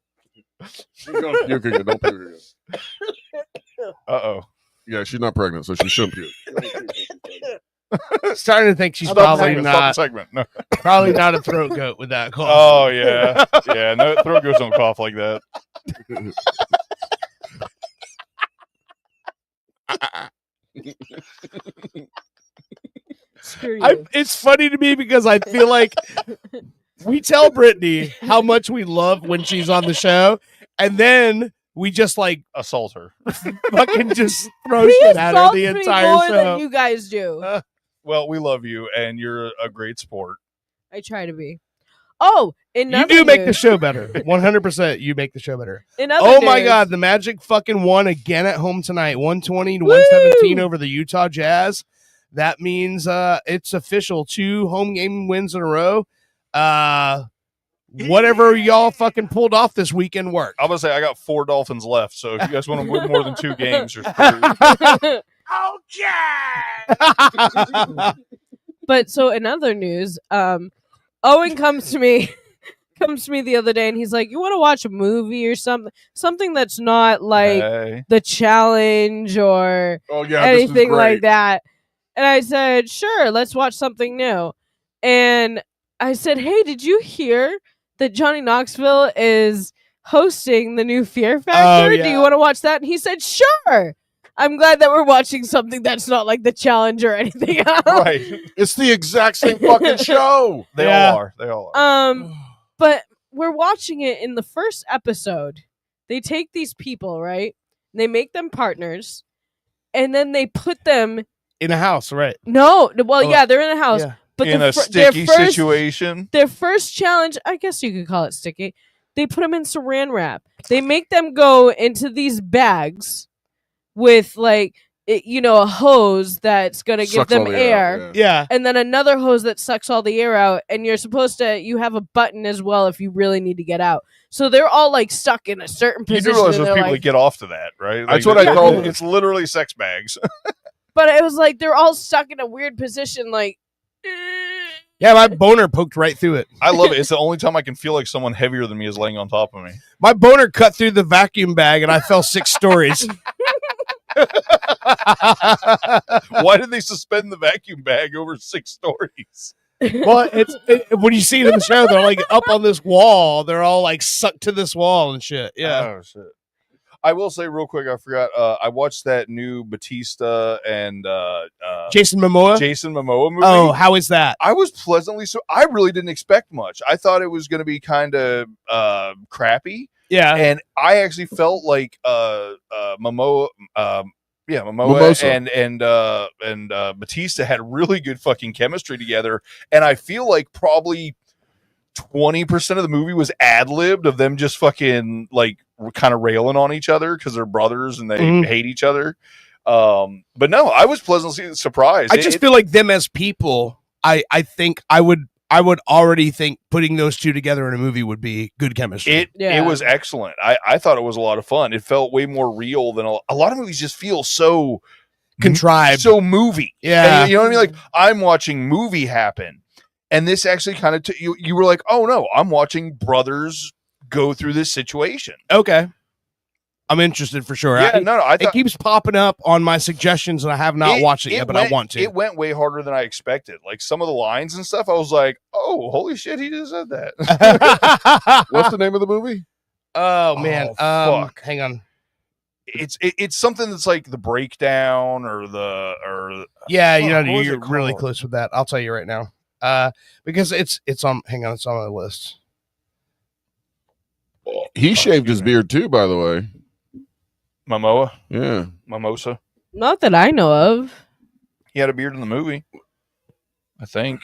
Don't puke again. Don't puke again. Uh-oh. Yeah, she's not pregnant, so she shouldn't puke. Starting to think she's Stop the probably segment, stop not. the segment. No. Probably not a throat goat with that cough. Oh, yeah. Yeah, no, throat goats don't cough like that. Screw you. It's funny to me because I feel like we tell Brittany how much we love when she's on the show, and then we just assault her. Fucking just throw He shit at her assaults the me entire more show. than you guys do. Well, we love you, and you're a great sport. I try to be. Oh, in You do make the show better. 100%. You make the show better. In other Oh my news- God, the Magic fucking won again at home tonight, 120 to 117 over the Utah Jazz. That means it's official. 2 home game wins in a row. whatever y'all fucking pulled off this weekend worked. I'm gonna say I got 4 Dolphins left, so if you guys want to win more than 2 games, you're screwed. But so in other news, Owen comes to me the other day and he's like, "You want to watch a movie or something that's not like The Challenge or anything like that?" And I said, "Sure, let's watch something new." And I said, "Hey, did you hear that Johnny Knoxville is hosting the new Fear Factor? Do you want to watch that?" And he said, "Sure." I'm glad that we're watching something that's not like The Challenge or anything else. Right. It's the exact same fucking show. They all are. They all are. But we're watching it in the first episode. They take these people, right? They make them partners, and then they put them in a house, right? No, well, yeah, they're in a house, but in the a sticky situation. Their first challenge, I guess you could call it sticky. They put them in Saran wrap. They make them go into these bags with like a hose that's gonna give Sucks them all the air, air out, and then another hose that sucks all the air out, and you have a button as well if you really need to get out. So they're all like stuck in a certain You position. do realize and those they're people like- that get off to that, right? That's what I call it. It's literally sex bags. but it was like they're all stuck in a weird position, like Yeah, my boner poked right through it. I love it. It's the only time I can feel like someone heavier than me is laying on top of me. My boner cut through the vacuum bag and I fell 6 stories. Why did they suspend the vacuum bag over 6 stories? Well, when you see it in the show, they're like up on this wall. They're all like sucked to this wall and shit. Yeah. Oh shit. I will say real quick, I forgot. I watched that new Batista and Jason Momoa movie. Oh, how is that? I was pleasantly I really didn't expect much. I thought it was going to be kind of crappy. Yeah. And I actually felt like Momoa. Mimosa. and Batista had really good fucking chemistry together, and I feel like probably 20% of the movie was ad-libbed of them just fucking like kind of railing on each other because they're brothers and they hate each other. But no, I was pleasantly surprised. I just feel like them as people. I think I would already think putting those two together in a movie would be good chemistry. It was excellent. I thought it was a lot of fun. It felt way more real than a lot of movies just feel so contrived, so movie. Yeah. And you know what I mean? Like I'm watching movie happen, and this actually kind of you were like, oh no, I'm watching brothers go through this situation. Okay. I'm interested for sure. Yeah, It keeps popping up on my suggestions, and I have not watched it yet, but I want to. It went way harder than I expected. Like some of the lines and stuff, I was like, "Oh, holy shit, he just said that." What's the name of the movie? Oh man, fuck. Hang on. It's something that's like the breakdown or Yeah, what was you're it really called? close with that. I'll tell you right now. Because it's on. Hang on, it's on my list. He shaved his beard too, by the way. Momoa, Yeah. Mimosa. not that I know of. He had a beard in the movie, I think.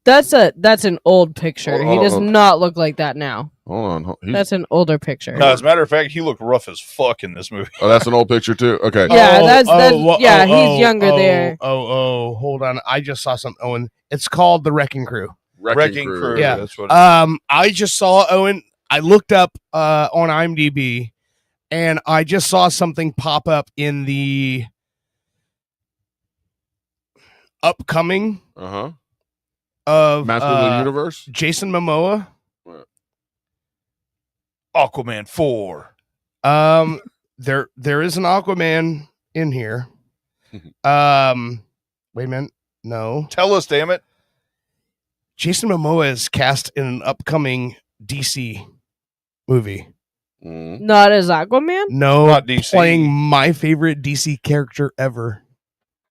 That's an old picture. He does Oh. not look like that now. Hold on. That's an older picture. No, as a matter of fact, he looked rough as fuck in this movie. Oh, that's an old picture too. Okay. Yeah, he's younger there. Hold on. I just saw something, Owen. It's called The Wrecking Crew. Wrecking Crew. Yeah. That's what I just saw Owen. I looked up on IMDb, and I just saw something pop up in the upcoming of Master of the Universe? Jason Momoa. Aquaman 4. There is an Aquaman in here. Wait a minute. No. Tell us, damn it. Jason Momoa is cast in an upcoming DC movie. Not as Aquaman? No, Not DC. playing my favorite DC character ever.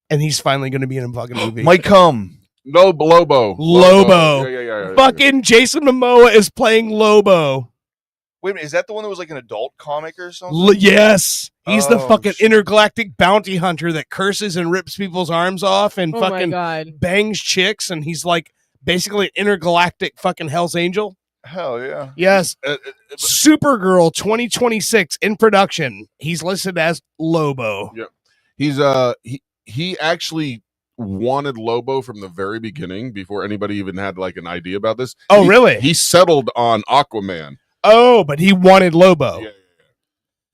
And he's finally going to be in a fucking movie. Might come. No, Lobo. Lobo. Yeah. Fucking Jason Momoa is playing Lobo. Wait a minute, is that the one that was like an adult comic or something? Yes. He's the Oh, fucking intergalactic bounty hunter that curses and rips people's arms off and Oh my fucking God. bangs chicks. And he's like basically an intergalactic fucking Hell's Angel. Hell yeah. Yes. Supergirl 2026 in production. He's listed as Lobo. Yeah. He's he actually wanted Lobo from the very beginning before anybody even had like an idea about this. Oh, really? He settled on Aquaman. Oh, but he wanted Lobo. Yeah.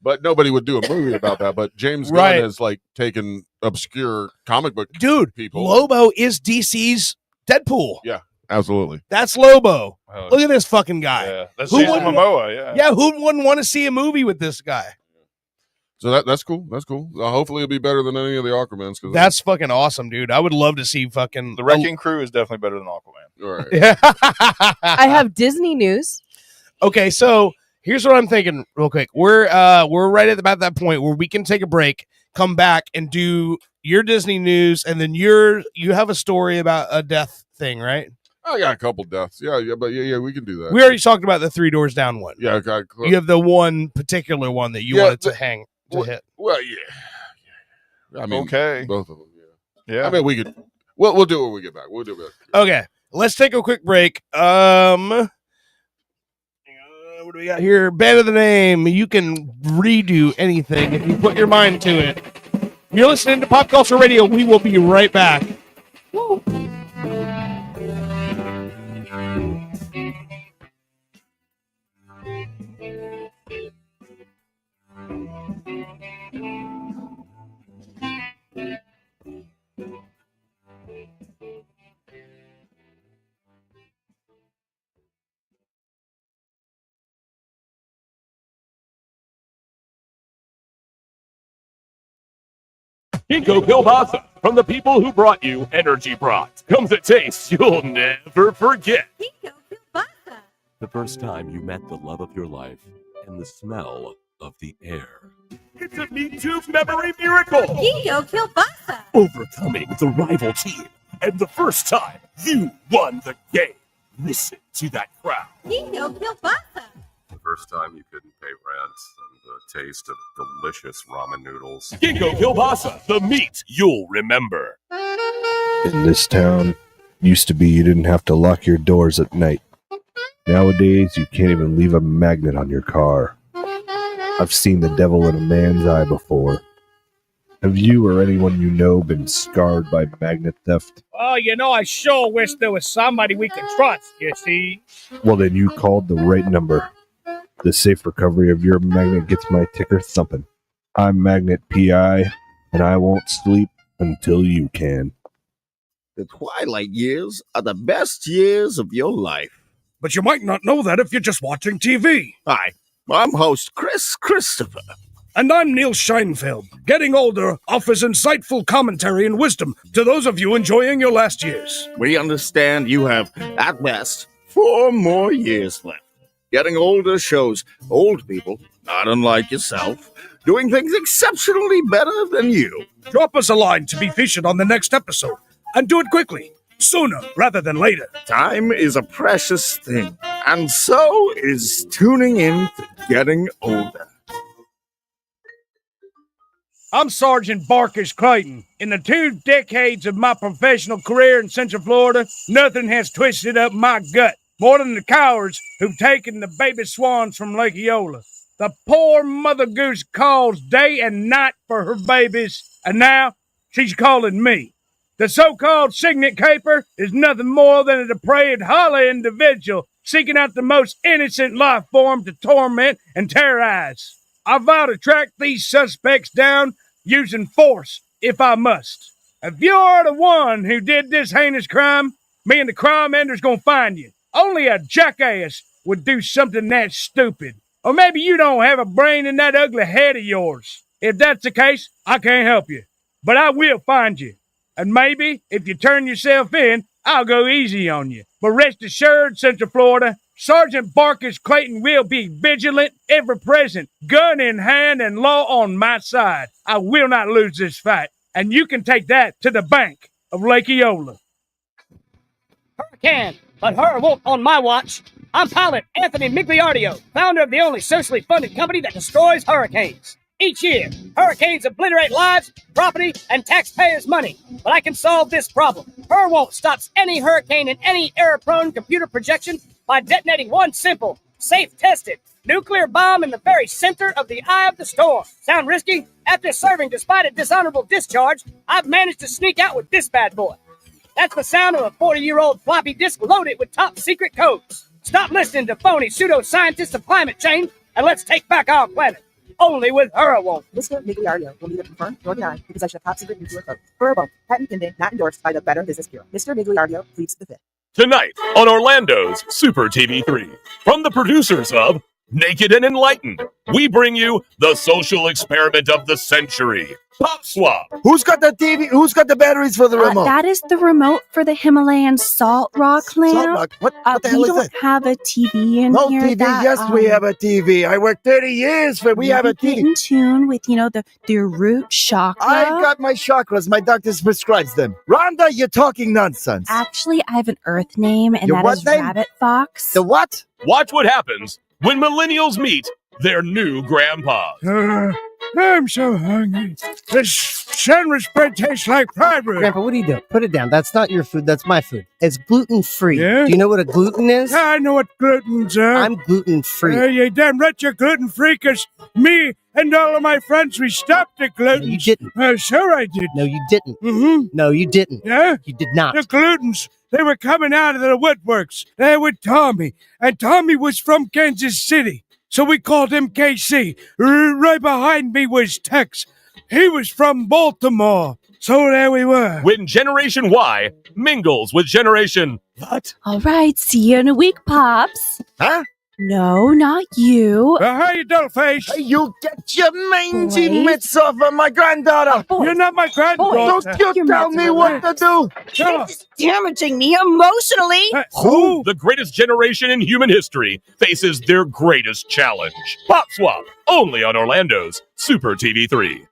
But nobody would do a movie about that. But James Gunn Right. has like taken obscure comic book people. Lobo is DC's Deadpool. Yeah, absolutely. That's Lobo. Oh, Look at this fucking guy. Yeah, that's Who Jason wouldn't- Momoa. Yeah. Yeah, who wouldn't want to see a movie with this guy? So that's cool. That's cool. Hopefully it'll be better than any of the Aquamans. Cause That's fucking awesome, dude. I would love to see fucking The Wrecking Crew is definitely better than Aquaman. All right. Yeah. I have Disney news. Okay, so here's what I'm thinking real quick. We're right at about that point where we can take a break, come back and do your Disney news, and then you have a story about a death thing, right? I got a couple deaths. Yeah, we can do that. We already talked about the 3 Doors Down one. Yeah, okay. You have the one particular one that you Yeah, wanted to hang to hit. Well, yeah. I mean, Okay. both of them. Yeah. I mean, we could. We'll do it when we get back. We'll do it. Okay, let's take a quick break. What do we got here? Better the name. You can redo anything if you put your mind to it. You're listening to Pop Culture Radio. We will be right back. Woo. Ginkgo Kielbasa, from the people who brought you Energy Brot. Comes a taste you'll never forget. The first time you met the love of your life and the smell of the air. It's a Me Too memory miracle! Ginkgo Kielbasa! Overcoming the rival team, and the first time you won the game. Listen to that crowd. Ginkgo Kielbasa! The first time you couldn't pay rent and the taste of delicious ramen noodles. Ginkgo Kielbasa, the meat you'll remember. In this town, used to be you didn't have to lock your doors at night. Nowadays, you can't even leave a magnet on your car. I've seen the devil in a man's eye before. Have you or anyone you know been scarred by magnet theft? Oh, I sure wish there was somebody we could trust, you see. Well, then you called the right number. The safe recovery of your magnet gets my ticker thumping. I'm Magnet PI, and I won't sleep until you can. The twilight years are the best years of your life. But you might not know that if you're just watching TV. Hi, I'm host Chris Christopher. And I'm Neil Scheinfeld. Getting older offers insightful commentary and wisdom to those of you enjoying your last years. We understand you have, at best, 4 more years left. Getting older shows old people, not unlike yourself, doing things exceptionally better than you. Drop us a line to be featured on the next episode. And do it quickly. Sooner rather than later. Time is a precious thing, and so is tuning in to Getting Older. I'm Sergeant Barkis Clayton. In the 2 decades of my professional career in Central Florida, nothing has twisted up my gut more than the cowards who've taken the baby swans from Lake Eola. The poor mother goose calls day and night for her babies, and now she's calling me. The so-called signet caper is nothing more than a depraved, hollow individual seeking out the most innocent life form to torment and terrorize. I vow to track these suspects down using force if I must. If you're the one who did this heinous crime, me and the crime ender's gonna find you. Only a jackass would do something that stupid. Or maybe you don't have a brain in that ugly head of yours. If that's the case, I can't help you. But I will find you. And maybe, if you turn yourself in, I'll go easy on you. But rest assured, Central Florida, Sergeant Barkis Clayton will be vigilant, ever present, gun in hand and law on my side. I will not lose this fight. And you can take that to the bank of Lake Eola. Can, but her won't on my watch. I'm pilot Anthony Migliardio, founder of the only socially funded company that destroys hurricanes. Each year, hurricanes obliterate lives, property, and taxpayers' money. But I can solve this problem. Her won't stops any hurricane in any error-prone computer projection by detonating one simple, Safe tested. Nuclear bomb in the very center of the eye of the storm. Sound risky? After serving despite a dishonorable discharge, I've managed to sneak out with this bad boy. That's the sound of a 40-year-old floppy disk loaded with top secret codes. Stop listening to phony pseudoscientists of climate change and let's take back our planet. Only with Hura won't. Mr. Migliario will neither confirm nor deny the possession of top secret nuclear code. Hura won't. Patent pending, not endorsed by the Better Business Bureau. Mr. Migliario pleads the fifth. Tonight on Orlando's Super TV 3, from the producers of Naked and Enlightened, we bring you the social experiment of the century, Pop Swap. Who's got the TV? Who's got the batteries for the remote? That is the remote for the Himalayan salt rock lamp. Salt rock? What the hell we is don't that? have a TV in No here. TV. Yes, we have a TV. I worked 30 years for. We have a Get TV. in tune with, the root chakra. I got my chakras. My doctor prescribes them. Rhonda, you're talking nonsense. Actually, I have an earth name, and Your that what is name? Rabbit Fox. The what? Watch what happens when millennials meet their new grandpa. I'm so hungry. This sandwich bread tastes like fried bread. Grandpa, what are you doing? Put it down. That's not your food. That's my food. It's gluten-free. Yeah? Do you know what a gluten is? I know what gluten's are. I'm gluten-free. You damn right you're gluten-free, because me and all of my friends, we stopped the gluten. No, you didn't. Sure I did. No, you didn't. Mm-hmm. No, you didn't. Yeah? You did not. The glutens, they were coming out of the woodworks. They with Tommy. And Tommy was from Kansas City. So we called him KC. Right behind me was Tex. He was from Baltimore. So there we were. When Generation Y mingles with Generation... What? All right, see you in a week, Pops. Huh? No, not you. How you doing, face? Hey, you get your mangy Boys. mitts off of my granddaughter. You're not my granddaughter. Don't you tell me what to do. Sure. Damaging me emotionally. Who? The greatest generation in human history faces their greatest challenge. Pop Swap, only on Orlando's Super TV 3.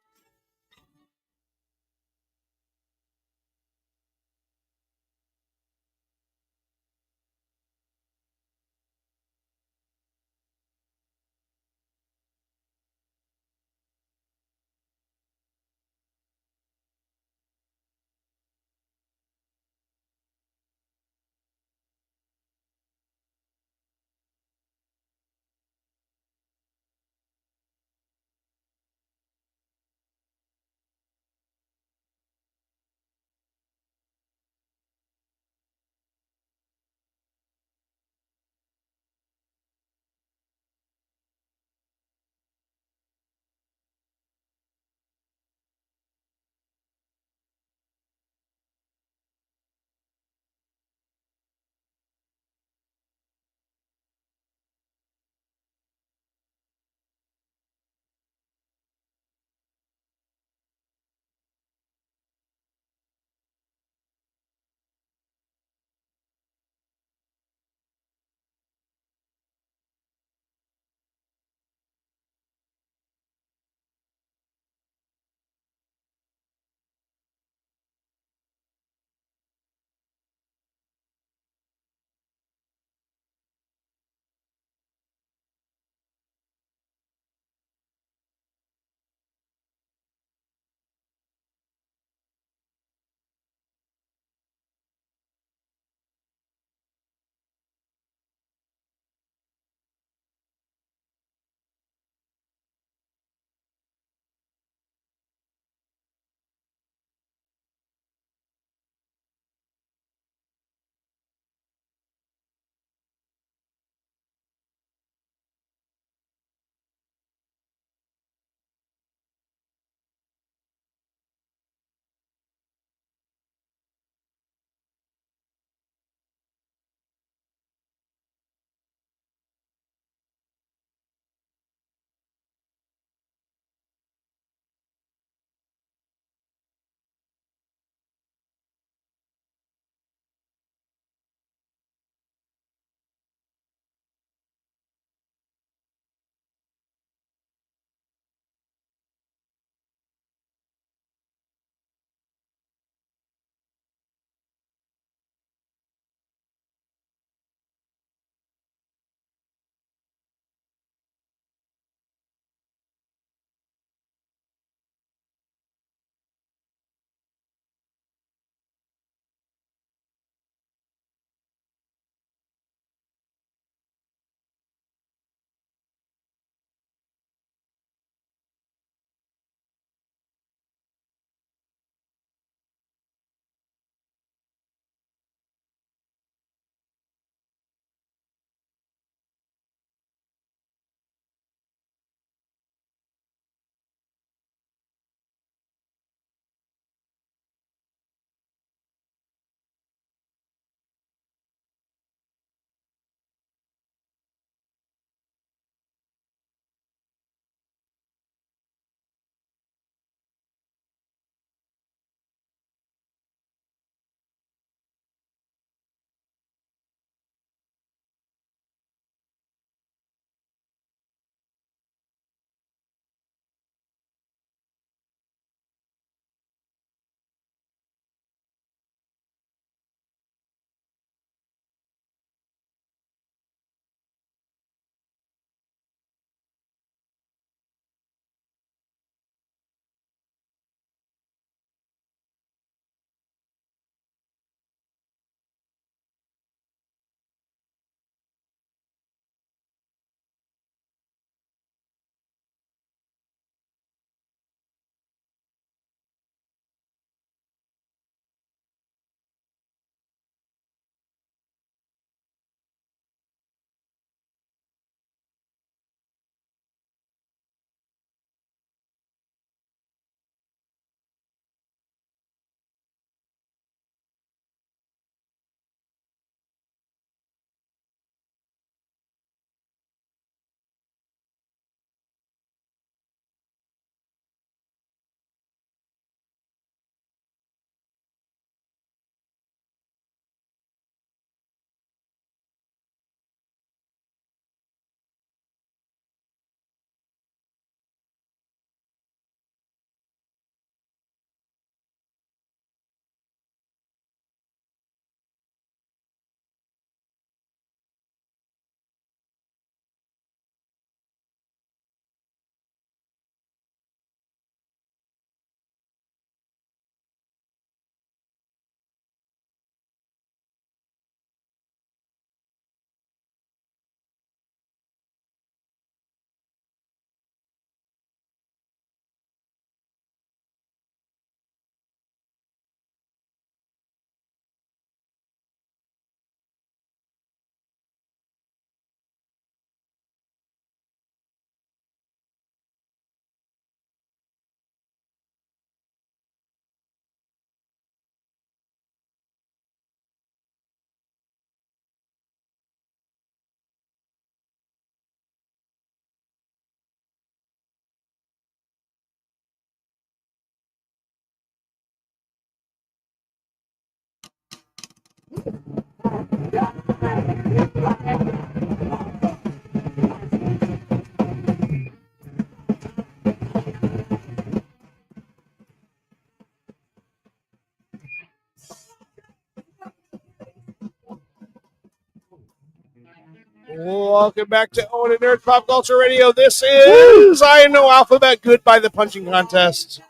Welcome back to Owen and Nerd Pop Culture Radio. This is I Know Alphabet Good by the Punching Contest.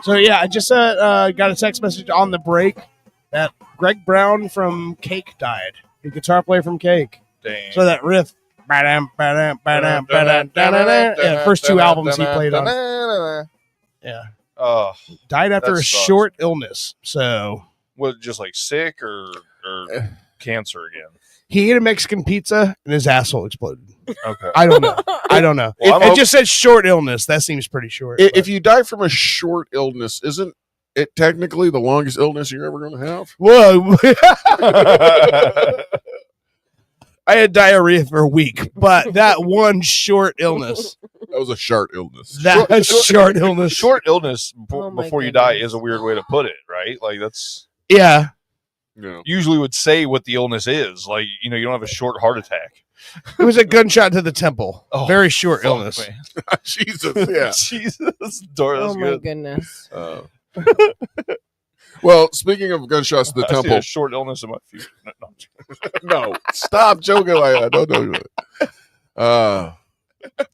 So yeah, I just got a text message on the break that Greg Brown from Cake died. The guitar player from Cake. Dang. So that riff, yeah, first two albums he played on. Yeah. Oh, died after that a sucks. short illness. So Was it just like sick or cancer again? he ate a Mexican pizza and his asshole exploded. Okay. I don't know. I don't know. Well, It just said short illness. That seems pretty short. If you die from a short illness, isn't it technically the longest illness you're ever going to have? Whoa. I had diarrhea for a week, but that one short illness. That was a short illness. That short illness. Short illness Oh my before you die goodness. is a weird way to put it, right? Like that's Yeah. usually would say what the illness is. Like, you know, you don't have a short heart attack. It was a gunshot to the temple. Oh, Very short fuck, illness. man. Jesus, yeah. Jesus, Dora, that's Oh my good. goodness. Well, speaking of gunshots to the I see temple, a short illness in my future. no, stop joking like that. Don't do it.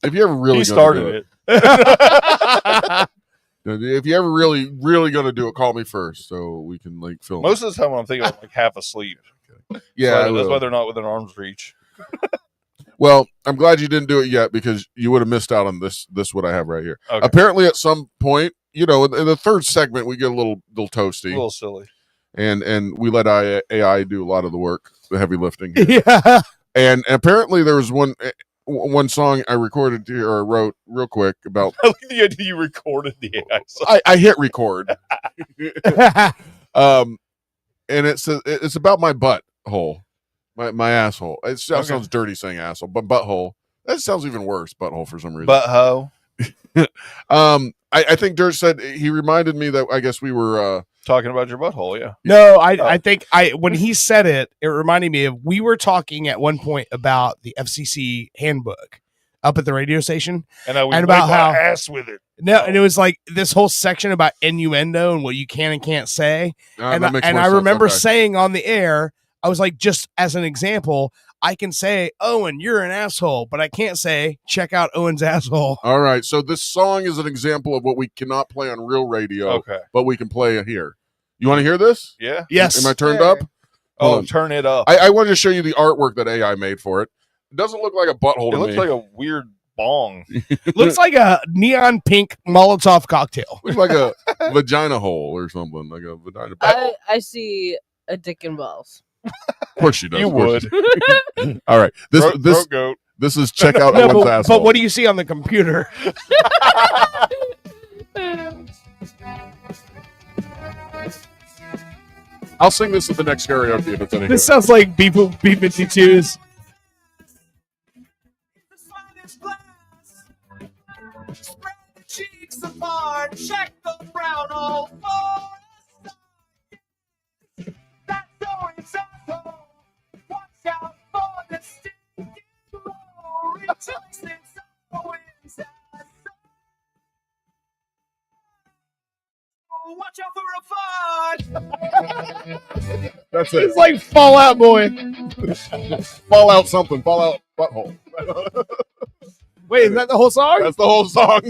If you ever really He gonna started do it. if you ever really gonna do it, call me first so we can like film. Most of the time when I'm thinking I'm like half asleep. Yeah, I that's will. why they're not within arm's reach. Well, I'm glad you didn't do it yet because you would have missed out on this what I have right here. Okay. Apparently, at some point, you know, in the third segment, we get a little toasty, A little silly. and we let AI do a lot of the work, the heavy lifting. here. Yeah. And apparently, there was one song I recorded here or wrote real quick about. I like the idea you recorded the AI song. I hit record. And it's about my butthole, my asshole. It sounds dirty saying asshole, but butthole. That sounds even worse, butthole for some reason. Butthole. I think Dirt said he reminded me that I guess we were Talking about your butthole, yeah. No, I think when he said it, it reminded me of we were talking at one point about the FCC handbook up at the radio station, And I would and about wipe how my ass with it. no, and it was like this whole section about innuendo and what you can and can't say. that And makes I more sense. remember Okay. saying on the air, I was like, just as an example, I can say, Owen, you're an asshole, but I can't say, check out Owen's asshole. All right, so this song is an example of what we cannot play on real radio, Okay. but we can play here. You want to hear this? Yeah. Yes. Am I turned Sure. up? Hold Oh, on. turn it up. I wanted to show you the artwork that AI made for it. It doesn't look like a butthole It to looks me. like a weird bong. Looks like a neon pink Molotov cocktail. Looks like a vagina hole or something, like a vagina. I see a dick and balls. Of course she does. You of course would. she- All right, Throat this goat. this is check out No, Owen's but asshole. what do you see on the computer? I'll sing this at the next karaoke if it's any good. This sounds like B-52s. Spread the cheeks apart, check the brown hole for a sign. That's Owen's asshole. Watch out for the stinking roll. Rejoice in Owen's asshole. Watch out for a fart. That's it. It's like Fallout Boy. Fallout something. Fallout butthole. Wait, is that the whole song? That's the whole song.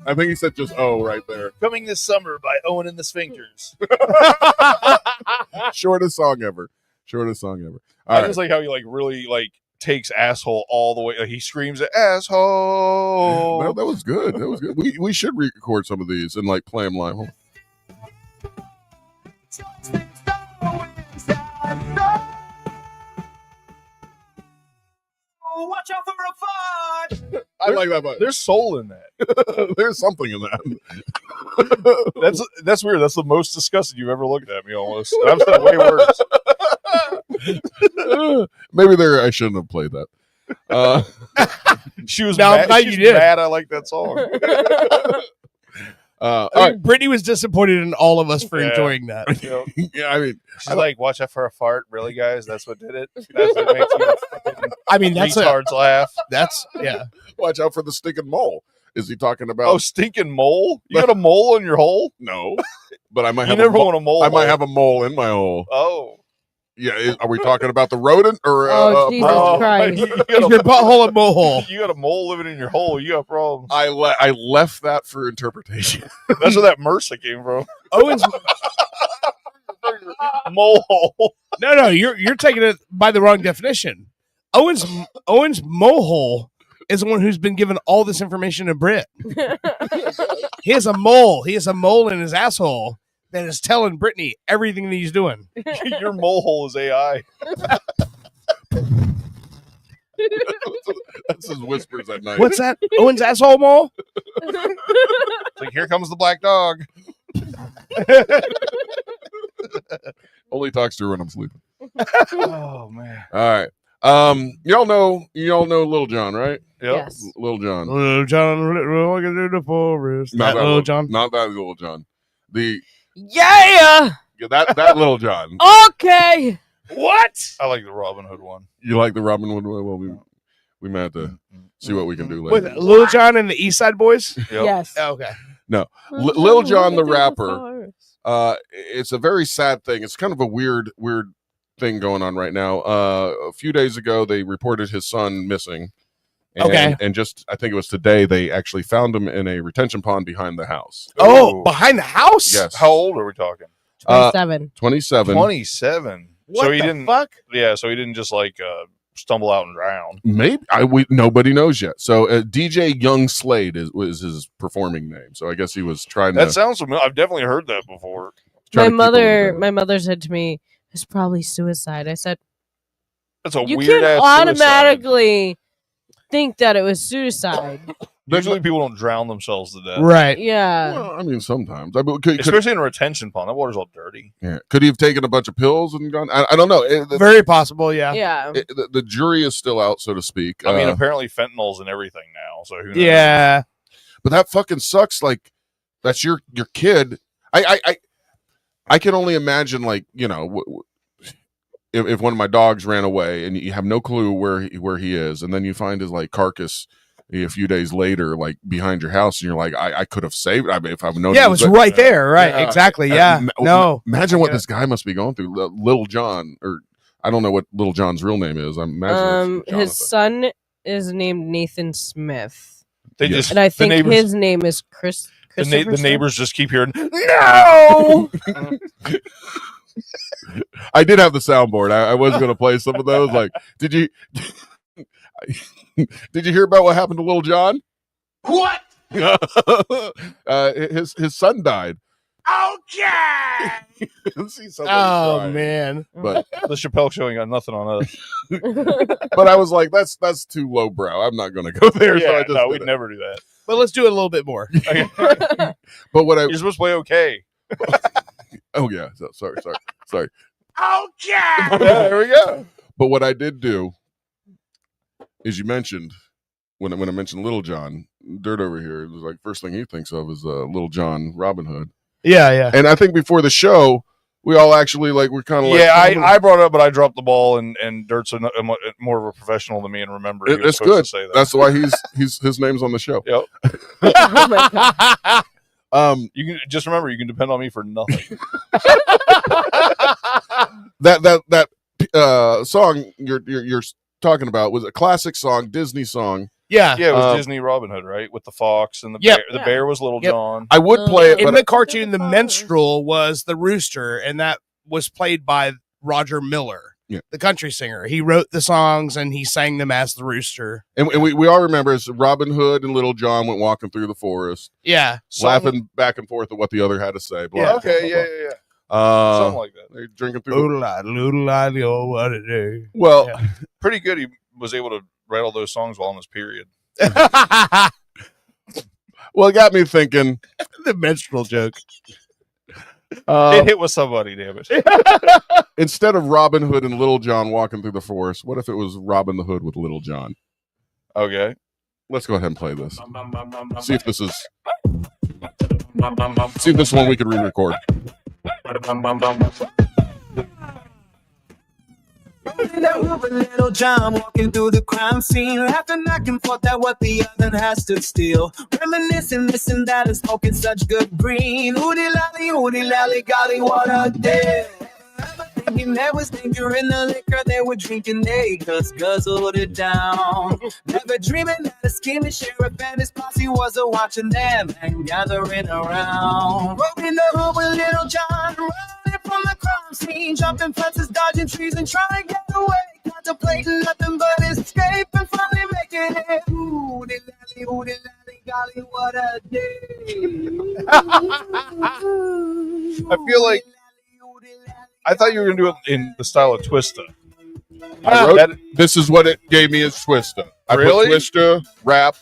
I think he said just "oh" right there. Coming this summer by Owen and the Sphincters. Shortest song ever. Shortest song ever. I All right. just like how he like really like takes asshole all the way. Like he screams at asshole. No, that was good. That was good. We should record some of these and like play them live. Hold on. Watch out for a fart. I like that button. There's soul in that. There's something in that. That's weird. That's the most disgusted you've ever looked at me almost. And I've said way worse. Maybe I shouldn't have played that. She was No, mad. now She's you did. mad I like that song. All I right. mean, Brittany was disappointed in all of us for Yeah. enjoying that. Yep. Yeah, I mean, She's like, watch out for a fart. Really, guys? That's what did it? That's what makes you fucking I mean, that's retards laugh. That's yeah. watch out for the stinking mole. Is he talking about? Oh, stinking mole? You got a mole in your hole? No, but I might You have. never want a mole. I might hole. have a mole in my hole. Oh. Yeah, are we talking about the rodent or? Oh, Jesus Christ. You Is got your butthole a mohole? You got a mole living in your hole. You got problems. I left that for interpretation. That's where that MRSA came from. Owen's Mole hole. no, you're taking it by the wrong definition. Owen's mohole is the one who's been given all this information to Britt. He has a mole. He has a mole in his asshole that is telling Brittany everything that he's doing. Your mole hole is AI. That's his whispers at night. What's that? Owen's asshole mole? It's like, here comes the black dog. Only talks to her when I'm sleeping. Oh man. All right. Y'all know Little John, right? Yep. Yes. Little John. Little John, walking through the forest. Not That Little John. Not that Little John. The Yeah. that Little John. Okay. What? I like the Robin Hood one. You like the Robin Hood one? Well, we might have to see what we can do With later. Little John and the East Side Boys? Yep. Yes. Oh, okay. No, Lil Jon the rapper. It's a very sad thing. It's kind of a weird thing going on right now. A few days ago, they reported his son missing. And, Okay. and just I think it was today they actually found him in a retention pond behind the house. Oh, Ooh. behind the house? Yes. How old are we talking? 27. 27. 27. What so he the didn't. fuck? Yeah. So he didn't just like stumble out and drown. Maybe nobody knows yet. So DJ Young Slade was his performing name. So I guess he was trying That to. sounds familiar. I've definitely heard that before. try My to keep him mother, together. my mother said to me, "It's probably suicide." I said, That's a "You weird can't ass automatically think that it was suicide." Usually people don't drown themselves to death. Right. Yeah. Well, I mean, sometimes. I mean, could, Especially in a retention pond. That water's all dirty. yeah. Could he have taken a bunch of pills and gone? I don't know. Very possible, yeah. Yeah. The jury is still out, so to speak. I mean, apparently fentanyl's in everything now. So who knows? Yeah. But that fucking sucks. Like, that's your kid. I can only imagine, like, you know, if one of my dogs ran away and you have no clue where he is, and then you find his like carcass a few days later, like behind your house, and you're like, I could have saved it. I mean, if I've known. Yeah, it was right there. Right. Yeah. Exactly. Yeah. No. Imagine what Yeah. this guy must be going through. Little John, or I don't know what Little John's real name is. I imagine it's His son is named Nathan Smith, They Yeah. just and I the think neighbors, his name is Chris. the Christopher Smith? neighbors just keep hearing No. I did have the soundboard. I was going to play some of those. Like, did you hear about what happened to Little John? What? His son died. Okay. See somebody Oh crying. man. But the Chappelle Show ain't got nothing on us. but I was like, that's too lowbrow. I'm not going to go there. so I Yeah, just no, did we'd it. never do that. But let's do it a little bit more. But what I You're supposed to play okay. oh yeah, sorry. Okay. Yeah, there we go. But what I did do is you mentioned when I mentioned Little John, Dirt over here, it was like first thing he thinks of is Little John Robin Hood. Yeah. And I think before the show, we all actually we're kind of like, Yeah, I brought it up, but I dropped the ball, and Dirt's more of a professional than me and remember. he was it's supposed good. to say that. That's why his name's on the show. Yep. Oh my God. You can just remember you can depend on me for nothing. that song you're talking about was a classic song, Disney song. Yeah. Yeah, it was Disney Robin Hood, right? With the fox and the Yep. bear. The bear was Little Yep. John. I would play it, In but the cartoon, the minstrel was the rooster, and that was played by Roger Miller, the country singer. He wrote the songs and he sang them as the rooster. and we all remember as Robin Hood and Little John went walking through the forest, Yeah. laughing back and forth at what the other had to say. Blah, Yeah. blah, Okay, blah, yeah, blah. yeah, yeah. Uh, Something like that. they're drinking through. Oodle-la, what a day. Well, Pretty good. He was able to write all those songs while on his period. well, it got me thinking. The minstrel joke. It hit with somebody, damn it. Instead of Robin Hood and Little John walking through the forest, what if it was Robin the Hood with Little John? Okay. Let's go ahead and play this. See if this is. See if this one we could re-record. Little John walking through the crime scene, laughing back and forth at what the other has stood still, reminiscing, missing that and smoking such good green. Hooty lally, golly, what a day! Thinking there was danger in the liquor they were drinking, they just guzzled it down. Never dreaming that a scheming sheriff and his posse was a watching them and gathering around. Rolling the hood with Little John, running from the crime scene, jumping fences, dodging trees, and trying to get away. Contemplating nothing but escape and finally making it. Hooty lally, golly, what a day! I feel like I thought you were going to do it in the style of Twista. I wrote, this is what it gave me as Twista. I Really? put Twista, rap,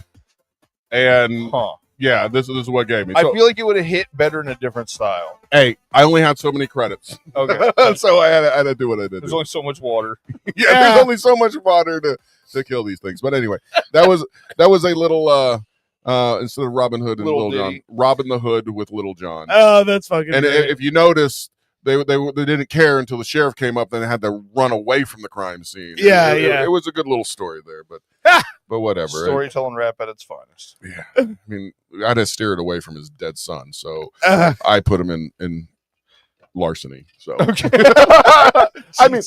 and yeah, this is what it gave me. I So, feel like it would have hit better in a different style. hey, I only had so many credits. Okay. So I had to do what I did. There's only so much water. Yeah, there's only so much water to kill these things. But anyway, that was a little instead of Robin Hood and Little Little John, ditty. Robin the Hood with Little John. Oh, that's fucking And great. if you notice, they didn't care until the sheriff came up. Then they had to run away from the crime scene. Yeah, it was a good little story there, but whatever. Storytelling rap at its finest. Yeah, I mean, I had to steer it away from his dead son, so I put him in larceny. So Okay. I mean,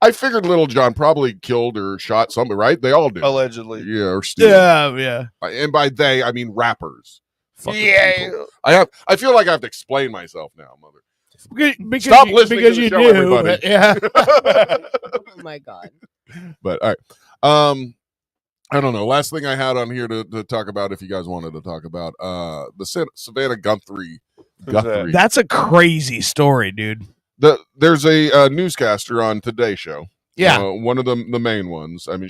I figured Little John probably killed or shot somebody, right? They all do, Allegedly. yeah, or steal. Yeah. And by they, I mean rappers. Fucking Yeah. people. I feel like I have to explain myself now, mother. Because Stop you, listening because to the you show, do. everybody. Yeah. Oh my god. But all right. I don't know. Last thing I had on here to talk about, if you guys wanted to talk about, the Savannah Guthrie. That's a crazy story, dude. There's a newscaster on Today Show. Yeah. One of the main ones. I mean,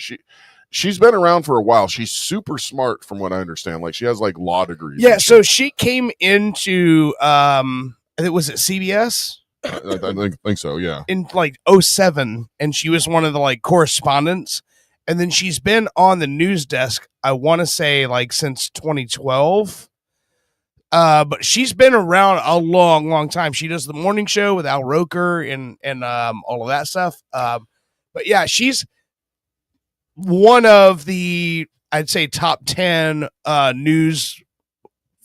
she's been around for a while. She's super smart, from what I understand. Like she has like law degrees. Yeah. So she came into was it CBS? I think so. Yeah. In like 2007, and she was one of the like correspondents, and then she's been on the news desk, I want to say like since 2012. But she's been around a long time. She does the morning show with Al Roker and all of that stuff. But yeah, she's one of the, I'd say, top 10 news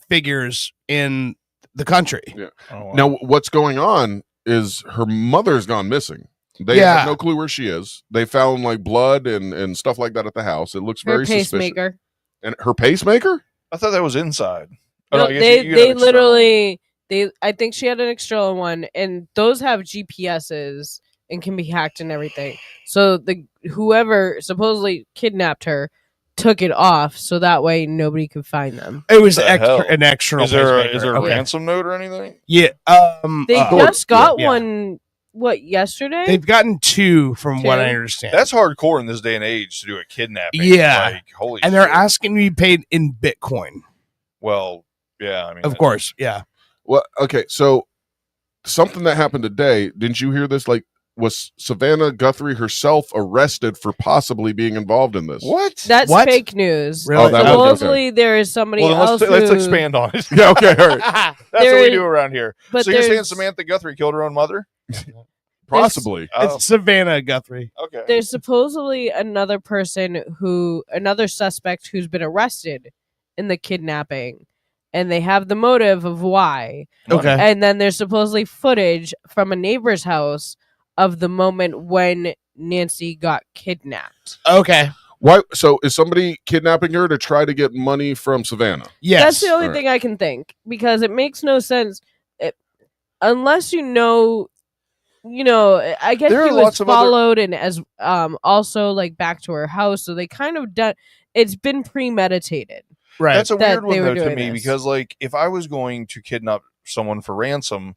figures in the country. Yeah. Oh, wow. Now, what's going on is her mother's gone missing. They have no clue where she is. They found like blood and stuff like that at the house. It looks very Her suspicious. pacemaker. And her pacemaker? I thought that was inside. Oh, No, I guess they you had an external. literally I think she had an external one, and those have GPSs and can be hacked and everything. So whoever supposedly kidnapped her took it off so that way nobody could find them. It was What the hell? an external. Is there pacemaker. a Okay. ransom note or anything? Yeah. They just got yeah. one. What, yesterday? They've gotten two, from what I Two? understand. That's hardcore in this day and age to do a kidnapping. Yeah. Like, holy and they're shit. asking to be paid in Bitcoin. Well, yeah, I mean, Of course, yeah. Well, okay, so something that happened today, didn't you hear this? Like, was Savannah Guthrie herself arrested for possibly being involved in this? What? That's What? fake news. Really? Oh, that was- Supposedly there is somebody Well, else let's who- expand on it. Yeah, okay, all right. That's There what we is- do around here. but So you're saying there's- Samantha Guthrie killed her own mother? Possibly. Oh, It's Savannah Guthrie. okay. There's supposedly another suspect who's been arrested in the kidnapping, and they have the motive of why. Okay. And then there's supposedly footage from a neighbor's house of the moment when Nancy got kidnapped. Okay. Why? So is somebody kidnapping her to try to get money from Savannah? Yes. That's the only All right. thing I can think, because it makes no sense unless you know. I guess There he are was lots of other- followed and as also like back to her house, so they kind of done. It's been premeditated. Right. That's a that weird they one were though to doing me this. because like if I was going to kidnap someone for ransom,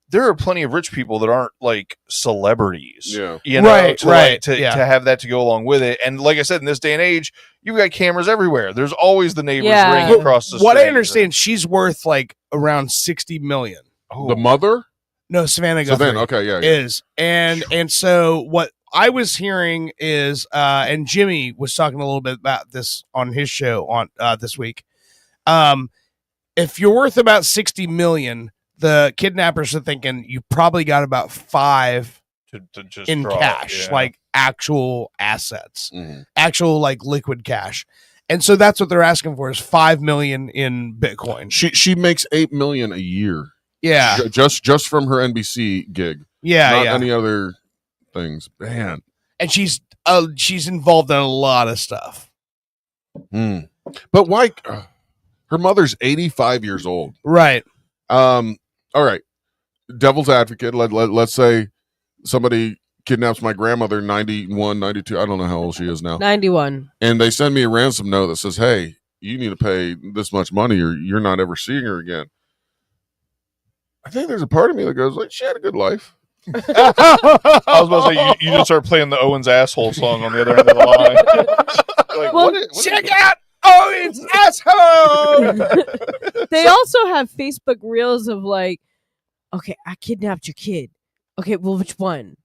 there are plenty of rich people that aren't like celebrities. Yeah. You know, Right, to, right, like, to yeah. have that to go along with it. And like I said, in this day and age, you've got cameras everywhere. There's always the neighbors Yeah. ringing across the What I street. understand, she's worth like around 60 million. Oh, The mother? No, Savannah Guthrie Savannah, okay, yeah. is. And so what I was hearing is and Jimmy was talking a little bit about this on his show on this week. if you're worth about 60 million, the kidnappers are thinking you probably got about 5 to just in draw, cash, yeah. like actual assets, actual like liquid cash. And so that's what they're asking for is 5 million in Bitcoin. She makes 8 million a year. Yeah. Just from her NBC gig. Yeah, Not yeah. any other things. Man. And she's involved in a lot of stuff. But why her mother's 85 years old. Right. All right. Devil's advocate. Let's say somebody kidnaps my grandmother, 91, 92. I don't know how old she is now. 91. And they send me a ransom note that says, hey, you need to pay this much money or you're not ever seeing her again. I think there's a part of me that goes, like, she had a good life. I was about to say, you just start playing the Owen's asshole song on the other end of the line. Like, Well, check out Owen's asshole. They also have Facebook reels of like, okay, I kidnapped your kid. Okay, well, which one?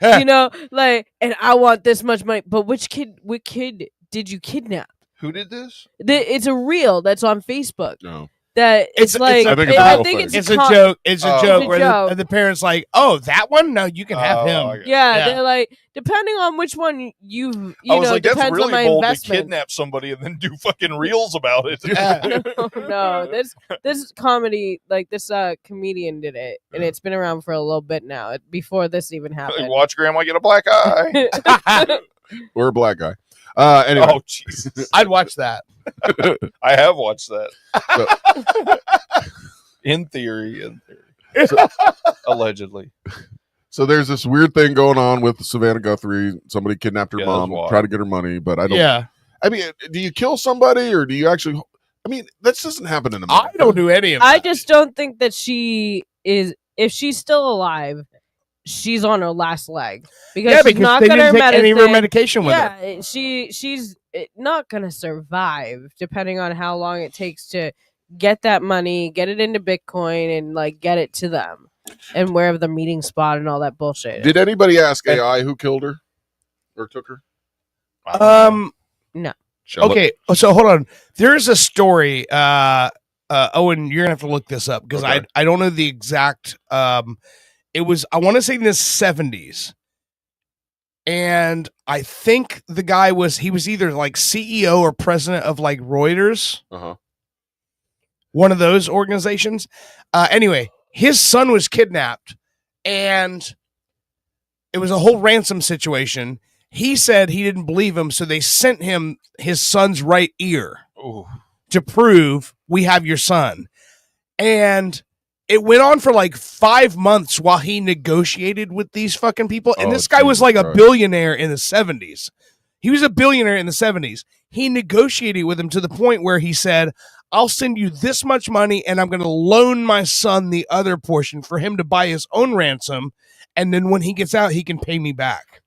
You know, like, and I want this much money, but which kid? What kid did you kidnap? Who did this? It's a reel that's on Facebook. No. That it's like I think it's a joke. It's a joke. It's a Where joke. the parents like, oh, that one? No, you can have him. Yeah, they're like, depending on which one you I was know, like, that's depends on my really bold to investment. kidnap somebody and then do fucking reels about it. No, this comedy, like this comedian did it, and it's been around for a little bit now. Before this even happened. Like, watch grandma get a black eye. Or a black guy. Anyway. Oh, Jesus. I'd watch that. I have watched that. In theory. Allegedly. So there's this weird thing going on with Savannah Guthrie. Somebody kidnapped her Yeah, that's mom, wild. tried to get her money, but I don't. Yeah. I mean, do you kill somebody or do you actually? I mean, that doesn't happen in America. I don't do any of I just don't think that she is. If she's still alive, she's on her last leg because Yeah, she's because not they gonna didn't take any of her medication with her. Yeah, she's not gonna survive. Depending on how long it takes to get that money, get it into Bitcoin, and like get it to them, and wherever the meeting spot and all that bullshit. Did anybody ask AI who killed her or took her? No. Okay, so hold on. There's a story. Owen, you're gonna have to look this up because I don't know the exact. It was, I want to say, in the 70s, and I think the guy was either like CEO or president of like Reuters, one of those organizations. Anyway, his son was kidnapped, and it was a whole ransom situation. He said he didn't believe him, so they sent him his son's right ear to prove we have your son. And it went on for like 5 months while he negotiated with these fucking people. And this guy was like a billionaire in the 70s. He was a billionaire in the 70s. He negotiated with him to the point where he said, I'll send you this much money and I'm going to loan my son the other portion for him to buy his own ransom. And then when he gets out, he can pay me back.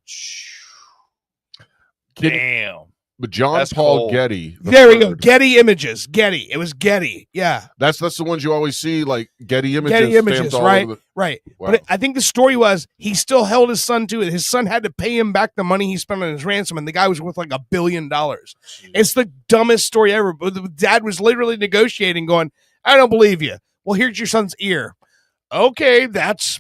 Damn. But John That's Paul cold. Getty. There we go. Getty Images. Getty. It was Getty. Yeah. That's the ones you always see, like Getty Images. Getty stamped Images, all right? over the- Right. Wow. But I think the story was he still held his son to it. His son had to pay him back the money he spent on his ransom, and the guy was worth like $1 billion. It's the dumbest story ever. But the dad was literally negotiating, going, I don't believe you. Well, here's your son's ear. Okay, that's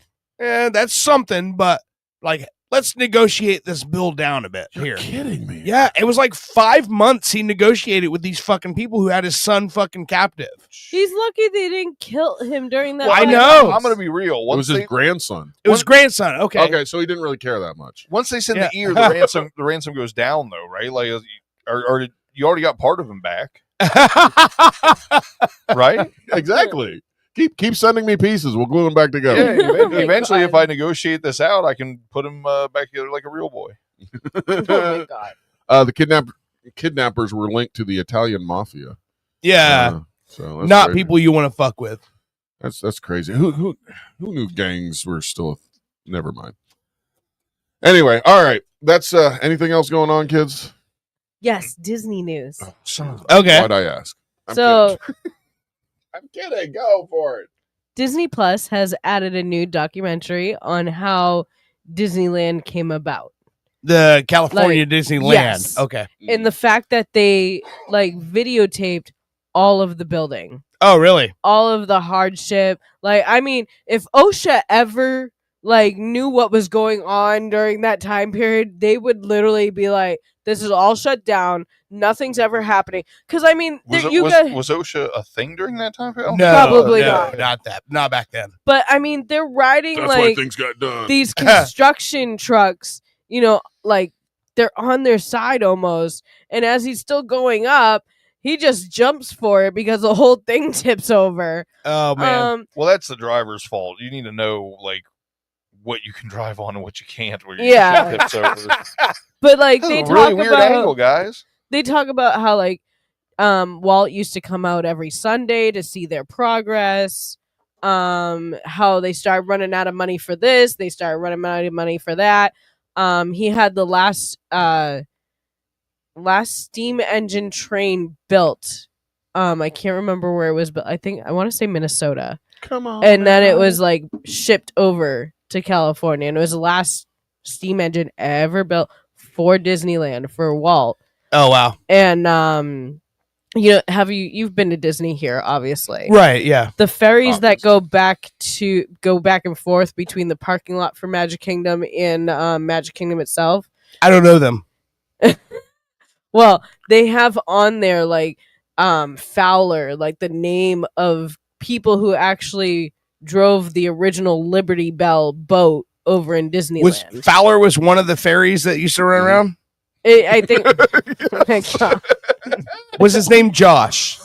something, but like, let's negotiate this bill down a bit. You're kidding me. Yeah, it was like 5 months he negotiated with these fucking people who had his son fucking captive. He's lucky they didn't kill him during that. Well, I fight. know. I'm going to be real. It was Once his grandson. It was grandson. Okay. Okay, so he didn't really care that much. Once they send Yeah. the ear, the ransom goes down though, right? Like, or you already got part of him back, right? Exactly. Keep sending me pieces. We'll glue them back together. Yeah, eventually, if I negotiate this out, I can put him back together like a real boy. Oh my god. The kidnappers were linked to the Italian mafia. Yeah. So that's Not crazy. people you want to fuck with. That's crazy. Who knew gangs were still? Never mind. Anyway, all right. That's anything else going on, kids? Yes, Disney news. Okay. Why'd I ask? So I'm kidding. Go for it. Disney Plus has added a new documentary on how Disneyland came about. The California Like, Disneyland. yes. Okay. And the fact that they like videotaped all of the building. Oh, really? All of the hardship. Like, I mean, if OSHA ever like knew what was going on during that time period, they would literally be like, this is all shut down. Nothing's ever happening. Because, I mean, Was OSHA a thing during that time period? Probably no, not. Not back then. But, I mean, they're riding That's why like things got done. these construction trucks, you know, like they're on their side almost. And as he's still going up, he just jumps for it because the whole thing tips over. Oh, man. Well, that's the driver's fault. You need to know, like, what you can drive on and what you can't. Where Yeah. tips over. But like That's they a talk really weird about angle, guys. They talk about how like Walt used to come out every Sunday to see their progress. How they started running out of money for this, they started running out of money for that. He had the last steam engine train built. I can't remember where it was, but I want to say Minnesota. Come on. And then it was like shipped over to California, and it was the last steam engine ever built for Disneyland for Walt. Oh, wow. And you know, you've been to Disney here, obviously, Right, yeah. The ferries that go back and forth between the parking lot for Magic Kingdom and Magic Kingdom itself. I don't know them. Well, they have on there like Fowler, like the name of people who actually drove the original Liberty Bell boat over in Disneyland. Fowler was one of the ferries that used to run around? I think. Oh my God. Was his name Josh?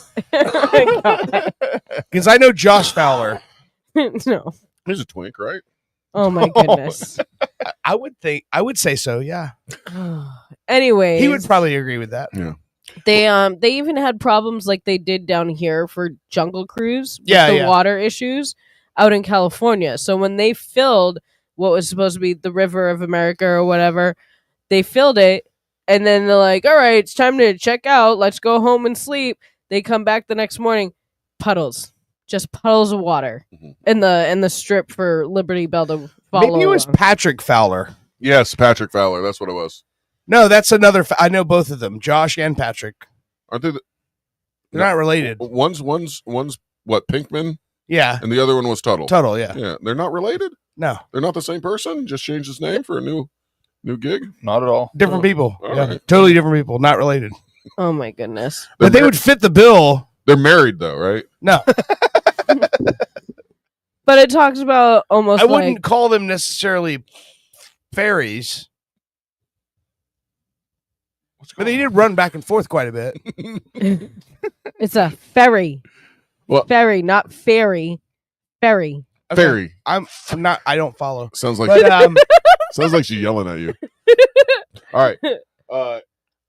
Because I know Josh Fowler. No. He's a twink, right? Oh my goodness. I would say so, yeah. Anyways, He would probably agree with that. Yeah. they even had problems like they did down here for Jungle Cruise with Yeah, the yeah. water issues out in California. So when they filled what was supposed to be the River of America or whatever, they filled it, and then they're like, all right, it's time to check out. Let's go home and sleep. They come back the next morning, puddles. Just puddles of water in the strip for Liberty Bell to follow. Maybe it was along. Patrick Fowler. Yes, Patrick Fowler. That's what it was. No, that's another. I know both of them, Josh and Patrick. Aren't they? They're not related. One's what, Pinkman? Yeah. And the other one was Tuttle. Tuttle, yeah. Yeah. They're not related? No. They're not the same person? Just changed his name for a new gig? Not at all. Different people. All Yeah. right. Totally different people, not related. Oh my goodness. But they would fit the bill. They're married though, right? No. But it talks about almost I wouldn't like call them necessarily fairies. But they did run back and forth quite a bit. it's a ferry. What? Ferry, not fairy. Ferry. Okay. Fairy. I'm not. I don't follow. Sounds like But, sounds like she's yelling at you. All right.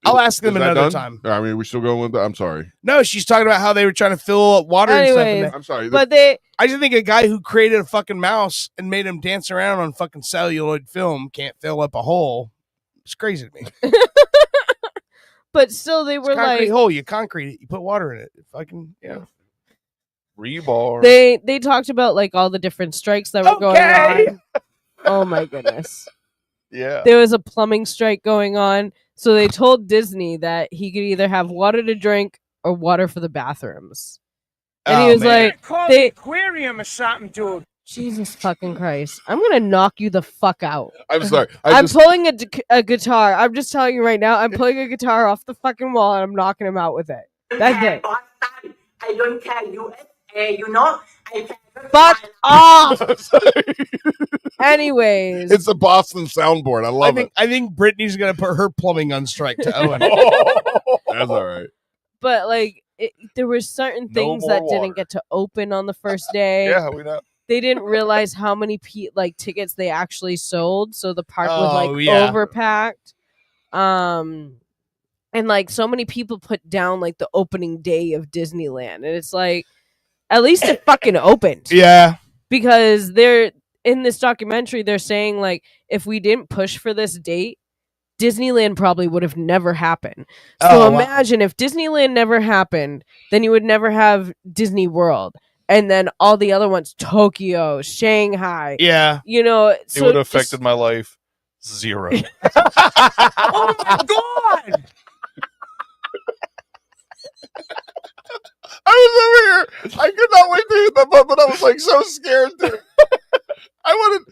I'll ask them Is that another done? time. I mean, we still going with that? I'm sorry. No, she's talking about how they were trying to fill up water and stuff. Anyways, I'm sorry. but they I just think a guy who created a fucking mouse and made him dance around on fucking celluloid film can't fill up a hole. It's crazy to me. but still they were Concrete like hole, you concrete it, you put water in it. Fucking Rebar. they talked about like all the different strikes that were going on. Oh my goodness. Yeah. There was a plumbing strike going on. So they told Disney that he could either have water to drink or water for the bathrooms. And he was like, Call they, the aquarium or something, dude. Jesus fucking Christ. I'm going to knock you the fuck out. I'm sorry. I'm pulling a guitar. I'm just telling you right now, I'm pulling a guitar off the fucking wall and I'm knocking him out with it. That's it. I don't care USA, you know. Fuck off. Anyways. It's the Boston soundboard. I love it. I think Brittany's gonna put her plumbing on strike to Owen. That's all right. But like there were certain things more that water. didn't get to open on the first day. Yeah, we know. They didn't realize how many tickets they actually sold, so the park was Oh, like yeah. overpacked. And like so many people put down like the opening day of Disneyland, and it's like at least it fucking opened. Yeah. Because they're in this documentary, they're saying like if we didn't push for this date, Disneyland probably would have never happened. So Oh, wow. imagine if Disneyland never happened, then you would never have Disney World. And then all the other ones, Tokyo, Shanghai. Yeah. You know, It so would have just- affected my life zero. Oh my god! I was over here. like so scared. Dude. I wouldn't.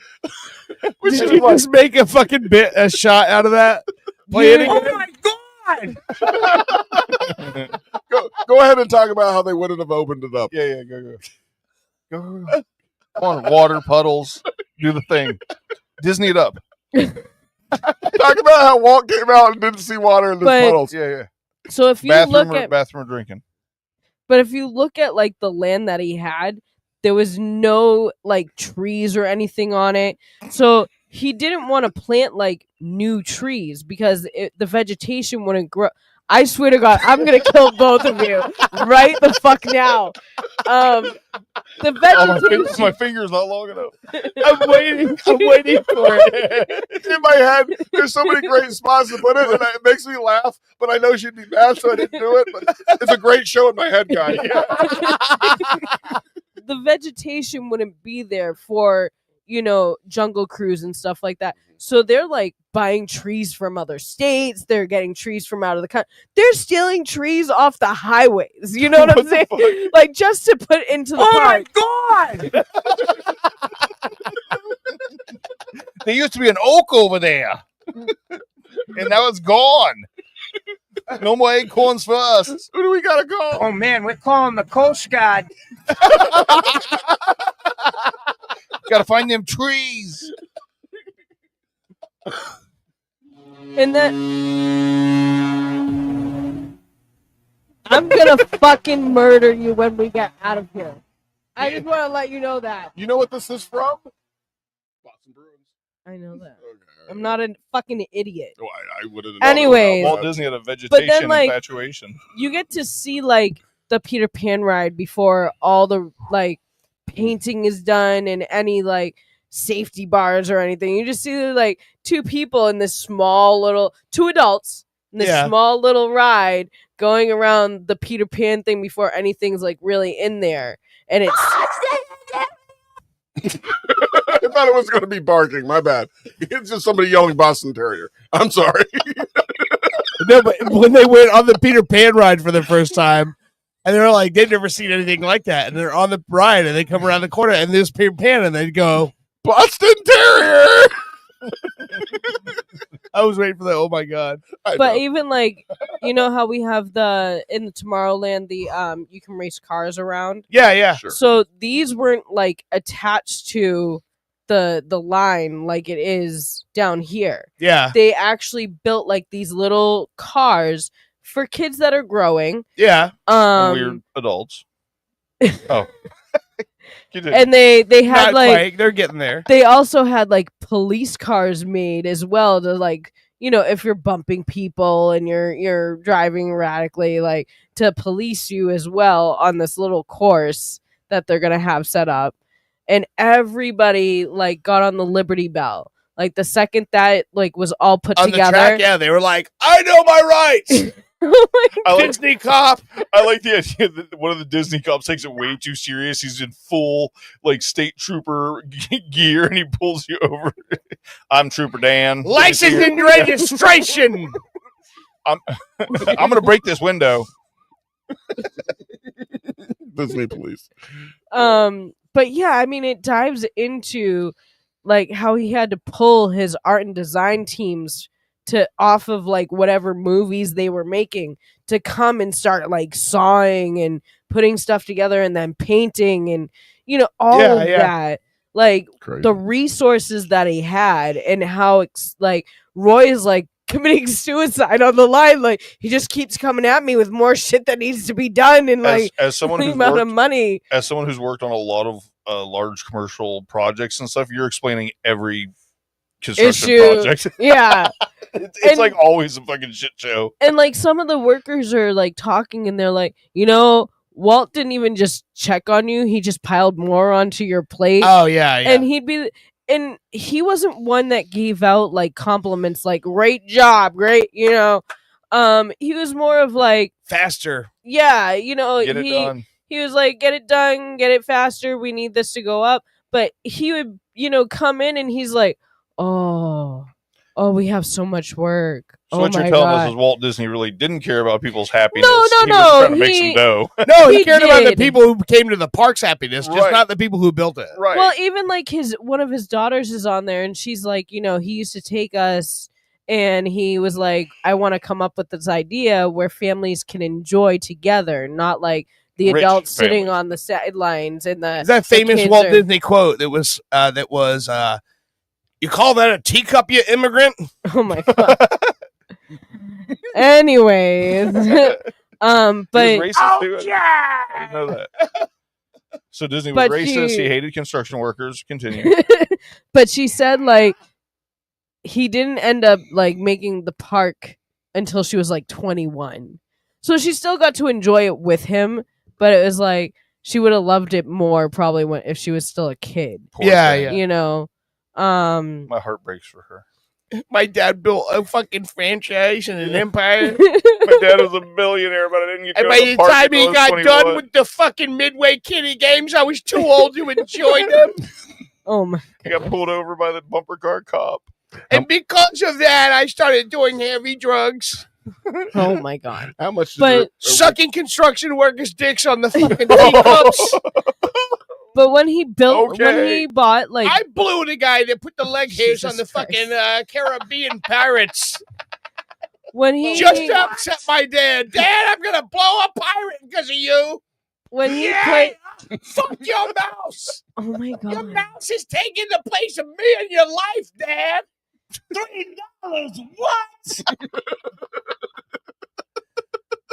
Did you just make a fucking a shot out of that? Play it Oh again? my god! Go ahead and talk about how they wouldn't have opened it up. Yeah, go. Come on, water puddles. Do the thing. Disney it up. Talk about how Walt came out and didn't see water in the But- puddles. Yeah. So if you Bathroom look at bathroom or drinking. But if you look at like the land that he had, there was no like trees or anything on it. So he didn't want to plant like new trees because the vegetation wouldn't grow. I swear to God, I'm gonna kill both of you right the fuck now. The vegetation. My finger's not long enough. I'm waiting for it. In my head, there's so many great spots to put it, and it makes me laugh. But I know she'd be mad, so I didn't do it. But it's a great show in my head, guys. The vegetation wouldn't be there for, you know, Jungle Cruise and stuff like that. So they're like buying trees from other states. They're getting trees from out of the country. They're stealing trees off the highways. You know what I'm saying? Like just to put into the park. my god! There used to be an oak over there. And now it's gone. No more acorns for us. Who do we gotta call? Oh man, we're calling the Coast Guard. Gotta find them trees. And then I'm gonna fucking murder you when we get out of here. I just want to let you know that. You know what this is from? Boston Bruins. I know that. I'm not a fucking idiot. Oh, I would have. Anyways, Walt Disney had a vegetation like, infatuation. You get to see like the Peter Pan ride before all the like painting is done and any like safety bars or anything. You just see like two people in this small little, two adults in this small little ride going around the Peter Pan thing before anything's like really in there. And it's I thought it was going to be barking. My bad. It's just somebody yelling Boston Terrier. I'm sorry. No, but when they went on the Peter Pan ride for the first time, and they're like, they've never seen anything like that, and they're on the ride, and they come around the corner, and there's Peter Pan, and they go, Boston Terrier! I was waiting for that. Oh my god! But even like, you know how we have in the Tomorrowland you can race cars around. Yeah. Sure. So these weren't like attached to the line like it is down here. Yeah. They actually built like these little cars for kids that are growing. Yeah. Weird adults. Oh. And they had Not like quite. They're getting there. They also had like police cars made as well to like, you know, if you're bumping people and you're driving erratically, like to police you as well on this little course that they're gonna have set up. And everybody like got on the Liberty Bell. Like the second that like was all put On together. the track, yeah, they were like, I know my rights. Disney cop. I like the idea that one of the Disney cops takes it way too serious. He's in full like state trooper gear and he pulls you over. I'm Trooper Dan. License and registration. I'm gonna break this window. Disney police. But yeah, I mean it dives into like how he had to pull his art and design teams to off of like whatever movies they were making to come and start like sawing and putting stuff together and then painting and you know all of that, like Crazy. the resources that he had and how like Roy is like committing suicide on the line, like he just keeps coming at me with more shit that needs to be done and like as someone the who's amount of worked, money. as someone who's worked on a lot of large commercial projects and stuff, you're explaining every construction project. Yeah. It's like always a fucking shit show. And like some of the workers are like talking and they're like, you know, Walt didn't even just check on you, he just piled more onto your plate. Oh yeah. And he wasn't one that gave out like compliments like great job, great, you know. He was more of like faster. Yeah, you know, Get it done. He was like, get it done, get it faster, we need this to go up. But he would, you know, come in and he's like, Oh, we have so much work. So Oh what you're my telling us God. is Walt Disney really didn't care about people's happiness. No, He was trying to make some dough. No, he He cared about the did. people who came to the park's happiness, just Right. not the people who built it. Right. Well, even like one of his daughters is on there, and she's like, he used to take us, and he was like, I want to come up with this idea where families can enjoy together, not like the Rich adults sitting families. on the sidelines and the Is that the famous kids Walt are- Disney quote that was you call that a teacup, you immigrant? Oh my God. Anyways, but He was racist too? I didn't know that. So Disney was But racist. she- He hated construction workers. Continue. but she said like he didn't end up like making the park until she was like 21. So she still got to enjoy it with him, but it was like she would have loved it more probably if she was still a kid. Poor thing. yeah. You know. My heart breaks for her. My dad built a fucking franchise and an empire. My dad was a billionaire, but I didn't get to And go by to the the park time until I he was got 21. done with the fucking Midway Kiddie games, I was too old to enjoy them. Oh my! I got pulled over by the bumper car cop. And because of that, I started doing heavy drugs. Oh my God! How much? But Sucking construction workers' dicks on the fucking teacups. but when he bought like I blew the guy that put the leg hairs on the fucking Caribbean pirates. when he Just to upset my dad. Dad, I'm gonna blow a pirate because of you. when he Yeah! put Fuck your mouse. oh my Your God! mouse is taking the place of me in your life, Dad. $3. What?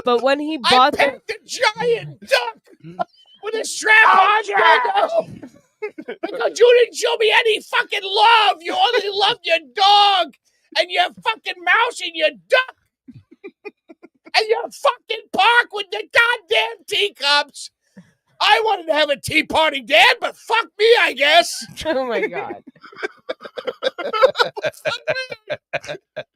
But when he I bought the pecked a giant duck with a strap on. Because you didn't show me any fucking love. You only loved your dog and your fucking mouse and your duck. And your fucking park with the goddamn teacups. I wanted to have a tea party, Dad, but fuck me, I guess. oh my God!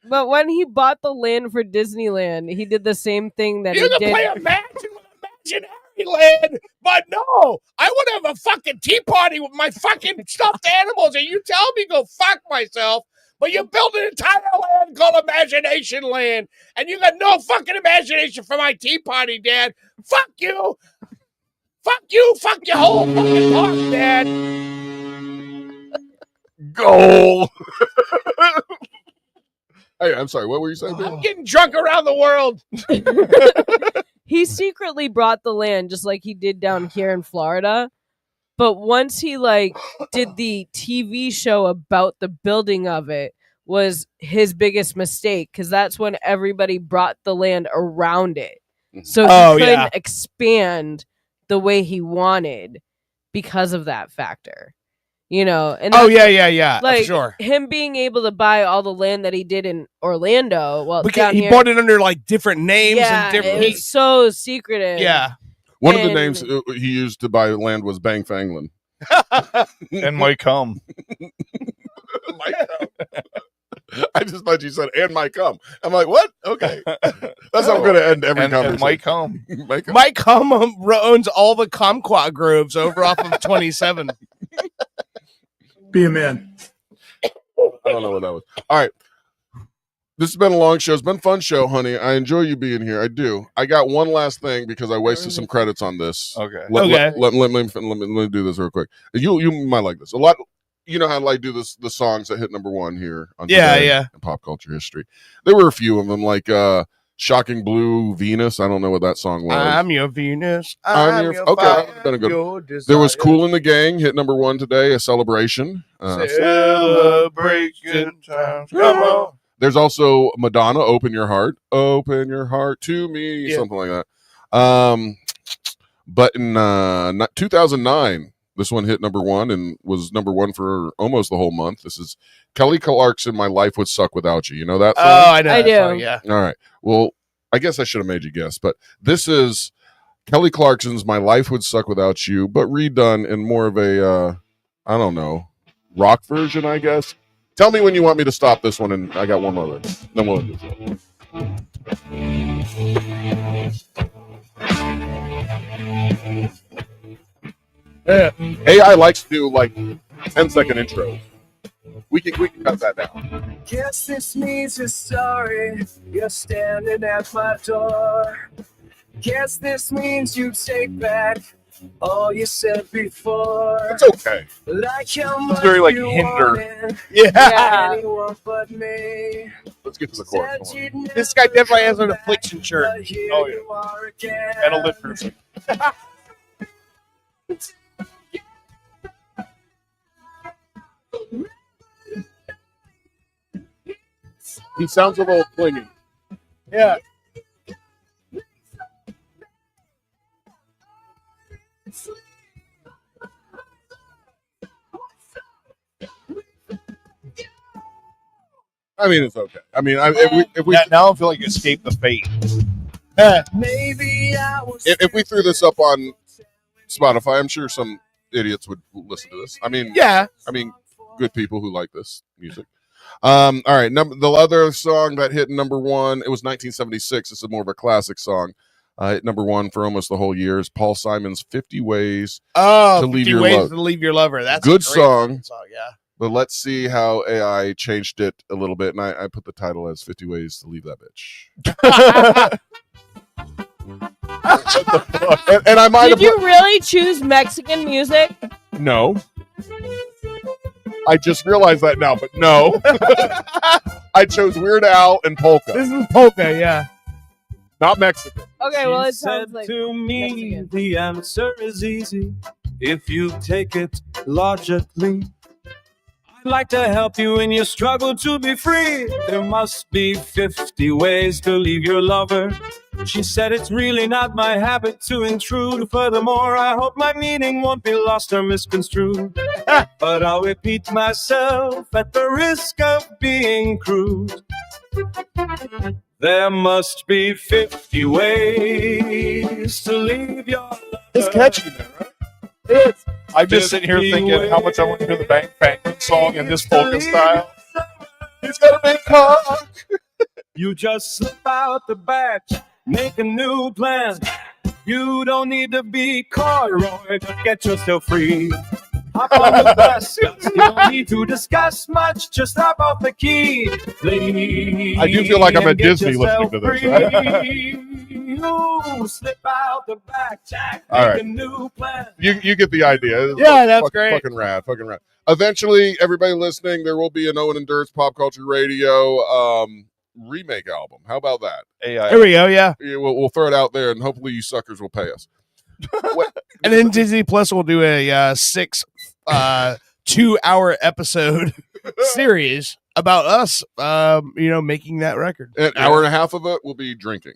But when he bought the land for Disneyland, he did the same thing that You he can did. play Imagine with Imaginary Land, but no, I want to have a fucking tea party with my fucking stuffed animals, and you tell me go fuck myself, but you built an entire land called Imagination Land, and you got no fucking imagination for my tea party, Dad. Fuck you. Fuck you. Fuck your whole fucking park, Dad. Goal. Hey, I'm sorry. What were you saying? I'm getting drunk around the world. He secretly brought the land just like he did down here in Florida. But once he like did the TV show about the building of it was his biggest mistake because that's when everybody brought the land around it. So he couldn't expand the way he wanted because of that factor. You know, and Oh, that's- yeah, like for sure. him being able to buy all the land that he did in Orlando. Well, Because down he here, bought it under like different names yeah, and different. it was so secretive. Yeah. One of the And- names he used to buy land was Bang Fangland. And Mike Hum. Mike Hum. I just thought you said and Mike Hum. I'm like, what? Okay, that's how I'm going to end every And conversation. Mike Hum. Mike Hum. Mike Hum owns all the Kumquat groves over off of 27. Be a man. I don't know what that was. All right. This has been a long show. It's been a fun show, honey. I enjoy you being here. I do. I got one last thing because I wasted some credits on this. Okay. Let me do this real quick. You might like this. A lot. You know how I do this, the songs that hit number one here on Today in pop culture history. There were a few of them, like Shocking Blue Venus. I don't know what that song was. I'm your Venus. I'm your okay. fire, Been a good. your There was desire. Cool in the Gang hit number one today. A Celebration. Celebration time. Come on. There's also Madonna, Open Your Heart to me, something like that. But in 2009, this one hit number one and was number one for almost the whole month. This is Kelly Clarkson, My Life Would Suck Without You. You know that song? Oh, I know. I that do. song, yeah. All right. Well, I guess I should have made you guess, but this is Kelly Clarkson's My Life Would Suck Without You, but redone in more of a, I don't know, rock version, I guess. Tell me when you want me to stop this one, and I got one more. Then we'll end this. AI likes to do like 10-second intros. We can cut that down. Guess this means you're sorry. You're standing at my door. Guess this means you take back all you said before. It's okay. Like how It's very, much like, you Hinder. wanted Yeah. anyone but me. Let's get to the chorus. Said you'd This guy definitely has an never affliction shirt. but here Oh, you are again. And a lip piercing. He sounds a little clingy. Yeah. I mean, it's okay. I mean, if we Now I feel like Escape the Fate. Maybe I was if we threw this up on Spotify, I'm sure some idiots would listen to this. I mean, Yeah. I mean, good people who like this music. All right, the other song that hit number one, it was 1976. This is more of a classic song. Hit number one for almost the whole year. Is Paul Simon's 50 Ways Oh, to Leave 50 Your Ways Love. to Leave Your Lover. That's Good a great song. Yeah. But let's see how AI changed it a little bit. And I put the title as 50 Ways to Leave That Bitch. and I might Did have you really choose Mexican music? No. I just realized that now, but no. I chose Weird Al and Polka. This is polka, yeah. Not Mexican. Okay, well, She it sounds said like to me, Mexican. the answer is easy if you take it logically. I'd like to help you in your struggle to be free. There must be 50 ways to leave your lover. She said it's really not my habit to intrude. Furthermore, I hope my meaning won't be lost or misconstrued. But I'll repeat myself at the risk of being crude. There must be 50 ways to leave your lover. It's catchy, man, right? It's. I'm just sitting here thinking how much I want to hear the Bang Bang song in this polka style. He's got a big cock. You just slip out the batch, make a new plan. You don't need to be coy, Roy, to get yourself free. Hop on the bus, you don't need to discuss much, just hop off the key. Please, I do feel like I'm at and get Disney listening to this. yourself free. You slip out the back, Jack, All make right. a new plan. You get the idea. It's Yeah, that's fucking, great. Fucking rad. Eventually, everybody listening, there will be an Owen and Dirt's Pop Culture Radio remake album. How about that? AI. Here we go, yeah. Yeah, we'll throw it out there, and hopefully you suckers will pay us. And then Disney Plus will do a 2-hour episode series about us, making that record. An hour and a half of it will be drinking.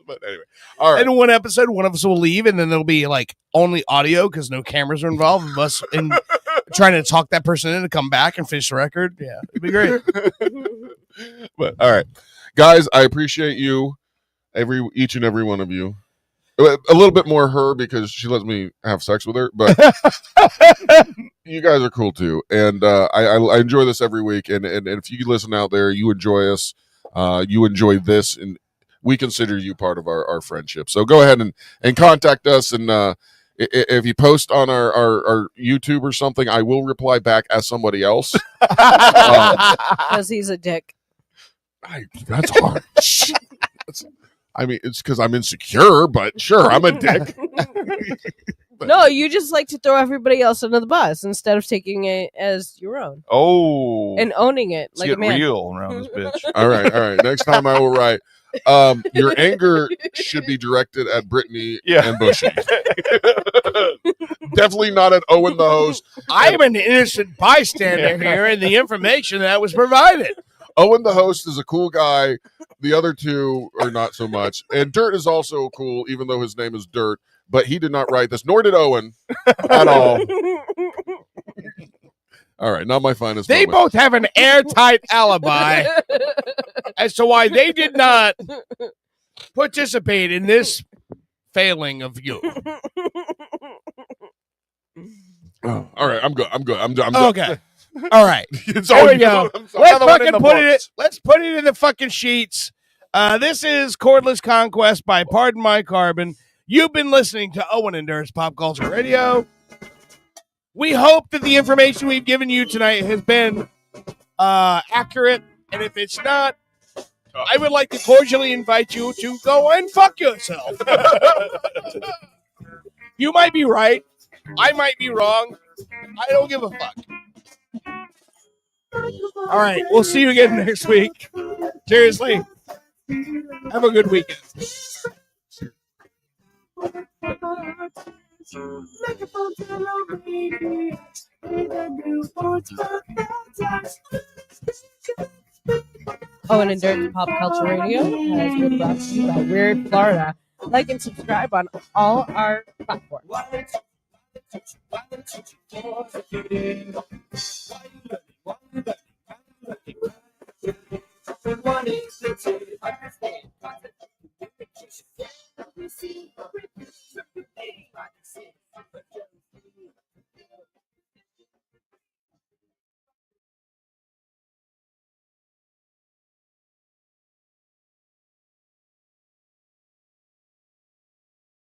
But anyway, all right. And in one episode, one of us will leave, and then there'll be like only audio because no cameras are involved. Of us in trying to talk that person in to come back and finish the record. Yeah, it'd be great. But all right, guys, I appreciate you, each and every one of you. A little bit more her because she lets me have sex with her, but you guys are cool too, and I enjoy this every week. And if you listen out there, you enjoy us, you enjoy this, and we consider you part of our friendship. So go ahead and contact us, and if you post on our YouTube or something, I will reply back as somebody else. Because he's a dick. That's hard. I mean, it's because I'm insecure, but sure, I'm a dick. No, you just like to throw everybody else under the bus instead of taking it as your own. Oh. And owning it Let's like get a man. real around this bitch. All right. Next time I will write. Your anger should be directed at Brittany and Bushy. Definitely not at Owen the host. I am an innocent bystander here in the information that was provided. Owen the host is a cool guy. The other two are not so much. And Dirt is also cool, even though his name is Dirt. But he did not write this, nor did Owen at all. All right, not my finest They moment. both have an airtight alibi as to why they did not participate in this failing of you. Oh, all right, I'm good. I'm done. Okay. All right. It's There all we you. go. I'm sorry. Let's Another one in fucking the put it. books. Let's put it in the fucking sheets. This is Cordless Conquest by Pardon My Carbon. You've been listening to Owen and Dirt's Pop Culture Radio. We hope that the information we've given you tonight has been accurate, and if it's not, I would like to cordially invite you to go and fuck yourself. You might be right. I might be wrong. I don't give a fuck. All right, we'll see you again next week. Seriously, have a good weekend. Oh, and Endurance Pop Culture Radio has been brought to you by Weird Florida. Like and subscribe on all our platforms. One is the